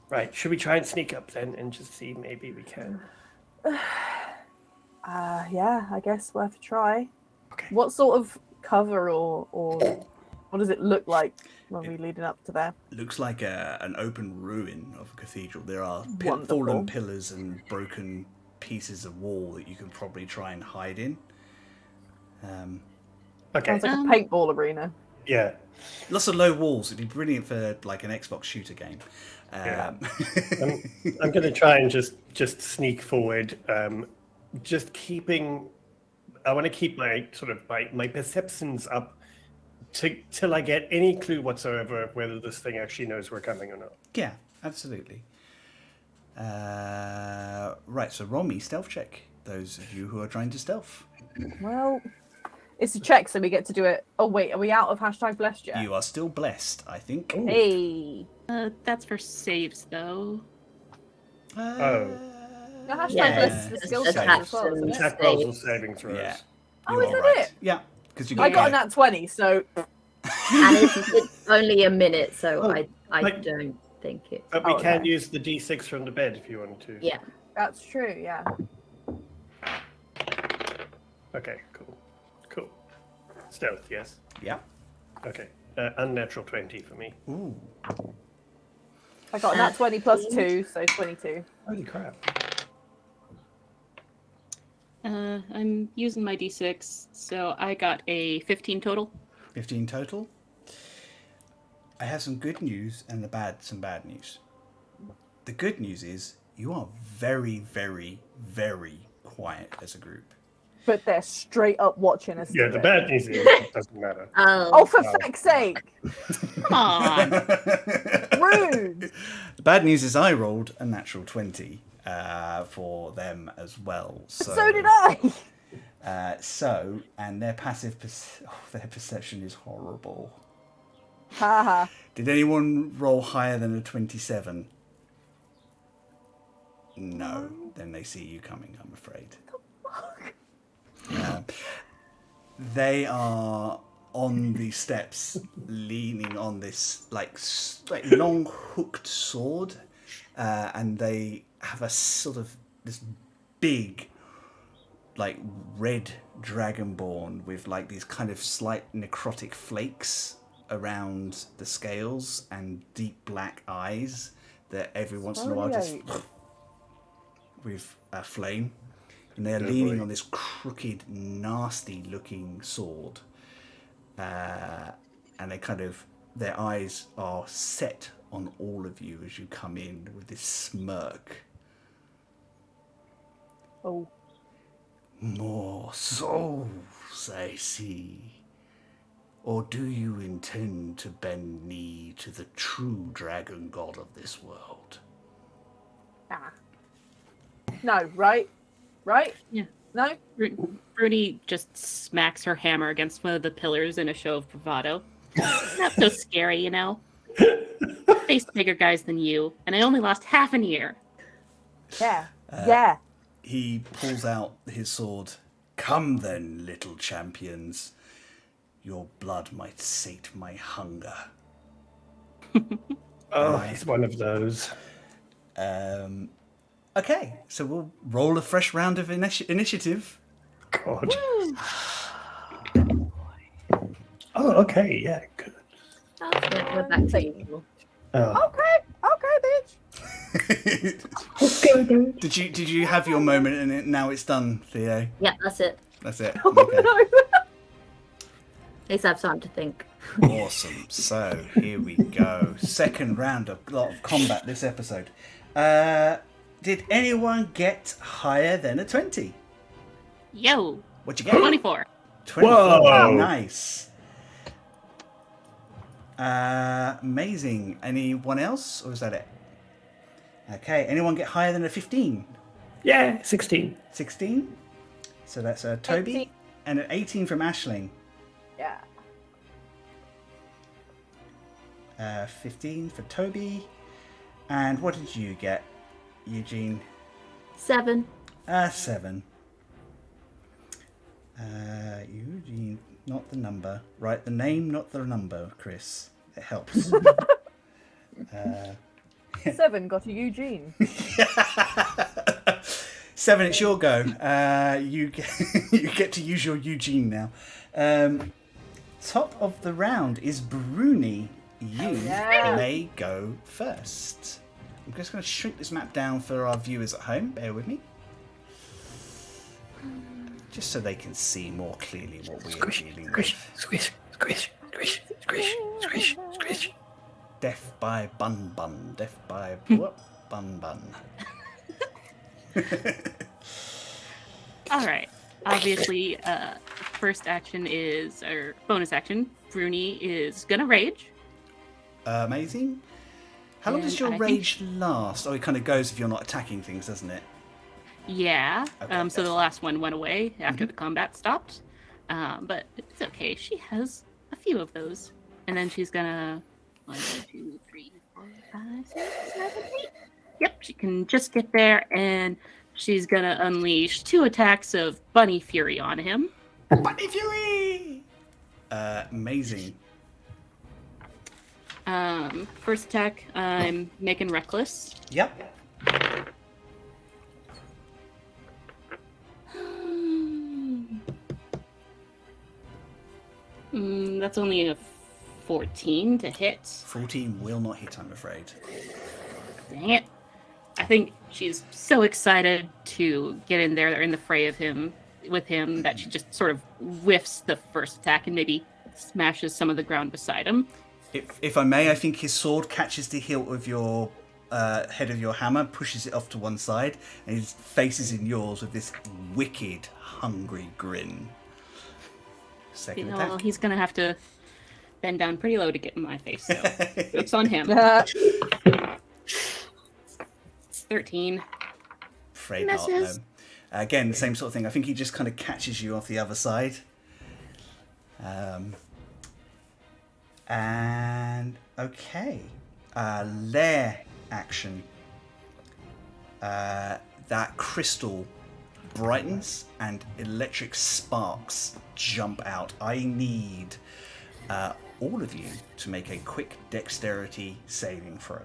Right, should we try and sneak up then and just see maybe we can? Yeah, I guess worth a try. Okay. What sort of cover or what does it look like when we leading up to there? Looks like an open ruin of a cathedral. There are Wonderful. fallen pillars and broken pieces of wall that you can probably try and hide in. Okay. Sounds like a paintball arena. Yeah. Lots of low walls. It'd be brilliant for like an Xbox shooter game. Yeah. I'm going to try and just sneak forward. Just keeping. I want to keep my sort of my perceptions up till I get any clue whatsoever of whether this thing actually knows we're coming or not. Yeah, absolutely. Right, so roll me stealth check. Those of you who are trying to stealth. Well, it's a check, so we get to do it. Oh wait, are we out of #blessed yet? You are still blessed, I think. Ooh. Hey. That's for saves, though. The #blessed is the skill Just set attach as well, isn't them. it? Attack rolls or saving throws. Yeah. Oh, You is are that right. it? Yeah, because you I got a nat 20, so And it's only a minute, so Oh, I like- don't think it. But we Oh, can okay. use the D6 from the bed if you want to. Yeah. that's true, yeah. Okay, cool. Stealth, yes. Yeah. Okay. Unnatural 20 for me. Ooh. I got a nat 20 plus 2, so 22. Holy crap. I'm using my D6, so I got a 15 total. 15 total. I have some good news and some bad news. The good news is you are very, very, very quiet as a group. But they're straight up watching us. Yeah, do the it. bad news is it doesn't matter. Oh, for fuck's sake! Come on. Rude! The bad news is I rolled a natural 20 for them as well. So did I! And their their perception is horrible. Haha. Did anyone roll higher than a 27? No. Then they see you coming, I'm afraid. They are on the steps, leaning on this like long hooked sword, and they have a sort of this big, like red dragonborn with like these kind of slight necrotic flakes around the scales and deep black eyes that every once in a while just with a flame. And they're leaning on this crooked, nasty-looking sword, and their eyes are set on all of you as you come in with this smirk. Oh. More souls, I see. Or do you intend to bend knee to the true dragon god of this world? Ah. No, right? Right? Yeah. No? Rooney just smacks her hammer against one of the pillars in a show of bravado. Not so scary, you know. I faced bigger guys than you, and I only lost half an ear. Yeah. Yeah. He pulls out his sword. Come then, little champions. Your blood might sate my hunger. Oh, he's one of those. Okay, so we'll roll a fresh round of initiative. God. Oh, okay, yeah, good. We're back to usual. Oh. Okay, bitch. Did you have your moment and now it's done, Theo? Yeah, that's it. That's it. Oh Okay. no. At least I have time to think. Awesome. So here we go. Second round of lot of combat this episode. Did anyone get higher than a 20? Yo, What'd you get? 24. 24. Whoa. Nice. Amazing. Anyone else, or is that it? Okay. Anyone get higher than a 15? Yeah, 16. 16. So that's Toby 18. and an 18 from Aisling. Yeah. 15 for Toby. And what did you get, Eugene? 7. 7. Eugene, not the number. Right, the name, not the number, Chris. It helps. 7 got a Eugene. 7, it's your go. You get to use your Eugene now. Top of the round is Bruni. You may go first. I'm just going to shrink this map down for our viewers at home. Bear with me. Just so they can see more clearly what we are dealing with. Squish, squish, squish, squish, squish, squish. Death by bun bun. Death by what? Bun bun. All right. Obviously, first action is, or bonus action, Bruni is gonna rage. Amazing. How long And does your I rage last? Oh, it kind of goes if you're not attacking things, doesn't it? Yeah. Okay, So the last one went away after Mm-hmm. the combat stopped. But it's okay. She has a few of those. And then she's gonna 1, 2, 3, 4, 5, 6, 7, 8. Yep, she can just get there, and she's gonna unleash 2 attacks of Bunny Fury on him. Bunny Fury! Amazing. First attack, I'm making reckless. Yep. That's only a 14 to hit. 14 will not hit, I'm afraid. Dang it. I think she's so excited to get in there in the fray with him that she just sort of whiffs the first attack and maybe smashes some of the ground beside him. If I may, I think his sword catches the hilt of your head of your hammer, pushes it off to one side, and his face is in yours with this wicked, hungry grin. Second Well, attack. he's gonna have to bend down pretty low to get in my face, so it's on him. 13. Afraid not, no. Misses. Again, the same sort of thing. I think he just kind of catches you off the other side. And okay, lair action. That crystal brightens and electric sparks jump out. I need all of you to make a quick dexterity saving throw.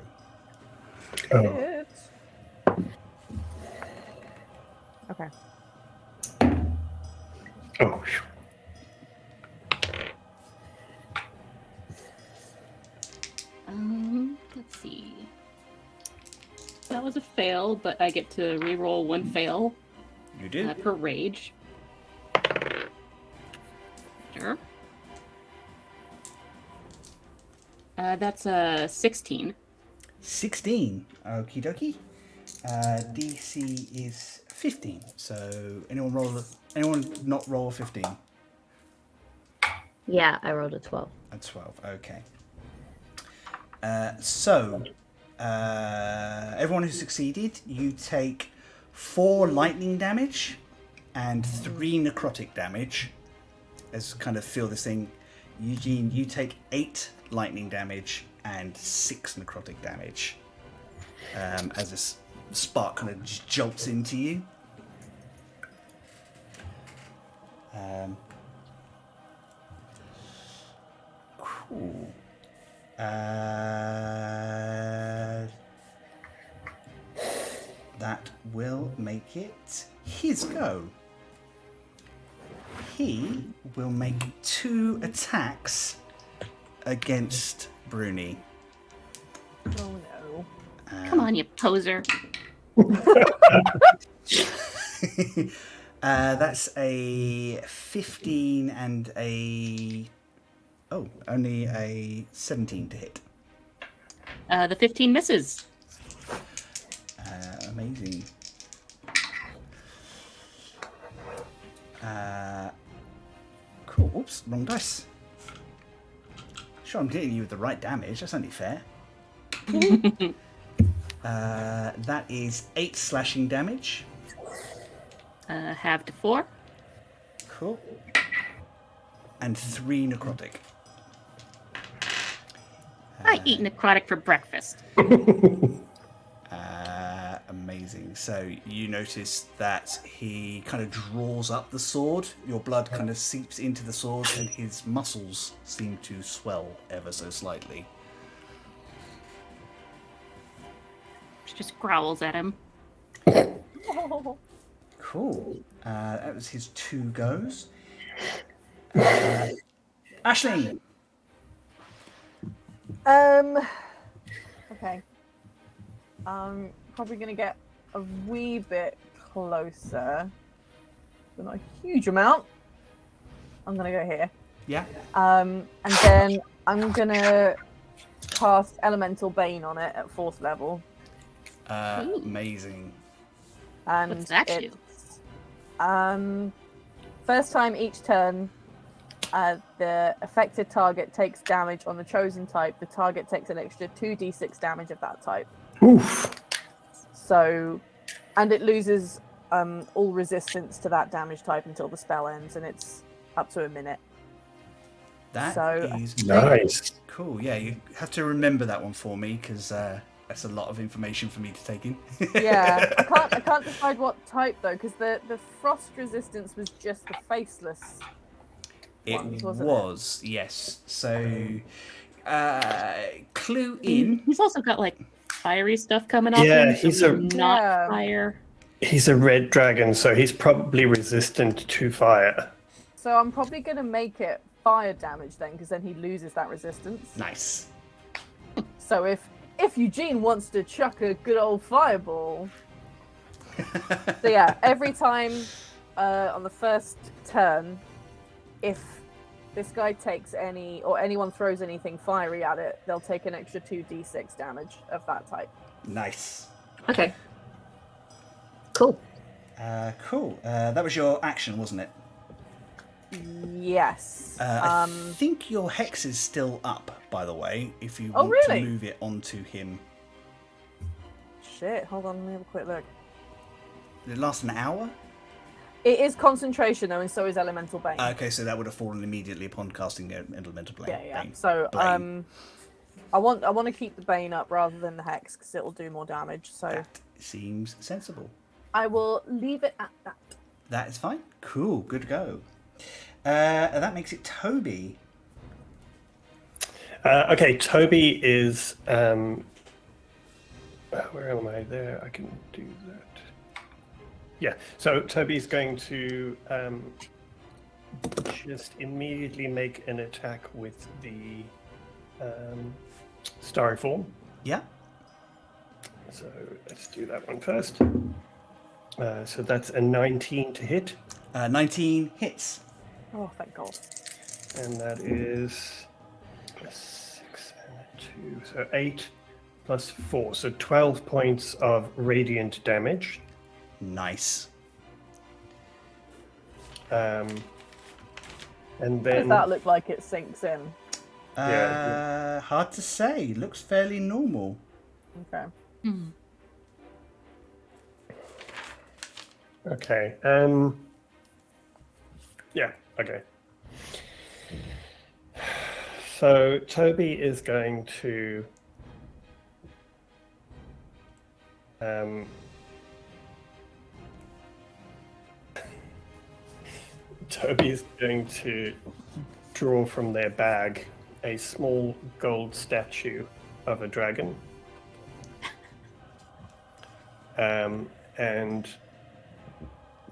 Oh. Okay. Oh, phew. Let's see. That was a fail, but I get to reroll 1 fail You do. per rage. Sure. That's a 16. 16. Okie dokie. DC is 15. So anyone not roll a 15? Yeah, I rolled a 12. A 12. Okay. So everyone who succeeded, you take 4 lightning damage and 3 necrotic damage. As kind of feel this thing. Eugene, you take 8 lightning damage and 6 necrotic damage. As this spark kind of just jolts into you. Cool. That will make it his go. He will make 2 attacks against Bruni. Oh no. Come on, you poser. That's a 15 and a... Oh, only a 17 to hit. The 15 misses. Amazing. Cool. Oops, wrong dice. Sure, I'm hitting you with the right damage. That's only fair. That is 8 slashing damage. Half to 4. Cool. And 3 necrotic. I eat necrotic for breakfast. Amazing. So you notice that he kind of draws up the sword. Your blood kind of seeps into the sword, and his muscles seem to swell ever so slightly. She just growls at him. Cool. That was his 2 goes. Aisling. Okay. I'm probably gonna get a wee bit closer, but not a huge amount. I'm gonna go here. Yeah. And then I'm gonna cast Elemental Bane on it at 4th level. Amazing. And What's that do? it's, first time each turn, the affected target takes damage on the chosen type. The target takes an extra 2d6 damage of that type. Oof. So, and it loses all resistance to that damage type until the spell ends, and it's up to a minute. That So, is Nice. cool. Yeah, you have to remember that one for me, because that's a lot of information for me to take in. Yeah, I can't decide what type though, because the frost resistance was just the faceless. It ones, wasn't was, yes. So, clue in. He's also got like fiery stuff coming off Yeah, him. So he's a- not Yeah. fire. He's a red dragon, so he's probably resistant to fire. So I'm probably going to make it fire damage then, because then he loses that resistance. Nice. So if Eugene wants to chuck a good old fireball, so yeah, every time on the first turn, if this guy takes any, or anyone throws anything fiery at it, they'll take an extra 2d6 damage of that type. Nice. Okay. Cool. Cool. That was your action, wasn't it? Yes. I think your hex is still up, by the way, if you Oh, want really? to move it onto him. Shit, hold on, let me have a quick look. Did it last an hour? It is concentration though, and so is Elemental Bane. Okay, so that would have fallen immediately upon casting Elemental Bane. Yeah. Bane. So Blame. I want to keep the Bane up rather than the Hex because it'll do more damage. So That seems sensible. I will leave it at that. That is fine. Cool. Good go. That makes it Toby. Okay, Toby is. Where am I? There, I can do that. Yeah, so Toby's going to just immediately make an attack with the starry form. Yeah. So let's do that one first. So that's a 19 to hit, 19 hits. Oh, thank God. and that is a 6 and a 2, so 8 plus 4, so 12 points of radiant damage. Nice. And Does then that look like it sinks in? Yeah. Hard to say. Looks fairly normal. Okay. okay, yeah, okay. So Toby is going to Toby is going to draw from their bag a small gold statue of a dragon. And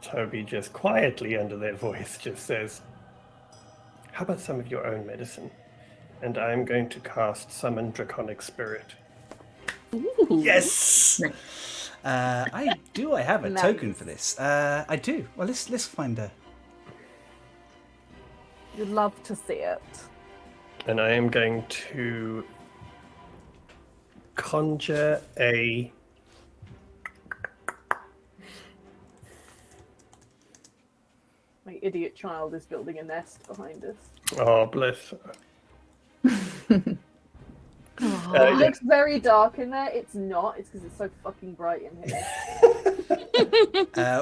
Toby just quietly under their voice just says, "How about some of your own medicine?" And I'm going to cast Summon Draconic Spirit. Ooh. Yes. I have a Nice. token for this. I do. Well, let's find a. You'd love to see it. And I am going to conjure a... My idiot child is building a nest behind us. Oh, bless. It looks very dark in there. It's not. It's because it's so fucking bright in here.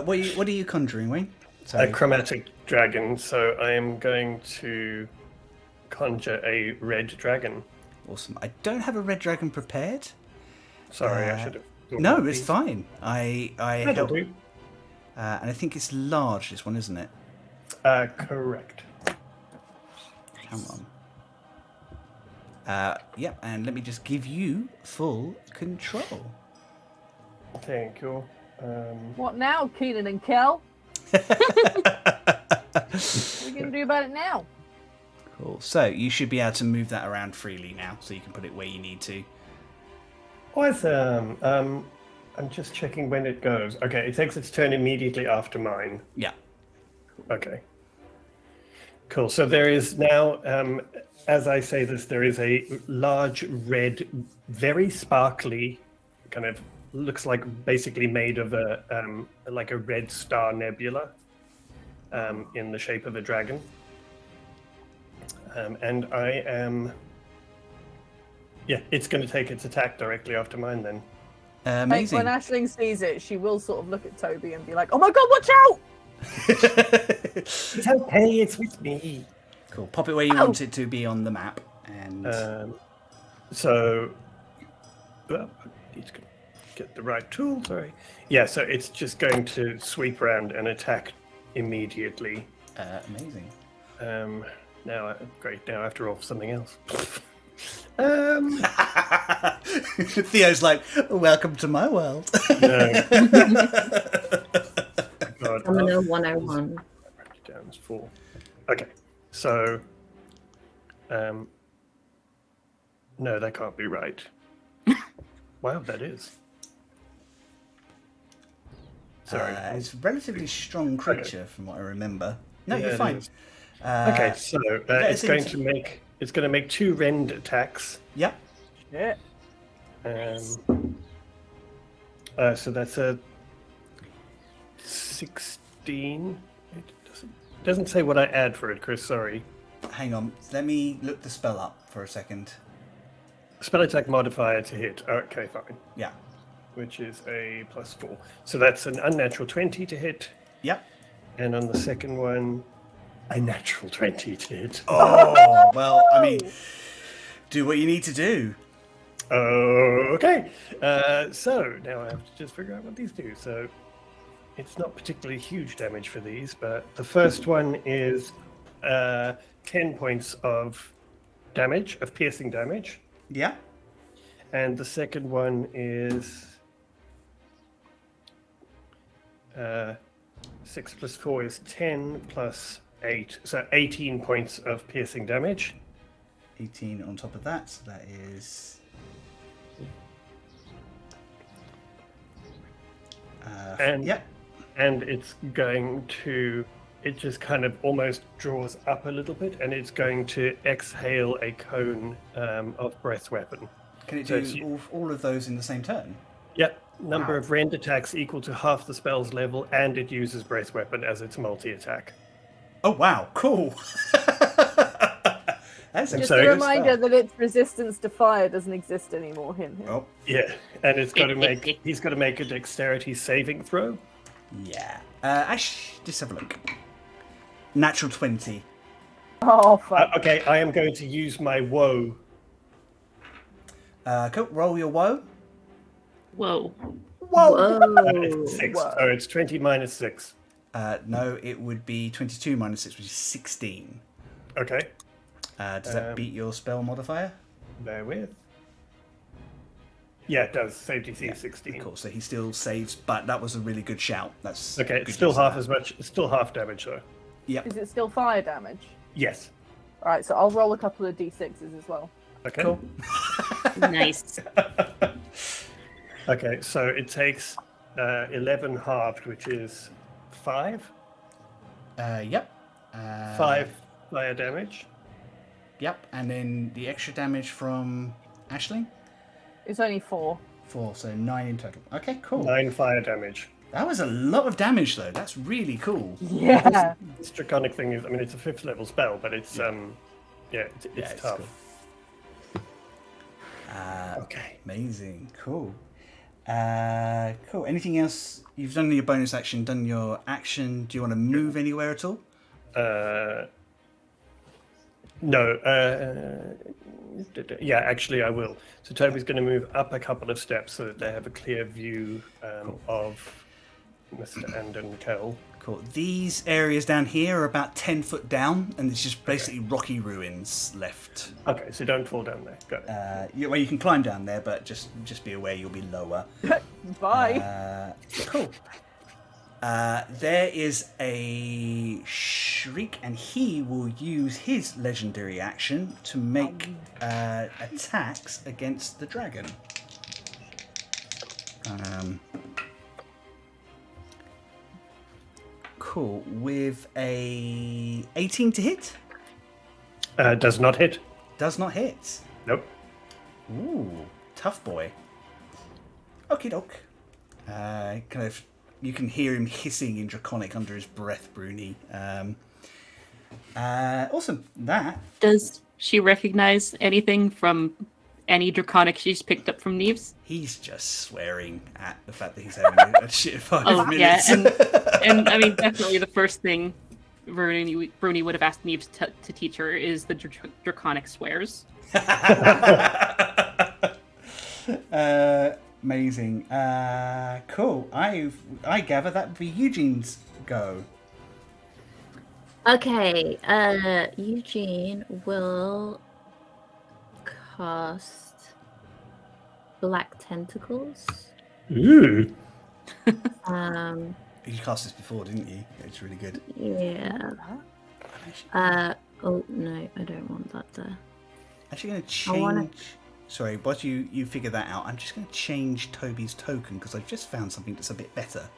What are you conjuring, Wayne? A Sorry. chromatic dragon, so I am going to conjure a red dragon. Awesome. I don't have a red dragon prepared. Sorry, I should have... No, it's fine. I That'll help. do. And I think it's large, this one, isn't it? Correct. Come on. Yep, and let me just give you full control. Thank you. What now, Keenan and Kel? What are you going to do about it now? Cool. So you should be able to move that around freely now, so you can put it where you need to. Awesome. I'm just checking when it goes. Okay, it takes its turn immediately after mine. Yeah. Okay. Cool. So there is now, as I say this, there is a large red, very sparkly, kind of looks like basically made of a like a red star nebula, in the shape of a dragon. And I am, yeah, it's going to take its attack directly after mine then. Amazing. Like, when Aisling sees it, she will sort of look at Toby and be like, "Oh my god, watch out!" It's okay, it's with me. Cool. Pop it where you want it to be on the map, and So, well, I need to get the right tool, sorry. Yeah, so it's just going to sweep around and attack immediately. amazing. Now, great, now I have to roll for something else. Theo's like, "Welcome to my world." No. God, Domino 101. write it down as 4. Okay, so, no, that can't be right. Wow, that is. Sorry. It's a relatively strong creature, from what I remember. No, Yeah, you're it fine. is. Okay, so it's going to make 2 rend attacks. Yep. Yeah. So that's a 16. It doesn't say what I add for it, Chris. Sorry. Hang on. Let me look the spell up for a second. Spell attack modifier to hit. Okay, fine. Yeah. Which is a +4. So that's an unnatural 20 to hit, Yep. and on the second one, a natural 20 to hit. Oh, well, I mean, do what you need to do. Okay. So now I have to just figure out what these do. So it's not particularly huge damage for these, but the first one is 10 points of damage, of piercing damage. Yeah. And the second one is 6 plus 4 is 10 plus 8, so 18 points of piercing damage. 18 on top of that, so that is... And yeah. and it's going to, it just kind of almost draws up a little bit, and it's going to exhale a cone of breath weapon. Can it So do it's- all of those in the same turn? Yep, number Wow. of rend attacks equal to half the spell's level, and it uses breath weapon as its multi-attack. Oh, wow. Cool. That's Just sorry, a good reminder that its resistance to fire doesn't exist anymore. Him. Oh, Yeah, and it's got to make, he's got to make a dexterity saving throw. yeah. Ash, just have a look. Natural 20. Oh fuck. Okay, I am going to use my woe. Cool. Roll your woe. Whoa. Whoa. 6. Whoa. So it's 20 minus 6. No, it would be 22 minus 6, which is 16. Okay. Does that beat your spell modifier? Bear with. Yeah, it does. Save DC 16. Cool. So he still saves, but that was a really good shout. That's Okay, good it's still use of half that. as much. It's still half damage, though. Yep. Is it still fire damage? Yes. Alright, so I'll roll a couple of d6s as well. Okay. Cool. Nice. Okay, so it takes 11 halved, which is 5. Yep. 5 fire damage. Yep. And then the extra damage from Aisling? It's only 4. 4, so 9 in total. Okay, cool. 9 fire damage. That was a lot of damage, though. That's really cool. Yeah. This draconic thing is, I mean, it's a 5th level spell, but it's, it's it's tough. cool. Okay. Amazing. Cool. Cool. Anything else? You've done your bonus action, done your action. Do you want to move anywhere at all? No. Yeah, actually, I will. So Toby's going to move up a couple of steps so that they have a clear view of Mr. Andon Kell. Cool. These areas down here are about 10 foot down, and there's just basically rocky ruins left. Okay, so don't fall down there. Got it. Well, you can climb down there, but just be aware you'll be lower. Bye. Cool. There is a Shriek, and he will use his legendary action to make attacks against the dragon. Cool. With a 18 to hit. Does not hit. Does not hit. Nope. Ooh, tough boy. Okie doke. You can hear him hissing in Draconic under his breath, Bruni. Awesome. That. Does she recognize anything from any Draconic she's picked up from Neves? He's just swearing at the fact that he's having a shit 5 minutes. Yeah, and I mean, definitely the first thing Bruni would have asked Neves to teach her is the Draconic swears. Amazing. Cool. I gather that would be Eugene's go. Okay, Eugene will cast Black Tentacles. Ooh. You cast this before, didn't you? It's really good. Yeah. Oh no, I don't want that there. Actually going to change... Sorry, whilst you figure that out, I'm just going to change Toby's token because I've just found something that's a bit better.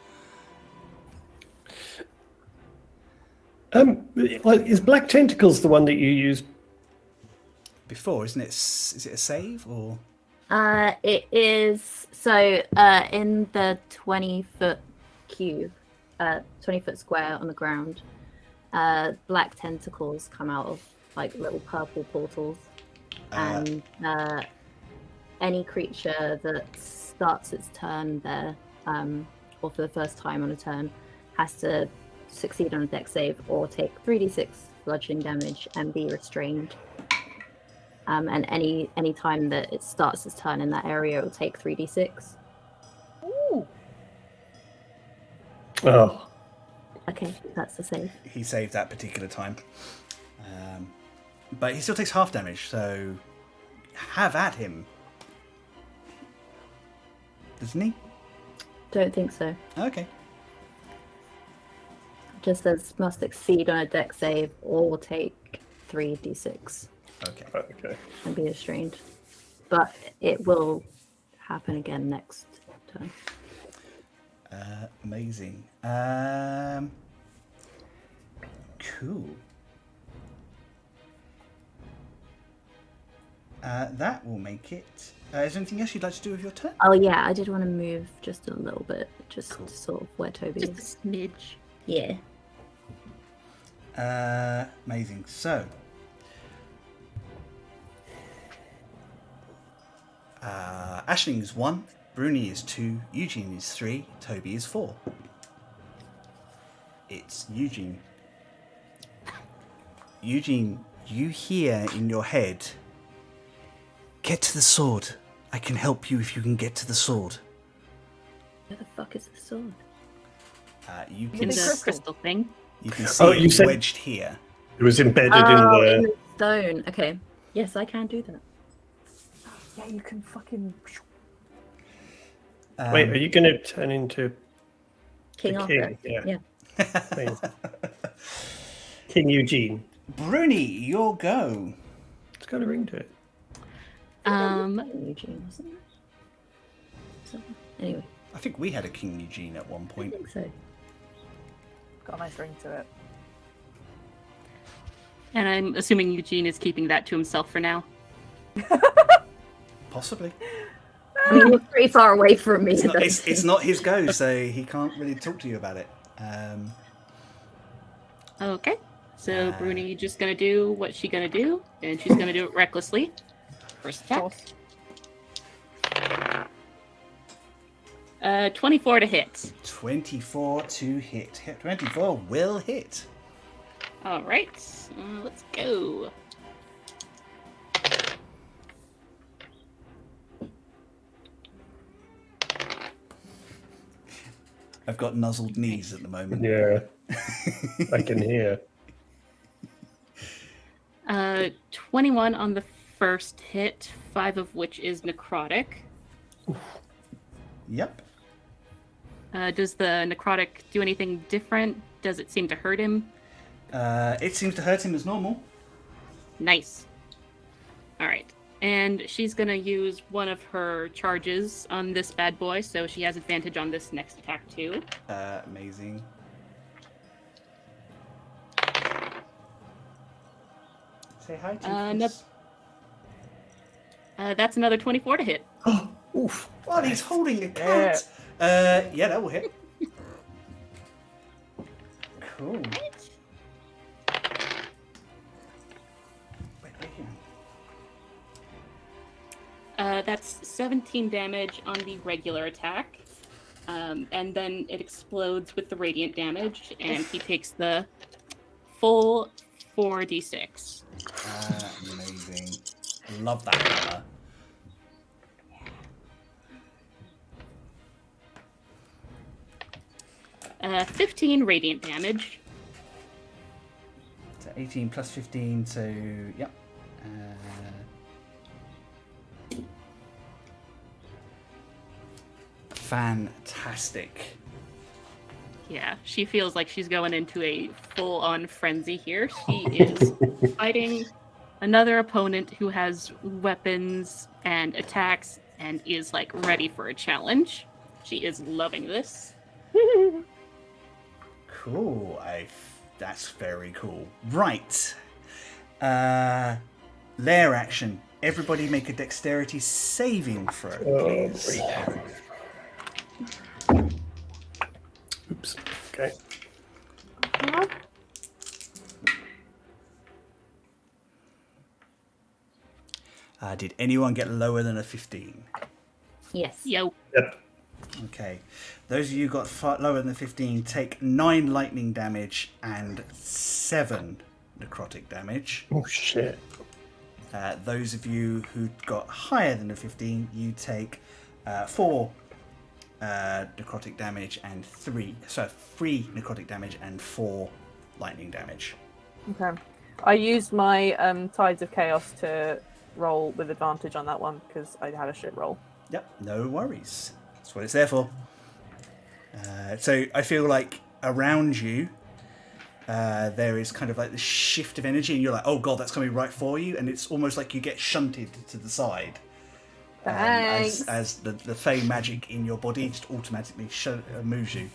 Is Black Tentacles the one that you used? Before, isn't it? Is it a save or? It is. So, in the 20-foot cube, 20-foot square on the ground, black tentacles come out of like little purple portals, and any creature that starts its turn there, or for the first time on a turn, has to succeed on a dex save or take 3d6 bludgeoning damage and be restrained. And any time that it starts its turn in that area, it will take 3d6. Ooh. Oh. Okay, that's the save. He saved that particular time. But he still takes half damage, so have at him. Doesn't he? Don't think so. Okay. Just says must succeed on a dex save or take 3d6 Okay. Okay. and be restrained. But it will happen again next turn. Amazing. Cool. That will make it. Is there anything else you'd like to do with your turn? Oh yeah, I did want to move just a little bit, just Cool. sort of where Toby Just is. a smidge. Yeah. Amazing. So, Aisling is 1, Bruni is 2, Eugene is 3, Toby is 4. It's Eugene. Eugene, you hear in your head, "Get to the sword. I can help you if you can get to the sword." Where the fuck is the sword? You In can Big the crystal. crystal thing. you can see Oh, it you said- wedged here. It was embedded In in the stone. Okay. Yes, I can do that. Yeah, you can fucking. the. Wait, are you going to turn into King the Arthur. king? Yeah. Thanks. King Eugene. Bruni, your go. It's got a ring to it. Eugene, wasn't it? So, anyway, I think we had a King Eugene at one I point. think so. Got a nice ring to it. And I'm assuming Eugene is keeping that to himself for now. Possibly. I mean, you're pretty far away from me. It's not his go, so he can't really talk to you about it. Okay. So Bruni just gonna do what she gonna do, and she's gonna do it recklessly. First Of attack. course. 24 to hit. 24 to hit. 24 will hit. All right. Let's go. I've got nuzzled knees at the moment. Yeah. I can hear. 21 on the first hit, 5 of which is necrotic. Yep. Does the necrotic do anything different? Does it seem to hurt him? It seems to hurt him as normal. Nice. All right. And she's going to use one of her charges on this bad boy, so she has advantage on this next attack too. Amazing. Say hi to Chris. That's another 24 to hit. Oof. Oh, he's holding a cat. Yeah, that will hit. Cool. Wait, here. That's 17 damage on the regular attack. And then it explodes with the radiant damage, and he takes the full 4d6. Amazing. Love that hammer. 15 radiant damage. So 18 plus 15, so yep. Fantastic. Yeah, she feels like she's going into a full-on frenzy here. She is fighting another opponent who has weapons and attacks and is like ready for a challenge. She is loving this. Cool. That's very cool. Right. Lair action. Everybody make a dexterity saving throw, please. Oops. Okay. Did anyone get lower than a 15? Yes. Yo. Yep. Okay. Those of you who got lower than 15 take 9 lightning damage and 7 necrotic damage. Oh, shit. Those of you who got higher than a 15, you take 4 necrotic damage and 3 necrotic damage and 4 lightning damage. Okay. I used my Tides of Chaos to roll with advantage on that one because I had a shit roll. Yep, no worries. That's what it's there for. So I feel like around you, there is kind of like this shift of energy, and you're like, oh god, that's coming right for you, and it's almost like you get shunted to the side. Thanks. As the fey magic in your body just automatically moves you.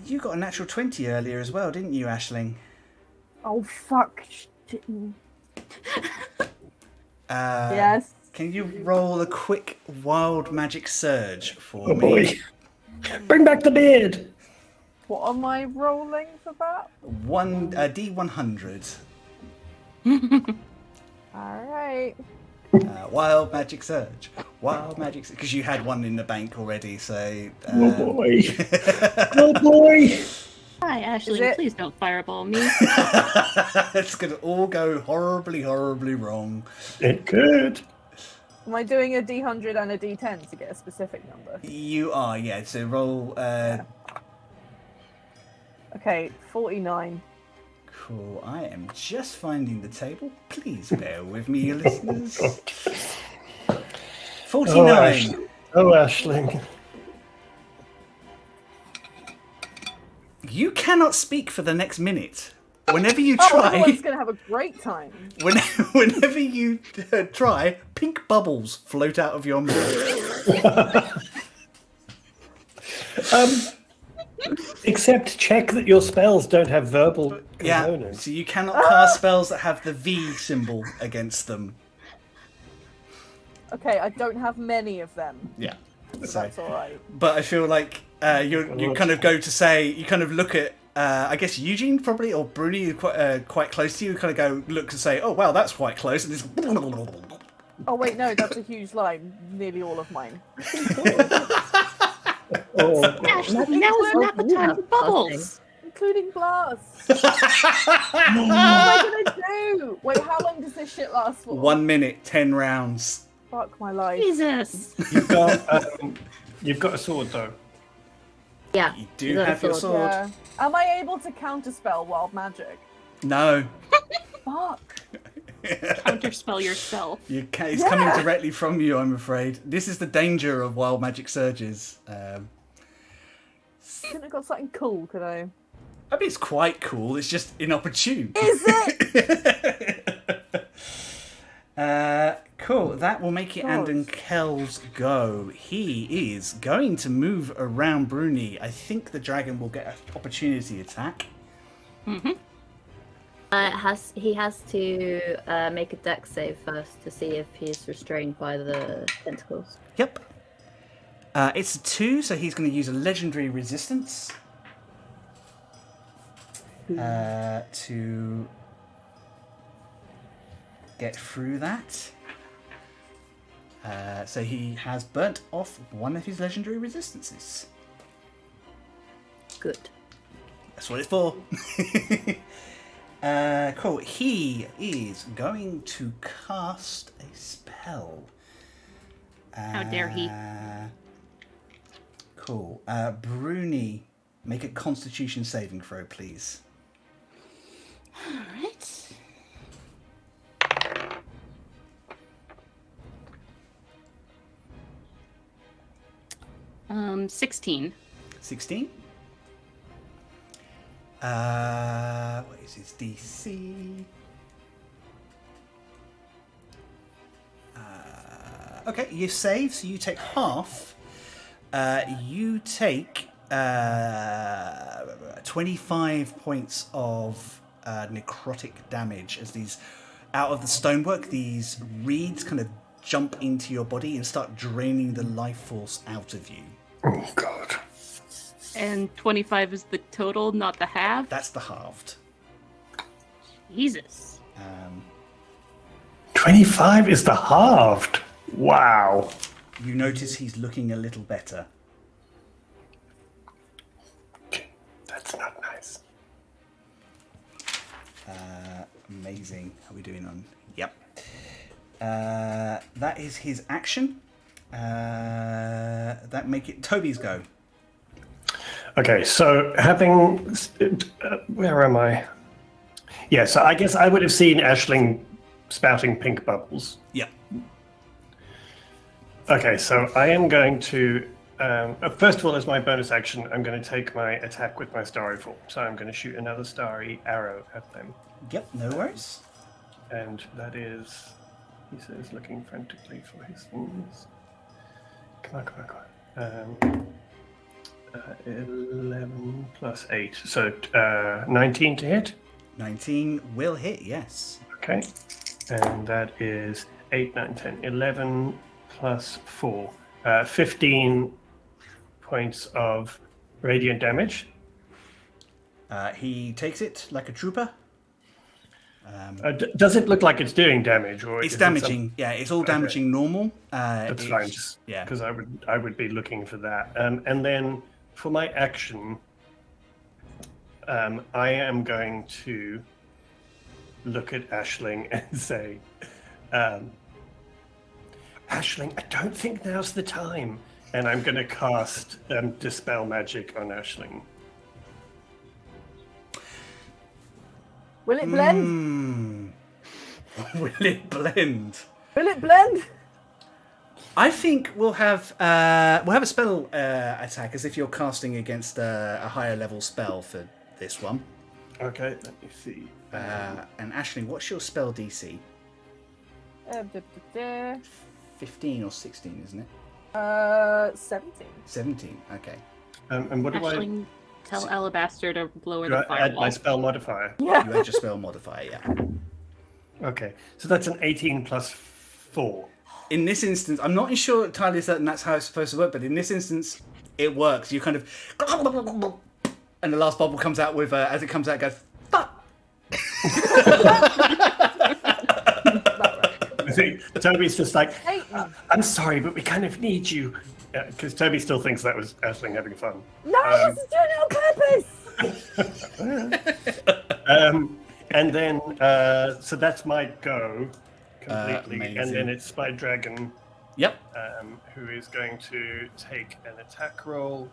You got a natural 20 earlier as well, didn't you, Aisling? Oh fuck. Yes. Can you roll a quick wild magic surge for Oh, me? boy. Bring back the beard. What am I rolling for that? D100. Alright. Wild magic surge. Wild magic surge. Because you had one in the bank already, so... Oh, boy. Oh, boy. Hi, Ashley. it- Please don't fireball me. It's going to all go horribly, horribly wrong. It could. Am I doing a D100 and a D10 to get a specific number? You are, yeah. So roll. Okay, 49. Cool. I am just finding the table. Please bear with me, listeners. 49. Oh, Aisling. You cannot speak for the next minute. Whenever you Oh, try, everyone's going to have a great time. whenever you try, pink bubbles float out of your mouth. Except check that your spells don't have verbal Yeah, components. so you cannot cast spells that have the V symbol against them. Okay, I don't have many of them. Yeah. So So, that's alright. but I feel like you kind of go to say, you kind of look at, I guess Eugene probably, or Bruni, quite close to you, kind of go look and say, oh wow, that's quite close, and it's... Oh wait, no, that's a huge lie. Nearly all of mine. Ashley, now is not the time for bubbles. Including blasts. What am I gonna do? Wait, how long does this shit last for? 1 minute, 10 rounds. Fuck my life. Jesus. You've got a sword though. Yeah. You do have your sword. Yeah. Am I able to counterspell wild magic? No. Fuck. Counterspell yourself. It's coming directly from you, I'm afraid. This is the danger of wild magic surges. Couldn't have got something cool, could I? I mean, it's quite cool. It's just inopportune. Is it? Cool. That will make it Andon Kells go. He is going to move around Bruni. I think the dragon will get an opportunity attack. Mm-hmm. He has to make a dex save first to see if he's restrained by the tentacles. Yep. It's a 2, so he's going to use a legendary resistance to get through that. So he has burnt off one of his legendary resistances. Good. That's what it's for. Cool. He is going to cast a spell. How dare he? Cool. Bruni, make a Constitution saving throw, please. Alright. 16. 16. What is his DC? Okay, you save, so you take half. You take 25 points of necrotic damage as these, out of the stonework, these reeds kind of jump into your body and start draining the life force out of you. Oh, God. And 25 is the total, not the half? That's the halved. Jesus. 25 is the halved. Wow. You notice he's looking a little better. That's not nice. Amazing. How are we doing on? Yep. That is his action. That make it Toby's go. Okay, so having... where am I? Yeah, so I guess I would have seen Aisling spouting pink bubbles. Yep. Okay, so I am going to... first of all, as my bonus action, I'm going to take my attack with my starry form. So I'm going to shoot another starry arrow at them. Yep, no worries. And that is... He says, looking frantically for his things. Come on. 11 plus 8. So 19 to hit. 19 will hit, yes. Okay. And that is 8, 9, 10, 11 plus 4. 15 points of radiant damage. He takes it like a trooper. Does it look like it's doing damage, or It's is it damaging. Yeah, it's all damaging normal. That's fine. Just yeah. because I would be looking for that. And then for my action, I am going to look at Aisling and say, Ashling, I don't think now's the time. And I'm going to cast Dispel Magic on Ashling. Will it blend? Will it blend? Will it blend? I think we'll have a spell attack as if you're casting against a higher level spell for this one. Okay, let me see. And Ashling, what's your spell DC? 15 or 16, isn't it? 17. 17. Okay. And what do Ashling, tell Alabaster to lower do the I firewall. add my spell modifier? Yeah. You add your spell modifier, yeah. Okay, so that's an 18 plus 4. In this instance, I'm not sure entirely certain that's how it's supposed to work, but in this instance, it works. You kind of, and the last bubble comes out with, as it comes out, it goes, fuck. I think Toby's just like, Hey. I'm sorry, but we kind of need you. Because Toby still thinks that was Ashling having fun. No, I wasn't doing it on purpose. And then, so that's my go completely. Amazing. And then it's Spy Dragon, Yep. who is going to take an attack roll.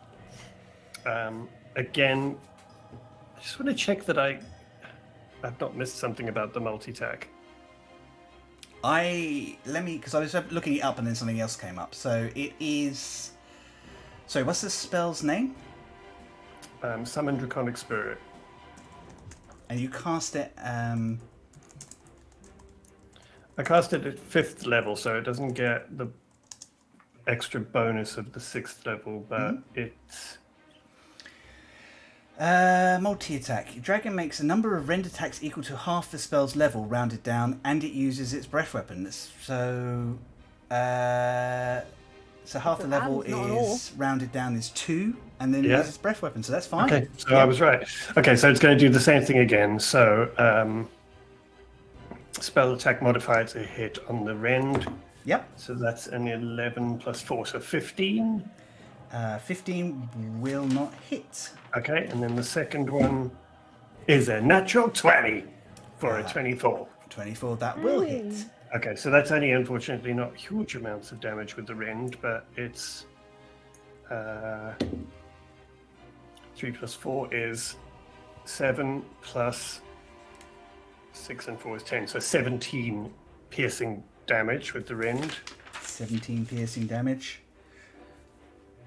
Again, I just want to check that I've not missed something about the multi-attack. Because I was looking it up and then something else came up. So it is. Sorry, what's the spell's name? Summon Draconic Spirit. And you cast it. I cast it at 5th level, so it doesn't get the extra bonus of the 6th level, but it's. Multi-attack. Dragon makes a number of rend attacks equal to half the spell's level, rounded down, and it uses its breath weapon. So half the level is rounded down is 2, and then it uses its breath weapon. So that's fine. Okay, so I was right. Okay, so it's going to do the same thing again. So spell attack modifier to hit on the rend. Yep. So that's an 11 plus 4, so 15. 15 will not hit. Okay, and then the second one is a natural 20 for a 24. 24, that will hit. Okay, so that's only unfortunately not huge amounts of damage with the rend, but it's 3 plus 4 is 7 plus 6 and 4 is 10, so 17 piercing damage with the rend. 17 piercing damage.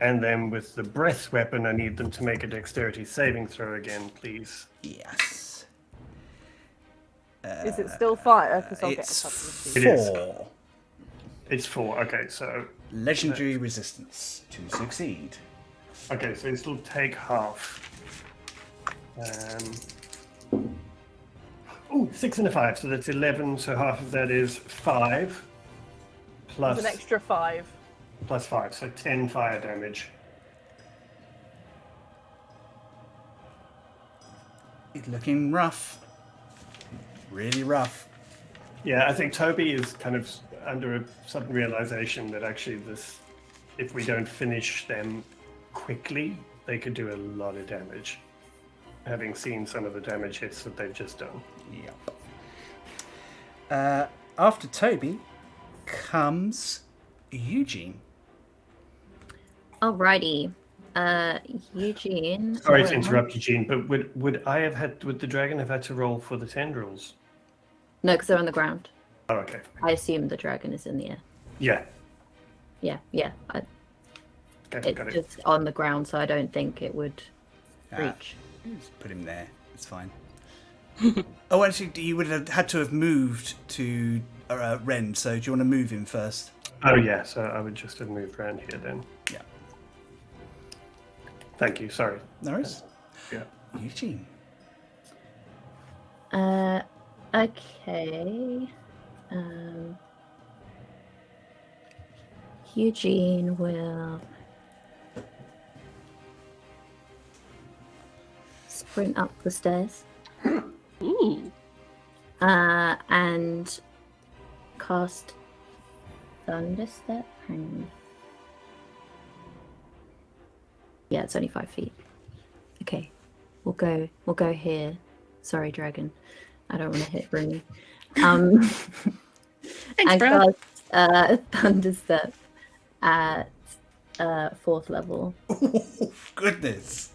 And then with the breath weapon, I need them to make a dexterity saving throw again, please. Yes. Is it still fire? Because I'll get a It's couple of these. It is. 4. It's 4. Okay, so Legendary resistance to succeed. okay, so it'll take half. 6 and a 5, so that's 11. So half of that is 5 plus There's an extra 5. plus 5, so 10 fire damage. It's looking rough. Really rough. Yeah, I think Toby is kind of under a sudden realization that actually if we don't finish them quickly, they could do a lot of damage. Having seen some of the damage hits that they've just done. Yep. After Toby comes Eugene. Alrighty. Eugene. Sorry to interrupt, Eugene, but would the dragon have had to roll for the tendrils? No, because they're on the ground. Oh, okay. I assume the dragon is in the air. Yeah. Yeah. Okay, It's got it. just on the ground, so I don't think it would reach. Just put him there. It's fine. Oh, actually, you would have had to have moved to Rend, so do you want to move him first? Oh, yeah, so I would just have moved around here then. Yeah. Thank you, sorry. No worries. Yeah. Eugene. Okay. Eugene will sprint up the stairs Ooh. and cast Thunderstep. Hang on. Yeah, it's only 5 feet. Okay, we'll go here. Sorry, dragon. I don't want to hit Rooney. Thanks, and bro. cast Thunderstep at 4th level. Oh, goodness.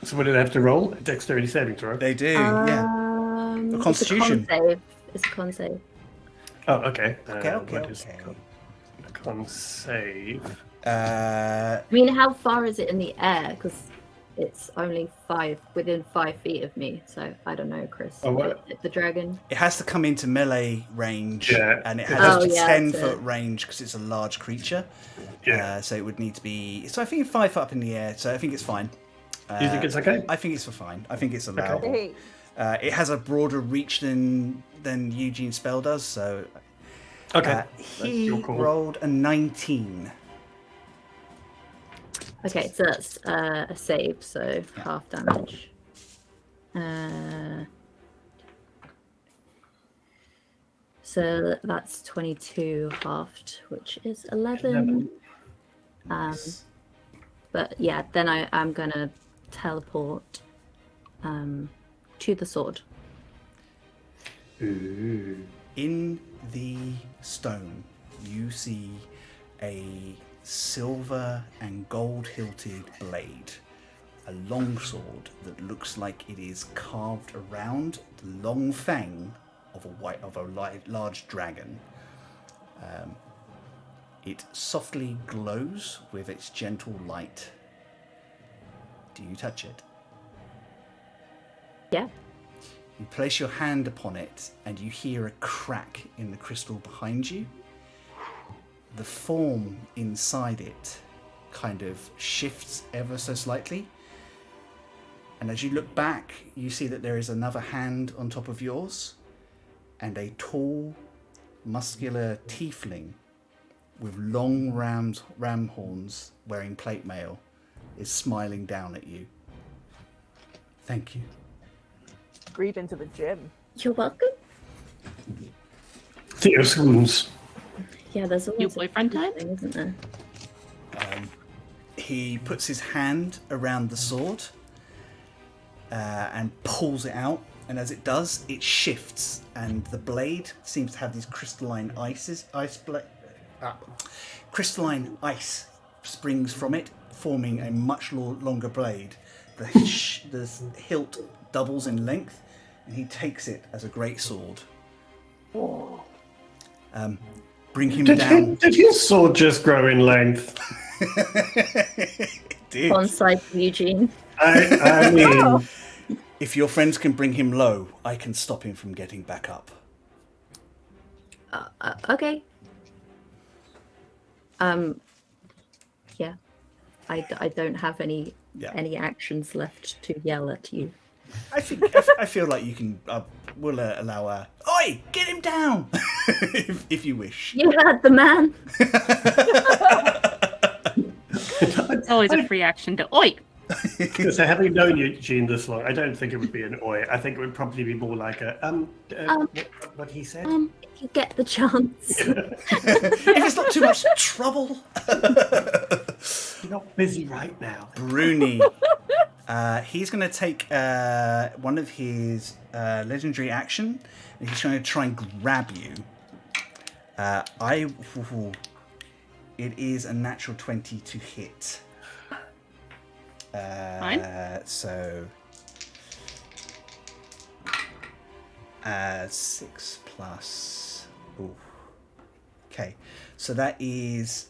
So what did they have to roll? A dexterity saving throw? They do, yeah. A constitution. It's a con save. Oh, okay. Okay. What is a con save? I mean, how far is it in the air? Because it's only within 5 feet of me. So I don't know, Chris. Oh, what? The dragon. It has to come into melee range, Yeah. and it has Oh, yeah, 10-foot range because it's a large creature. Yeah. So it would need to be. So I think 5 foot up in the air. So I think it's fine. Do you think it's okay? I think it's fine. I think it's allowable. Hey, It has a broader reach than Eugene's spell does. So Okay. he your call. rolled a 19. Okay, so that's a save, so half damage. So that's 22 halved, which is 11. But yeah, then I'm gonna teleport to the sword. Ooh. In the stone, you see a silver and gold-hilted blade, a longsword that looks like it is carved around the long fang of a large dragon. It softly glows with its gentle light. Do you touch it? Yeah. You place your hand upon it and you hear a crack in the crystal behind you. The form inside it kind of shifts ever so slightly. And as you look back, you see that there is another hand on top of yours and a tall, muscular tiefling with long ram horns wearing plate mail is smiling down at you. Thank you. creep into the gym. You're welcome. Theo's wounds. Yeah, there's always New boyfriend time? thing, isn't there? He puts his hand around the sword and pulls it out. And as it does, it shifts, and the blade seems to have these crystalline crystalline ice springs from it, forming a much longer blade. The hilt doubles in length, and he takes it as a great sword. Bring him down. Did his sword just grow in length? It did. On side of Eugene. I mean, If your friends can bring him low, I can stop him from getting back up. Okay. Yeah. I don't have any actions left to yell at you. I feel like you can. We'll allow a. Oi! Get him down, if you wish. You heard the man. It's always a free action to oi. so having known Eugene this long, I don't think it would be an oi. I think it would probably be more like a what he said. If you get the chance. If it's not too much trouble. You're not busy right now. Bruni. He's going to take one of his legendary action, and he's going to try and grab you. It is a natural 20 to hit. Fine. So 6 plus. Ooh. Okay, so that is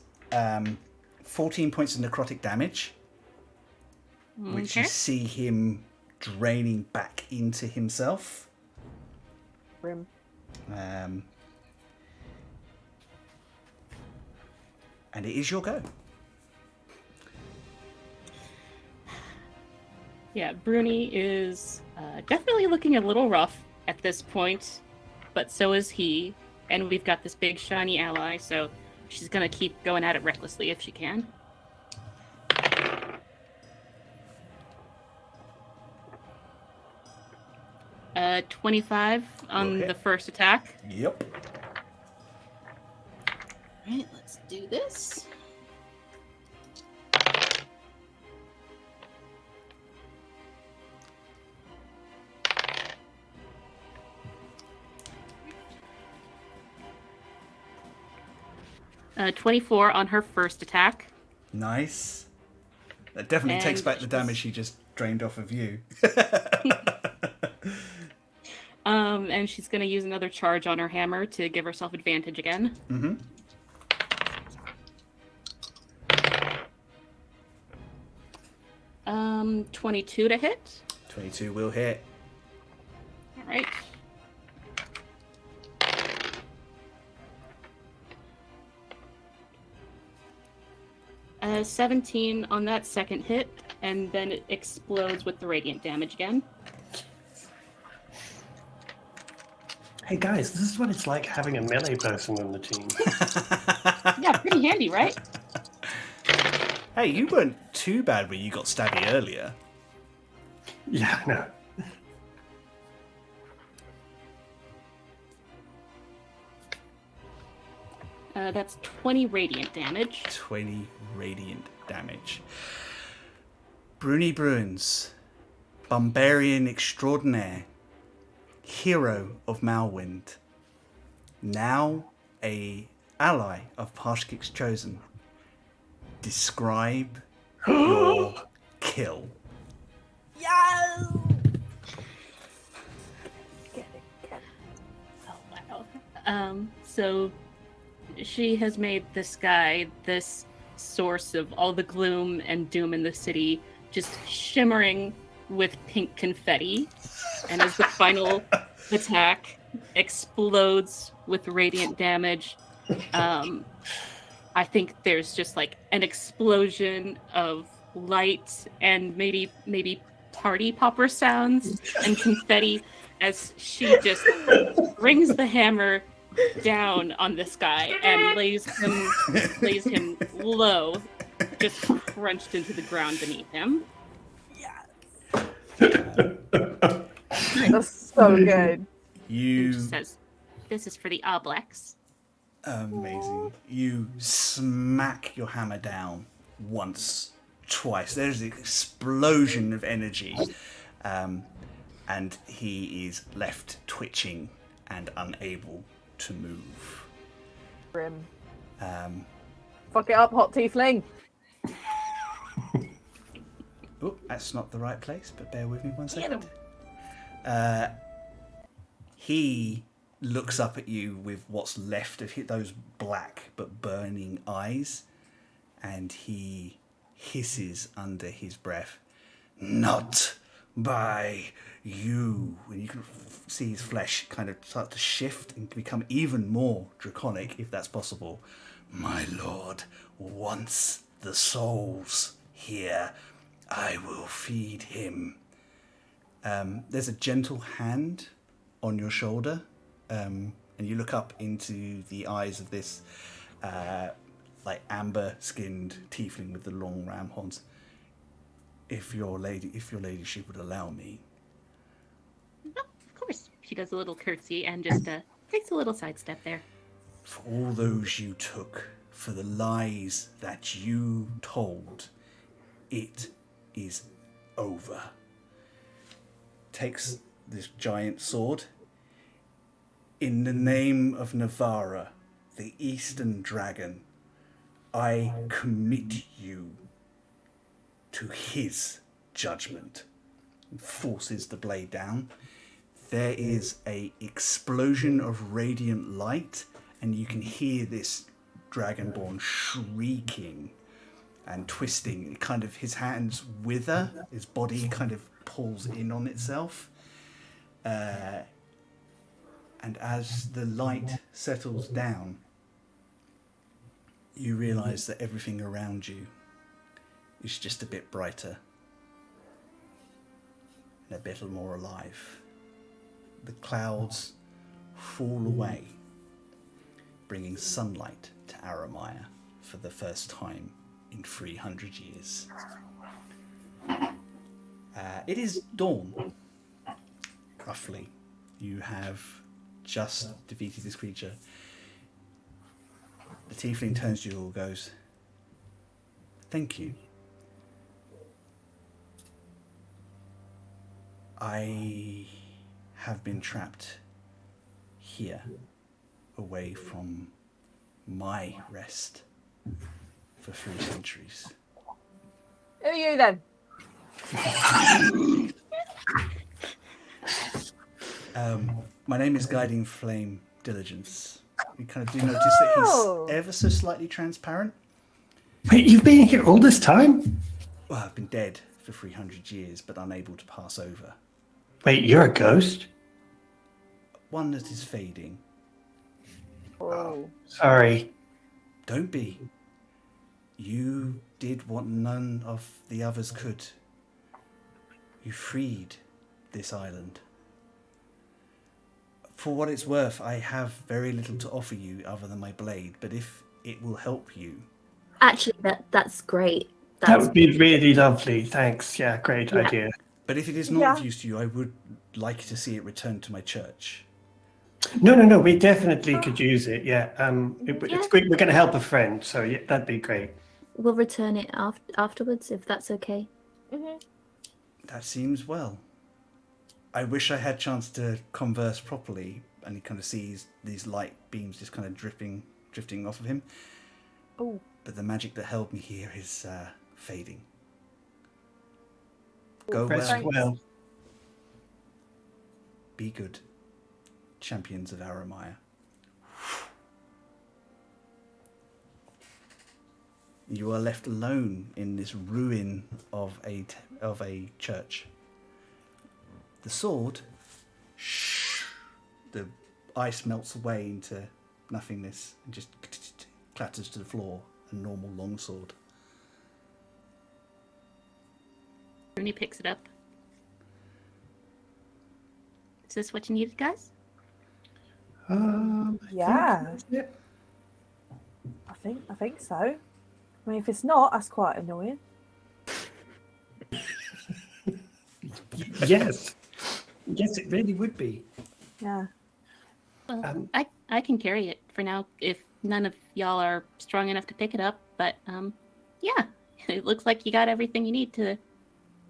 14 points of necrotic damage, which you see him draining back into himself. Grim. And it is your go. Yeah, Bruni is definitely looking a little rough at this point, but so is he. And we've got this big shiny ally, so she's gonna keep going at it recklessly if she can. Uh, 25 on Okay. the first attack. Yep. Alright, let's do this. 24 on her first attack. Nice. That definitely takes And back the damage she just drained off of you. And she's going to use another charge on her hammer to give herself advantage again. Mm-hmm. 22 to hit. 22 will hit. All right. Uh, 17 on that second hit, and then it explodes with the radiant damage again. Hey guys, this is what it's like having a melee person on the team. Yeah, pretty handy, right? Hey, you weren't too bad when you got stabby earlier. Yeah, no. That's 20 radiant damage. 20 radiant damage. Rooney Runes, barbarian extraordinaire, hero of Malwind, now a ally of Parshkik's Chosen. Describe your kill. Yes! Oh, wow. So she has made this guy this source of all the gloom and doom in the city, just shimmering with pink confetti. And as the final attack explodes with radiant damage, I think there's just like an explosion of light and maybe party popper sounds and confetti as she just brings the hammer down on this guy and lays him low, just crunched into the ground beneath him. That's so good. You She says, "This is for the Oblex." amazing. You smack your hammer down once, twice. There's an explosion of energy, and he is left twitching and unable to move. Grim. Fuck it up, hot tiefling. Oh, that's not the right place, but bear with me one second. He looks up at you with what's left of those black but burning eyes, and he hisses under his breath, "Not by you." And you can see his flesh kind of start to shift and become even more draconic, if that's possible. "My lord wants the souls here. I will feed him." There's a gentle hand on your shoulder, and you look up into the eyes of this like amber-skinned tiefling with the long ram horns. If your ladyship would allow me." Oh, of course. She does a little curtsy and just takes a little sidestep there. "For all those you took, for the lies that you told, it is over." Takes this giant sword. "In the name of Navara, the Eastern Dragon, I commit you to his judgment." Forces the blade down. There is a explosion of radiant light, and you can hear this Dragonborn shrieking and twisting. Kind of his hands wither, his body kind of pulls in on itself. And as the light settles down, you realise that everything around you is just a bit brighter and a bit more alive. The clouds fall away, bringing sunlight to Arrowmire for the first time in 300 years. It is dawn, roughly. You have just defeated this creature. The tiefling turns to you and goes, "Thank you. I have been trapped here, away from my rest for 3 centuries. Who are you then? My name is Guiding Flame Diligence. You kind of do notice that Oh. he's ever so slightly transparent. Wait, you've been here all this time? Well, I've been dead for 300 years, but unable to pass over. Wait, you're a ghost? One that is fading. Oh. Sorry. Don't be. You did what none of the others could. You freed this island. For what it's worth, I have very little to offer you other than my blade, but if it will help you... Actually, that's great. That would be really lovely. Thanks. Yeah, great idea. But if it is not of use to you, I would like to see it returned to my church. No. We definitely could use it. Yeah. It's great. We're going to help a friend, so yeah, that'd be great. We'll return it afterwards, if that's okay. Mm-hmm. That seems well. I wish I had a chance to converse properly, and he kind of sees these light beams just kind of drifting off of him. Oh. But the magic that held me here is fading. Go Rest well. Be good. Champions of Arrowmire. You are left alone in this ruin of a church. The sword, the ice melts away into nothingness and just clatters to the floor. A normal longsword. Rooney picks it up. Is this what you needed, guys? Yeah. Yeah. I think so. I mean, if it's not, that's quite annoying. Yes. Yes, it really would be. Yeah. Well, I can carry it for now if none of y'all are strong enough to pick it up. But yeah, it looks like you got everything you need to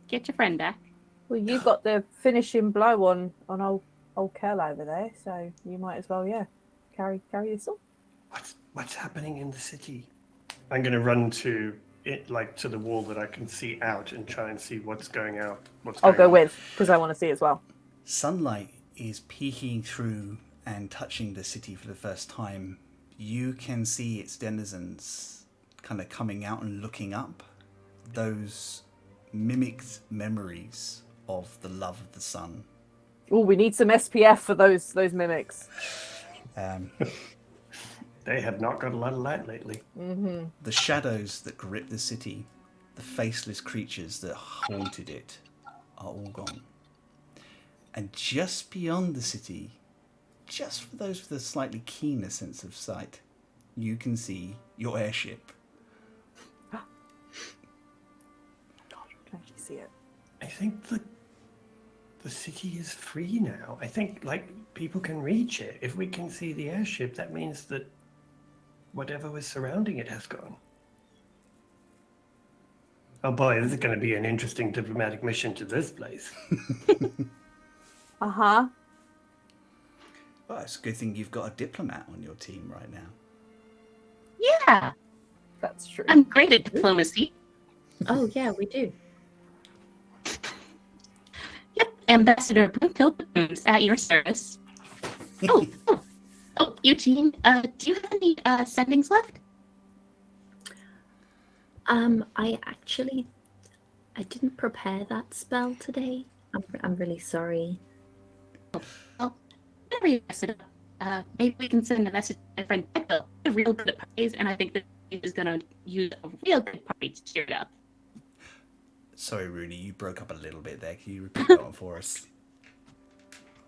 get your friend back. Well, you got the finishing blow on old Kel over there, so you might as well, carry this on. What's happening in the city? I'm going to run to it, like to the wall that I can see out, and try and see what's going out. I'll go with, because I want to see as well. Sunlight is peeking through and touching the city for the first time. You can see its denizens kind of coming out and looking up. Those mimicked memories of the love of the sun. Oh, we need some SPF for those mimics. They have not got a lot of light lately. Mm-hmm. The shadows that grip the city, the faceless creatures that haunted it, are all gone. And just beyond the city, just for those with a slightly keener sense of sight, you can see your airship. God, I can actually see it. I think the city is free now. I think like people can reach it. If we can see the airship, that means that whatever was surrounding it has gone. Oh boy, this is going to be an interesting diplomatic mission to this place. Uh-huh. Well, it's a good thing you've got a diplomat on your team right now. Yeah, That's true. I'm great at diplomacy. Oh yeah, we do. Yep, Ambassador Bloomfield Booms at your service. Oh, Eugene, do you have any sendings left? I didn't prepare that spell today. I'm really sorry. Well, whenever you mess it up, maybe we can send a message to my friend Echo. He's real good at parties, and I think that he's going to use a real good party to cheer it up. Sorry, Rooney, you broke up a little bit there. Can you repeat that one for us?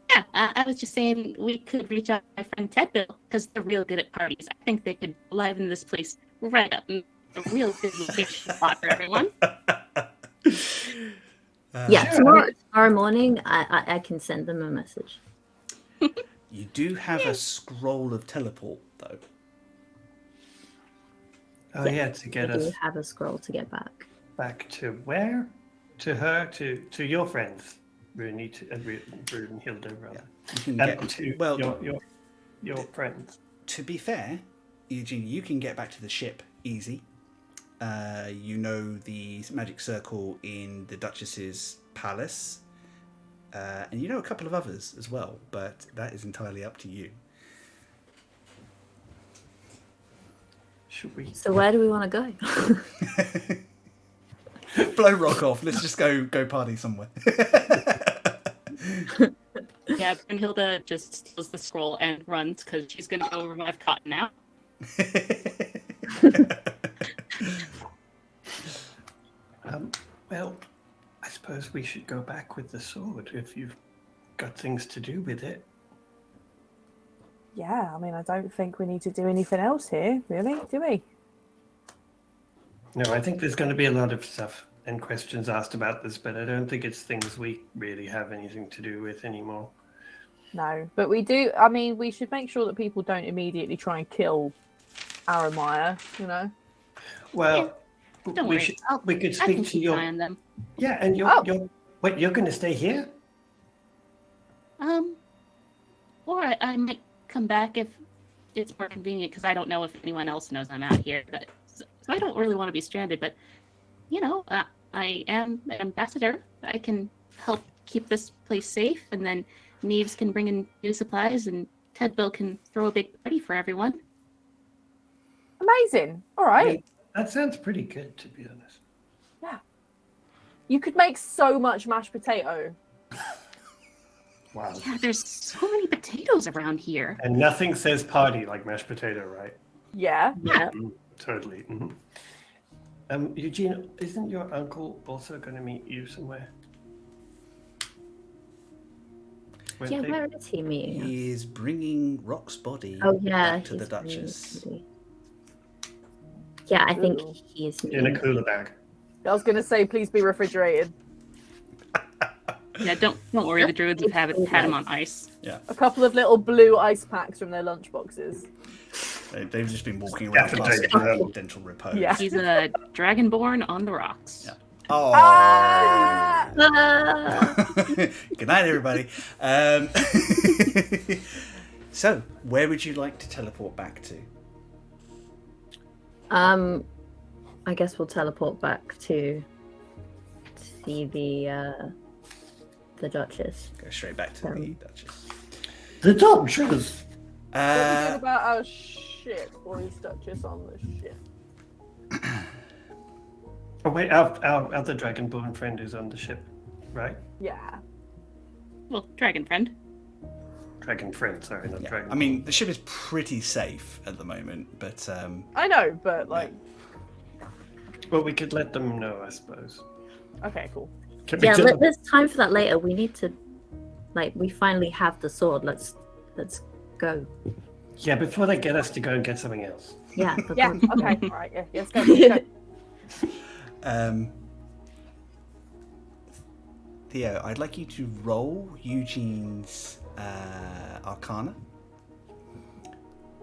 Yeah, I was just saying we could reach out to my friend Ted Bill, because they're real good at parties. I think they could liven this place right up. A real good location spot for everyone. Yeah, tomorrow morning I can send them a message. You do have a scroll of teleport, though. Oh yeah, to get I us do have a scroll to get back to where? To her, to your friends, Rooney, Brunhilde, rather. You can get To well. your friends. To be fair, Eugene, you can get back to the ship easy. You know the magic circle in the Duchess's palace. And you know a couple of others as well, but that is entirely up to you. Should we? So where do we want to go? Blow rock off. Let's just go party somewhere. Yeah, Brunhilde just steals the scroll and runs because she's going to go revive Cotton now. Well, I suppose we should go back with the sword if you've got things to do with it. Yeah, I mean, I don't think we need to do anything else here, really, do we? No, I think there's going to be a lot of stuff and questions asked about this, but I don't think it's things we really have anything to do with anymore. No, but we do. I mean, we should make sure that people don't immediately try and kill Arrowmire, you know? Well, Don't worry. we could I can speak to keep your... an eye on them. Yeah, and you're going to stay here? Or I might come back if it's more convenient because I don't know if anyone else knows I'm out here. But so I don't really want to be stranded. But you know, I am an ambassador. I can help keep this place safe, and then Neves can bring in new supplies, and Tedbill can throw a big party for everyone. Amazing. All right. Yeah, that sounds pretty good, to be honest. Yeah. You could make so much mashed potato. Wow. Yeah, there's so many potatoes around here. And nothing says party like mashed potato, right? Yeah. Yeah. Totally. Eugene, isn't your uncle also going to meet you somewhere? Yeah, where is he meeting us? He is bringing Rock's body Yeah, back to the he's bringing Duchess. his body. Yeah, I think Ooh. he is In a cooler bag. I was going to say, please be refrigerated. Yeah, don't worry. The druids have had him on ice. A couple of little blue ice packs from their lunch boxes. They've just been walking around Definitely. classic dental repose. Yeah. He's a Dragonborn on the rocks. Yeah. Oh. Ah! Good night, everybody. So, where would you like to teleport back to? I guess we'll teleport back to see the Duchess. Go straight back to the Duchess. The Duchess! What about our ship? Or is Duchess on the ship? Oh wait, our other Dragonborn friend is on the ship, right? Yeah. Well, dragon friend. Dragon friend, sorry, not Yeah. Dragon. I mean, the ship is pretty safe at the moment, but I know, but like... Well, we could let them know, I suppose. Okay, cool. Yeah, there's time for that later. We need to, we finally have the sword. Let's go. Yeah, before they get us to go and get something else. Yeah. Yeah, okay, alright, yeah, let's go. Let's go. Theo, I'd like you to roll Eugene's Arcana.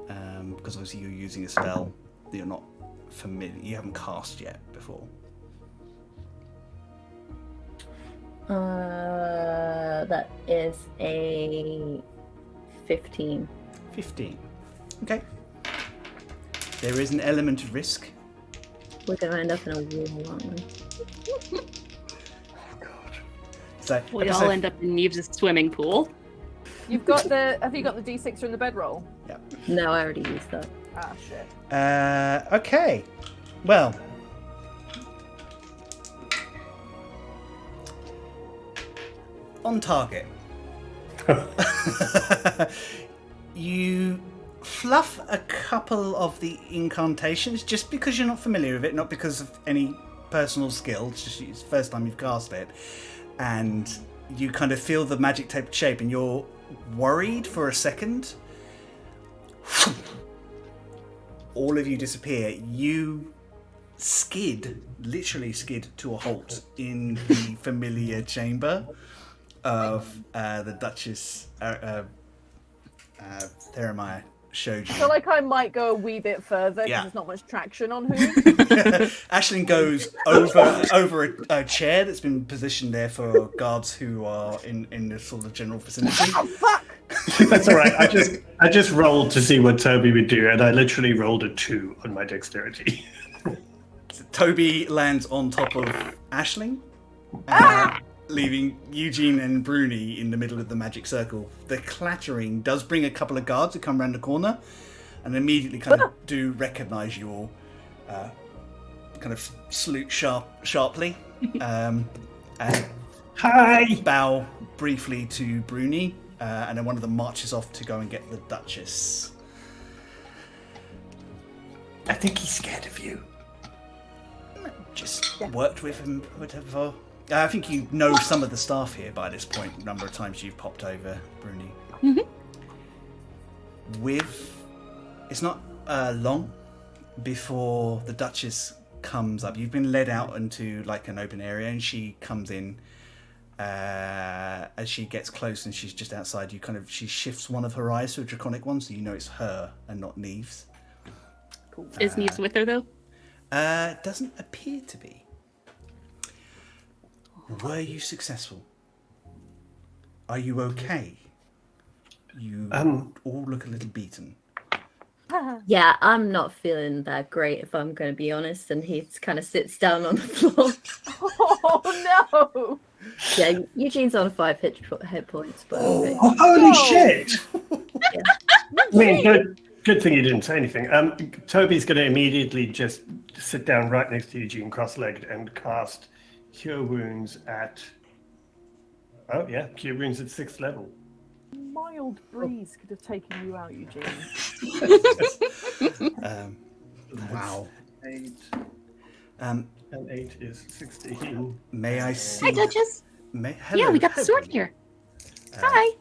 Because obviously you're using a spell that you're not familiar, you haven't cast yet before. That is a 15. 15. Okay. There is an element of risk. We're gonna end up in a wall, aren't we? Oh god. So We all end up in Neves' swimming pool. Have you got the D6 from the bedroll? Yeah. No, I already used that. Ah, shit. Okay. Well. On target. You fluff a couple of the incantations just because you're not familiar with it, not because of any personal skill. It's just it's the first time you've cast it. And you kind of feel the magic take shape and you're worried for a second. All of you disappear. You literally skid to a halt in the familiar chamber of the Duchess Theramire showed you. I feel like I might go a wee bit further because Yeah. there's not much traction on who. Aisling goes over a chair that's been positioned there for guards who are in the sort of general vicinity. Oh, fuck! That's all right. I just rolled to see what Toby would do, and I literally rolled a 2 on my dexterity. So Toby lands on top of Aisling, leaving Eugene and Bruni in the middle of the magic circle. The clattering does bring a couple of guards who come around the corner and immediately kind of do recognise you all. Kind of salute sharply. And Hi! bow briefly to Bruni, and then one of them marches off to go and get the Duchess. I think he's scared of you. Just worked with him, whatever. I think you know some of the staff here by this point. A number of times you've popped over, Bruni. Mhm. It's not long before the Duchess comes up. You've been led out into like an open area, and she comes in. As she gets close and she's just outside, she shifts one of her eyes to a draconic one, so you know it's her and not Neves. Cool. Is Neves with her though? Doesn't appear to be. Were you successful? Are you okay? You all look a little beaten. Yeah, I'm not feeling that great, if I'm going to be honest. And he kind of sits down on the floor. Oh no! Yeah, Eugene's on 5 hit points, but Oh, holy shit! yeah. I mean, good thing you didn't say anything. Toby's going to immediately just sit down right next to Eugene, cross-legged, and cast Cure Wounds at... Oh, yeah, Cure Wounds at 6th level. Mild breeze could have taken you out, Eugene. Wow. 8. And 8 is 16. May I see? Hi, Duchess. Hello, Yeah, we got the sword Toby. here. Hi.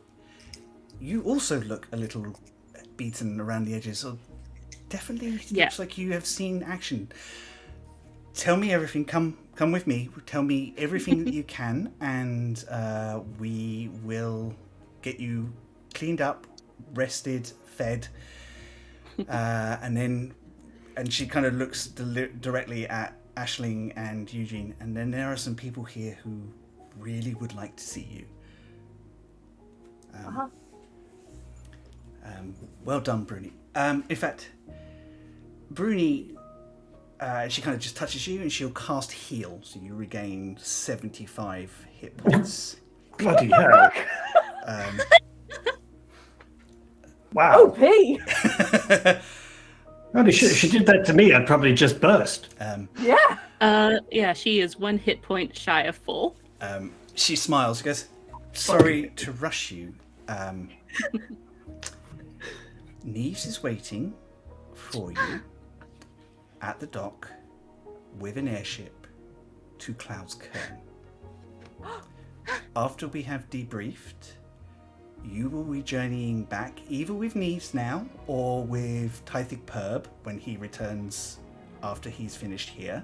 You also look a little beaten around the edges. So definitely Yeah. looks like you have seen action. Tell me everything. Come with me. Tell me everything that you can, and we will get you cleaned up, rested, fed, and she kind of looks directly at Aisling and Eugene, and then there are some people here who really would like to see you. Well done, Bruni. In fact, Bruni, she kind of just touches you and she'll cast heal, so you regain 75 hit points. Bloody hell. Oh, Wow. P! Holy shit, if she did that to me, I'd probably just burst. Yeah! Yeah, she is 1 hit point shy of full. She smiles. She goes, "Sorry to rush you. Neves is waiting for you at the dock with an airship to Cloud's Cairn. After we have debriefed, you will be journeying back either with Neves now or with Tythig Perb when he returns after he's finished here,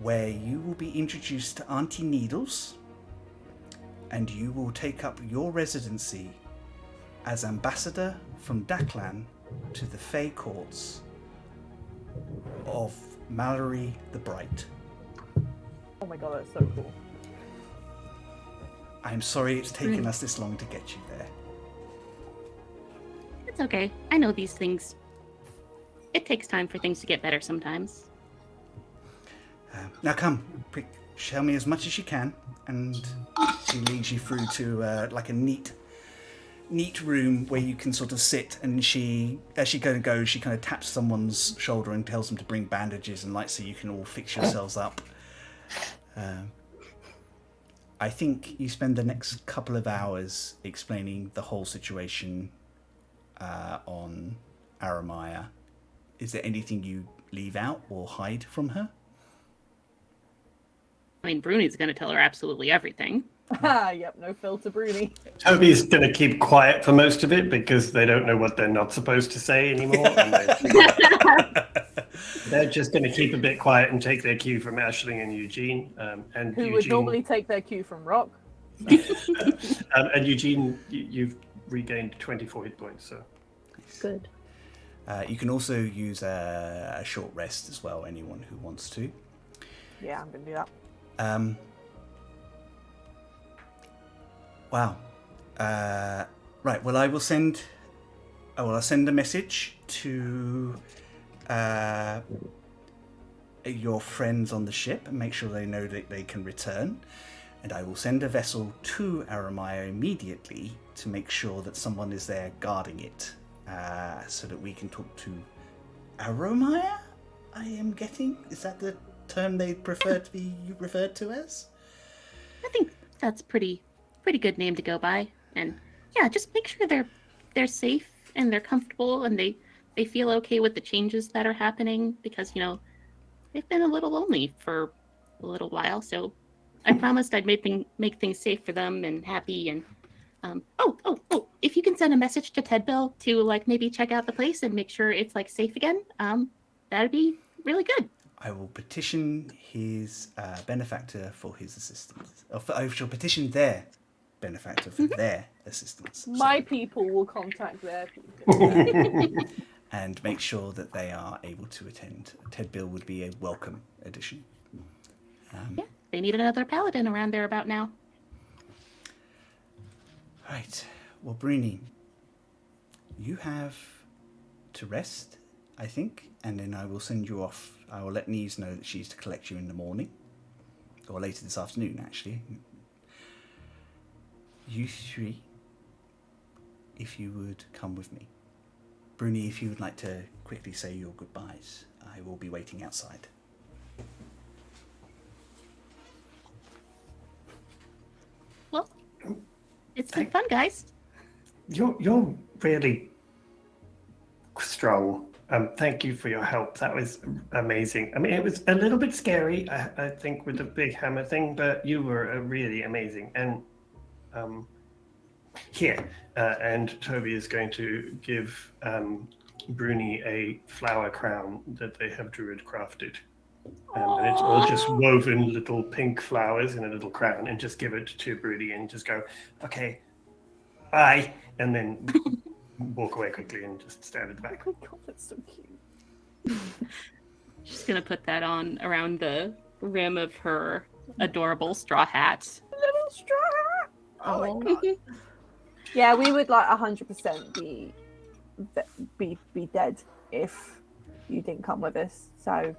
where you will be introduced to Auntie Needles, and you will take up your residency as ambassador from Daklan to the Fey Courts of Mallory the Bright. Oh my god, that's so cool. I'm sorry it's taken us this long to get you there. It's okay. I know these things. It takes time for things to get better sometimes. Now come, quick, show me as much as you can, and she leads you through to like a neat room where you can sort of sit, and as she kind of goes, she kind of taps someone's shoulder and tells them to bring bandages and lights so you can all fix yourselves up. I think you spend the next couple of hours explaining the whole situation on Arrowmire. Is there anything you leave out or hide from her? I mean, Bruni's going to tell her absolutely everything. Yep, no filter, Bruni. Toby's going to keep quiet for most of it because they don't know what they're not supposed to say anymore. And they're just going to keep a bit quiet and take their cue from Aisling and Eugene. Who would normally take their cue from Rock. And Eugene, you've regained 24 hit points. So Good. You can also use a short rest as well, anyone who wants to. Yeah, I'm going to do that. Wow. Right. Well, I'll send a message to your friends on the ship and make sure they know that they can return. And I will send a vessel to Arrowmire immediately to make sure that someone is there guarding it, so that we can talk to Arrowmire. I am getting. Is that the term they prefer to be referred to as? I think that's pretty good name to go by. And yeah, just make sure they're safe and they're comfortable and they feel okay with the changes that are happening, because they've been a little lonely for a little while. So I promised I'd make things safe for them and happy. And if you can send a message to Ted Bill to maybe check out the place and make sure it's safe again, that'd be really good. I will petition his benefactor for his assistance. I shall petition their benefactor for their assistance. My people will contact their people. And make sure that they are able to attend. Ted Bill would be a welcome addition. Yeah, they need another paladin around there about now. Right. Well, Bruni, you have to rest, I think, and then I will send you off. I will let Neve know that she's to collect you in the morning, or later this afternoon, actually. You three, if you would come with me. Bruni, if you would like to quickly say your goodbyes, I will be waiting outside. Well, it's been fun, guys. You're really strong. Thank you for your help. That was amazing. I mean, it was a little bit scary, I think, with the big hammer thing, but you were really amazing. And and Toby is going to give Bruni a flower crown that they have druid crafted. And it's all just woven little pink flowers in a little crown, and just give it to Bruni and just go, okay, bye, and then walk away quickly and just stand at the back. Oh my god, that's so cute. She's gonna put that on around the rim of her adorable straw hat. Little straw hat. Oh my god. Yeah, we would 100% be dead if you didn't come with us. So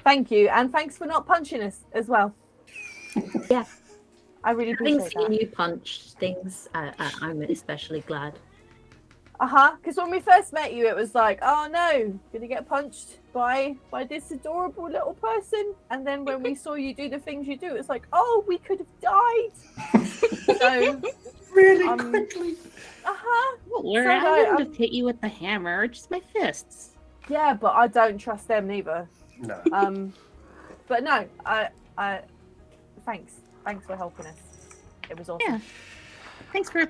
thank you, and thanks for not punching us as well. Yeah, I really having appreciate seen that. you punch things, I'm especially glad. Because when we first met you, it was like, oh no, gonna get punched by this adorable little person. And then when we saw you do the things you do, it's like, oh, we could have died. So Really quickly. Where I wouldn't have hit you with the hammer, just my fists. Yeah, but I don't trust them neither. No. But no, I thanks for helping us. It was awesome. Yeah, thanks for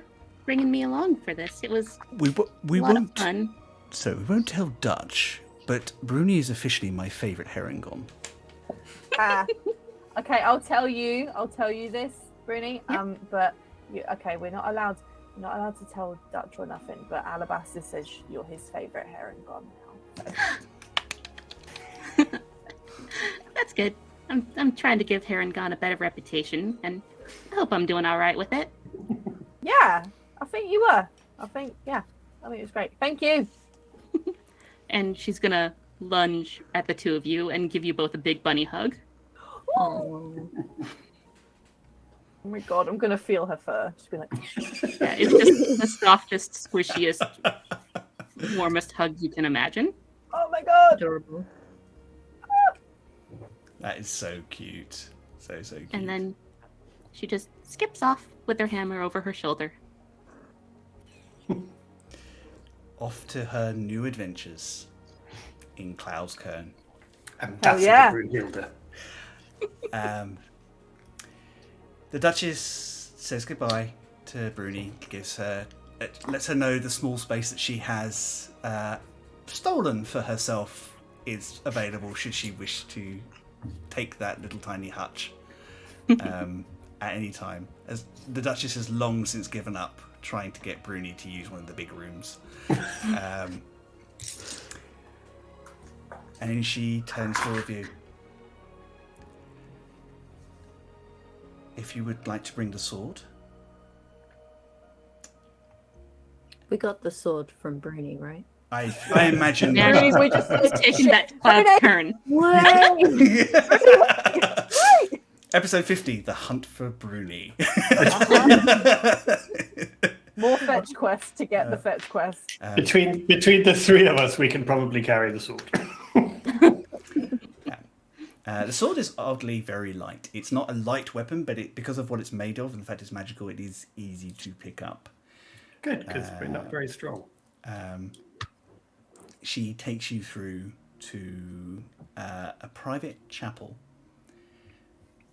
bringing me along for this. It was We a lot of won't. fun. So we won't tell Dutch, but Bruni is officially my favourite herringon. Okay, I'll tell you this, Bruni. Yep. But we're not allowed to tell Dutch or nothing. But Alabaster says you're his favourite herringon now. So. That's good. I'm trying to give Herringon a better reputation, and I hope I'm doing all right with it. Yeah, I think you were. I think it was great. Thank you. And she's gonna lunge at the two of you and give you both a big bunny hug. Oh, Oh my god, I'm gonna feel her fur. Just be like, Yeah, it's just the softest, squishiest, warmest hug you can imagine. oh my god. adorable. That is so cute. So cute. And then she just skips off with her hammer over her shoulder. Off to her new adventures in Klauskern. Ambassador yeah. Brunhilde. The Duchess says goodbye to Bruni, lets her know the small space that she has stolen for herself is available should she wish to take that little tiny hutch at any time. As the Duchess has long since given up trying to get Bruni to use one of the big rooms. And then she turns to all of you. If you would like to bring the sword, We got the sword from Bruni, right? I imagine. Yeah, Bruni, we just taking that cloud turn. Way! Episode 50, The Hunt for Bruni. More fetch quests to get the fetch quest. Between the three of us, we can probably carry the sword. The sword is oddly very light. It's not a light weapon, but because of what it's made of and the fact it's magical, it is easy to pick up. Good, because we're not very strong. She takes you through to a private chapel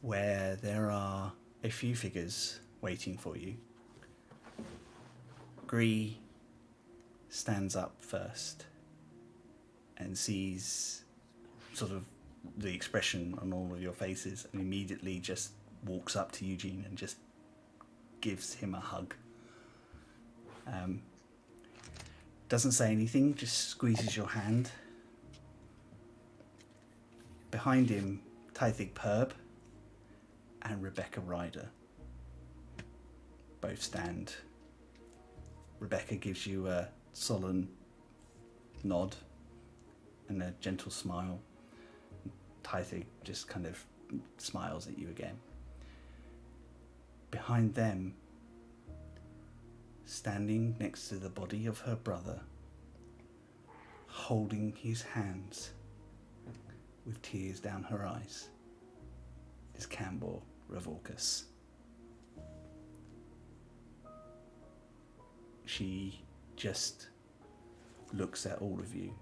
where there are a few figures waiting for you. Gree stands up first and sees sort of the expression on all of your faces and immediately just walks up to Eugene and just gives him a hug. Doesn't say anything, just squeezes your hand. Behind him, Tythig Perb and Rebecca Ryder both stand. Rebecca gives you a solemn nod and a gentle smile. Tythig just kind of smiles at you again. Behind them, standing next to the body of her brother, holding his hands with tears down her eyes, is Cambor Revolcus. She just looks at all of you,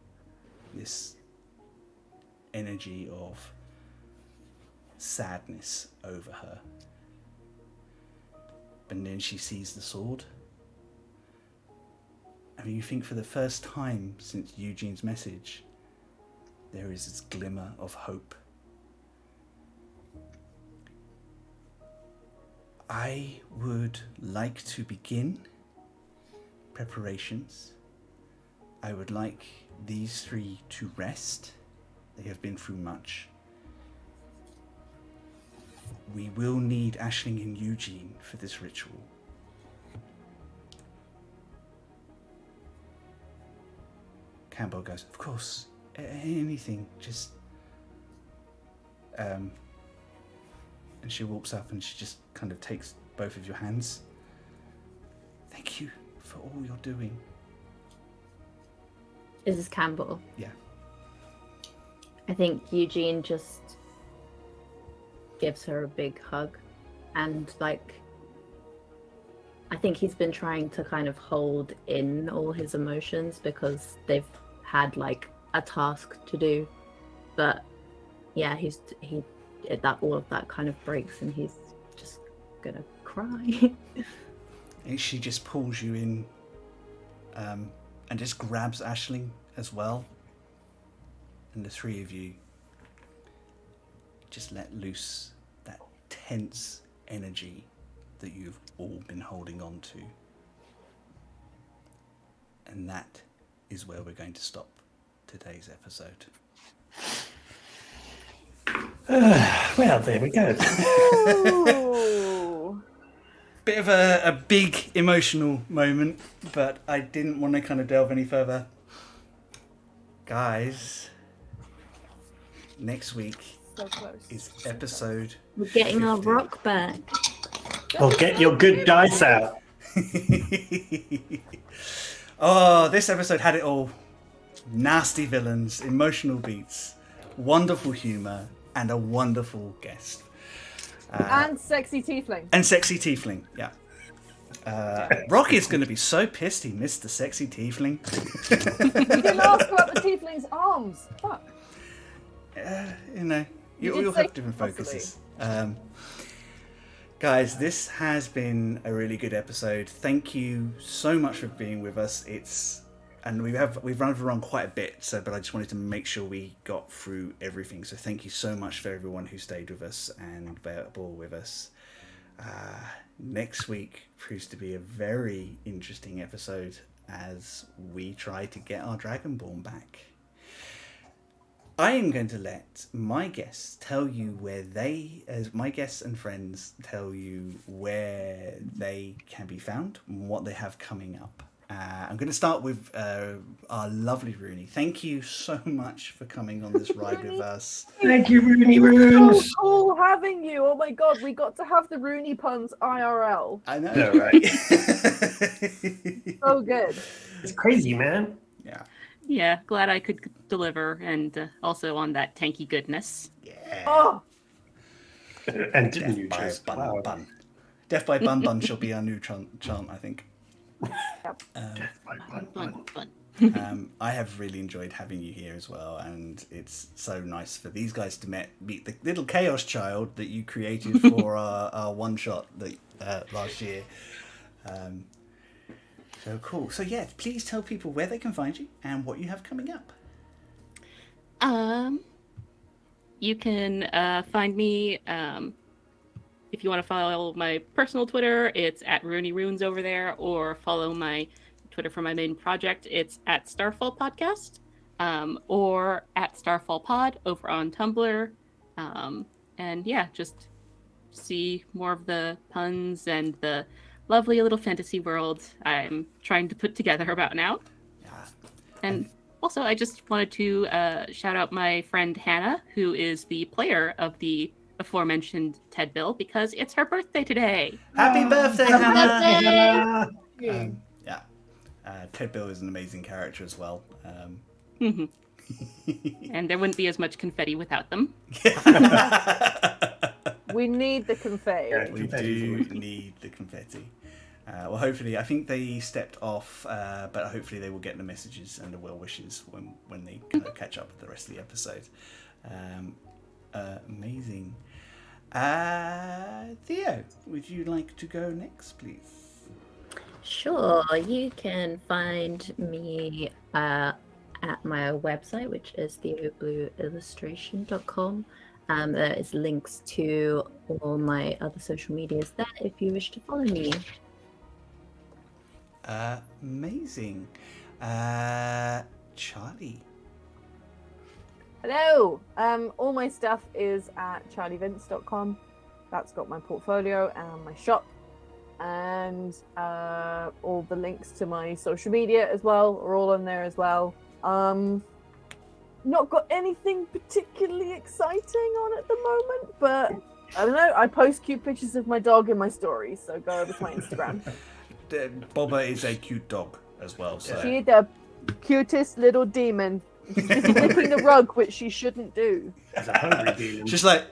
this energy of sadness over her. And then she sees the sword. I mean, you think for the first time since Eugene's message, there is this glimmer of hope. I would like to begin preparations. I would like these three to rest. They have been through much. We will need Aisling and Eugene for this ritual. Campbell goes, of course, anything, just... and she walks up and she just kind of takes both of your hands. Thank you for all you're doing. Is this Campbell? Yeah. I think Eugene just gives her a big hug and I think he's been trying to kind of hold in all his emotions because they've had a task to do, but yeah, all of that kind of breaks and he's just gonna cry. And she just pulls you in and just grabs Aisling as well. And the three of you just let loose that tense energy that you've all been holding on to. And that is where we're going to stop today's episode. Well, there we go. Ooh. Bit of a big emotional moment, but I didn't want to kind of delve any further. Guys, next week So close. is episode We're getting 50. our rock back. Well, get your good dice out. Oh, this episode had it all. Nasty villains, emotional beats, wonderful humour, and a wonderful guest. And sexy tiefling. And sexy tiefling, yeah. Rocky's going to be so pissed he missed the sexy tiefling. You didn't ask about the tiefling's arms. Fuck. You'll say have different possibly. focuses. Guys, this has been a really good episode. Thank you so much for being with us. We've run over quite a bit, but I just wanted to make sure we got through everything. So thank you so much for everyone who stayed with us and bore with us. Next week proves to be a very interesting episode as we try to get our Dragonborn back. I am going to let my guests tell you my guests and friends tell you where they can be found and what they have coming up. I'm going to start with our lovely Rooney. Thank you so much for coming on this ride with us. Thank you, Rooney So Runes. cool having you. Oh my god, we got to have the Rooney puns IRL. I know. No, right? So good. It's crazy, man. Yeah. Yeah, glad I could deliver, and also on that tanky goodness. Yeah. Oh, And didn't Death you by just? Bun Wow. Bun. Death by Bun Bun shall be our new chant, I think. Death by Bun Bun. Fun. I have really enjoyed having you here as well, and it's so nice for these guys to meet the little chaos child that you created for our one shot that last year. So cool. So yeah, please tell people where they can find you and what you have coming up. You can find me if you want to follow my personal Twitter. It's at Rooney Runes over there, or follow my Twitter for my main project. It's at Starfall Podcast, or at Starfall Pod over on Tumblr. And yeah, just see more of the puns and the lovely little fantasy world I'm trying to put together about now. Yeah. And also, I just wanted to shout out my friend Hannah, who is the player of the aforementioned Ted Bill, because it's her birthday today. Happy birthday, Hannah! Birthday! Yeah. Ted Bill is an amazing character as well. And there wouldn't be as much confetti without them. we need the confetti. Yeah. We Confetti's do always good. need the confetti. Well, hopefully, I think they stepped off, but hopefully they will get the messages and the well wishes when they kind of catch up with the rest of the episode. Amazing. Theo, would you like to go next, please? Sure, you can find me at my website, which is theoblueillustration.com. There is links to all my other social medias there if you wish to follow me. Amazing. Charlie. Hello. All my stuff is at charlievince.com. That's got my portfolio and my shop, and all the links to my social media as well are all on there as well. Not got anything particularly exciting on at the moment, but I don't know. I post cute pictures of my dog in my stories, so go over to my Instagram. Boba is a cute dog as well. So. She's the cutest little demon. She's flipping the rug, which she shouldn't do. As a hungry demon. She's like,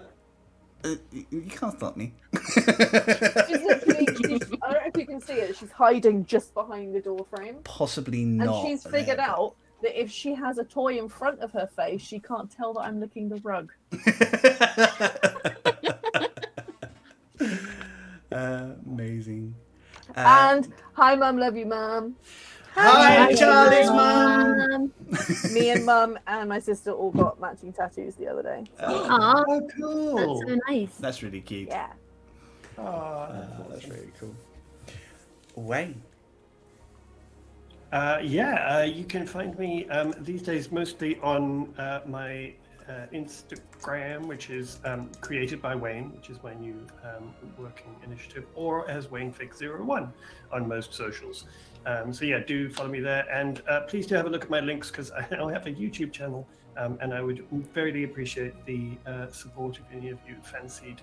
you can't stop me. She's literally, I don't know if you can see it, she's hiding just behind the door frame. Possibly And not. she's figured out that if she has a toy in front of her face, she can't tell that I'm licking the rug. Amazing. And hi, Mum, love you, Mum. Hi, Charlie's mum. Me and Mum and my sister all got matching tattoos the other day. Aw, Oh, that's cool. so nice. That's really cute. Yeah. That's really cool. Wayne. You can find me these days mostly on my Instagram, which is created by Wayne, which is my new working initiative, or as WayneFix01 on most socials. Do follow me there, and please do have a look at my links, because I now have a YouTube channel, and I would very appreciate the support if any of you fancied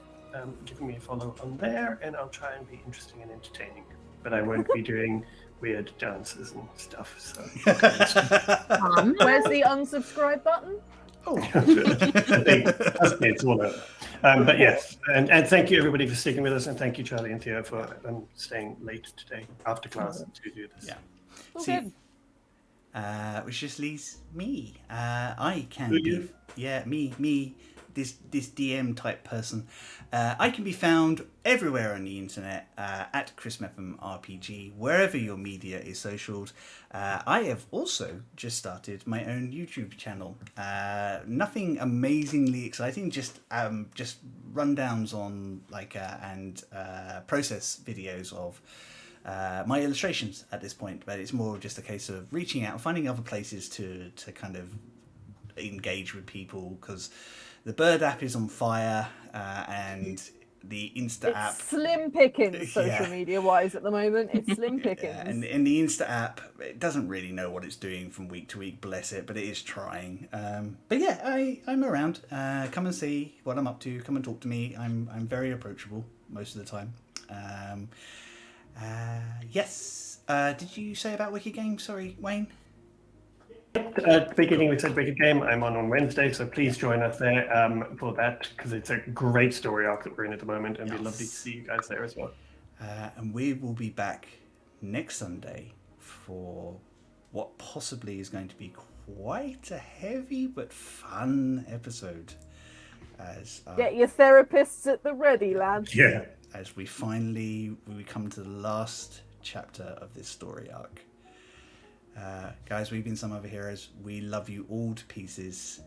giving me a follow on there, and I'll try and be interesting and entertaining, but I won't be doing weird dances and stuff. So Where's the unsubscribe button? it's all over. But yes, and thank you everybody for sticking with us, and thank you Charlie and Theo for staying late today after class to do this. Yeah. All See, good. which just leaves me. I can Who be, you? me, this DM type person. I can be found everywhere on the internet at Chris Mepham RPG, wherever your media is socialed. I have also just started my own YouTube channel. Nothing amazingly exciting, just rundowns on and process videos of my illustrations at this point, but it's more just a case of reaching out, finding other places to kind of engage with people, because the Bird app is on fire, and the Insta app. It's slim pickings, social Yeah. media wise, at the moment. It's slim pickings. Yeah, and in the Insta app, it doesn't really know what it's doing from week to week, bless it, but it is trying. But yeah, I'm around. Come and see what I'm up to. Come and talk to me. I'm very approachable most of the time. Yes. Did you say about Wicked Games? Sorry, Wayne? At the beginning, we said Wicked Game. I'm on Wednesday, so please join us there for that, because it's a great story arc that we're in at the moment, and it'd be lovely to see you guys there as well. And we will be back next Sunday for what possibly is going to be quite a heavy but fun episode. Get your therapists at the ready, lads. Yeah. As we come to the last chapter of this story arc. Guys, we've been Some Other Heroes. We love you all to pieces.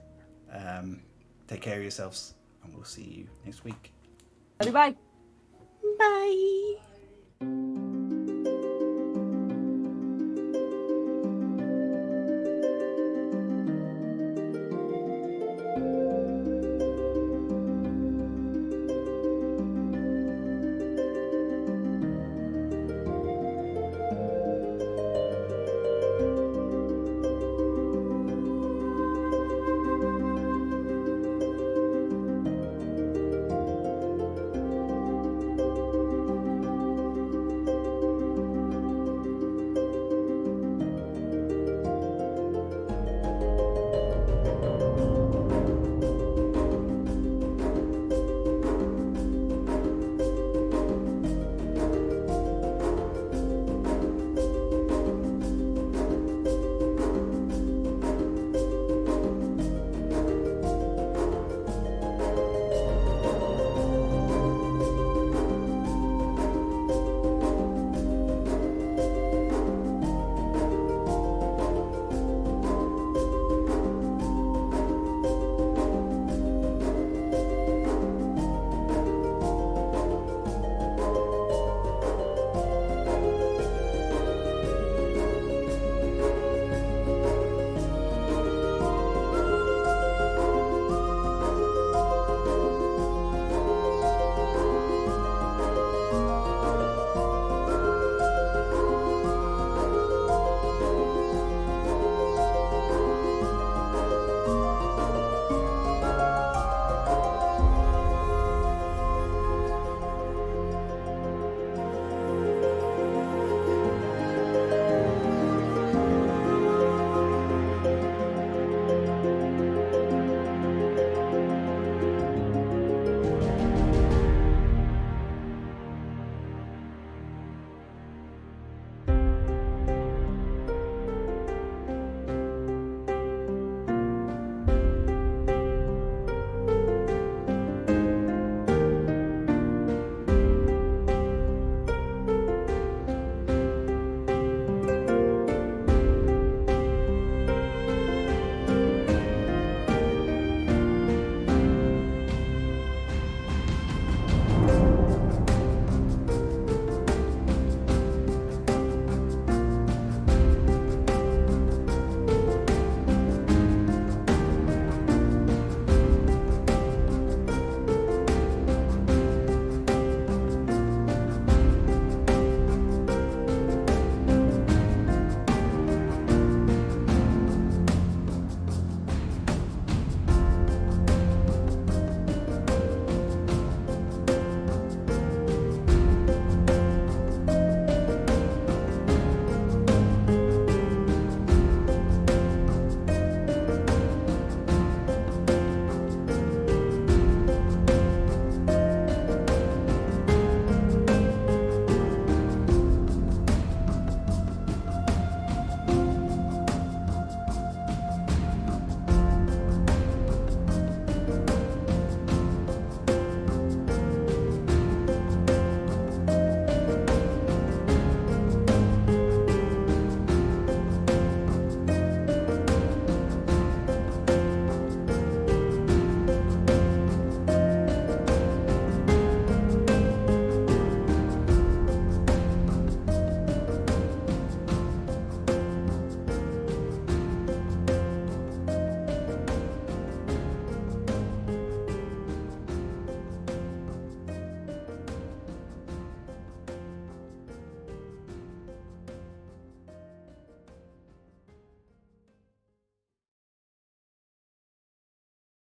Take care of yourselves, and we'll see you next week. Bye. Bye.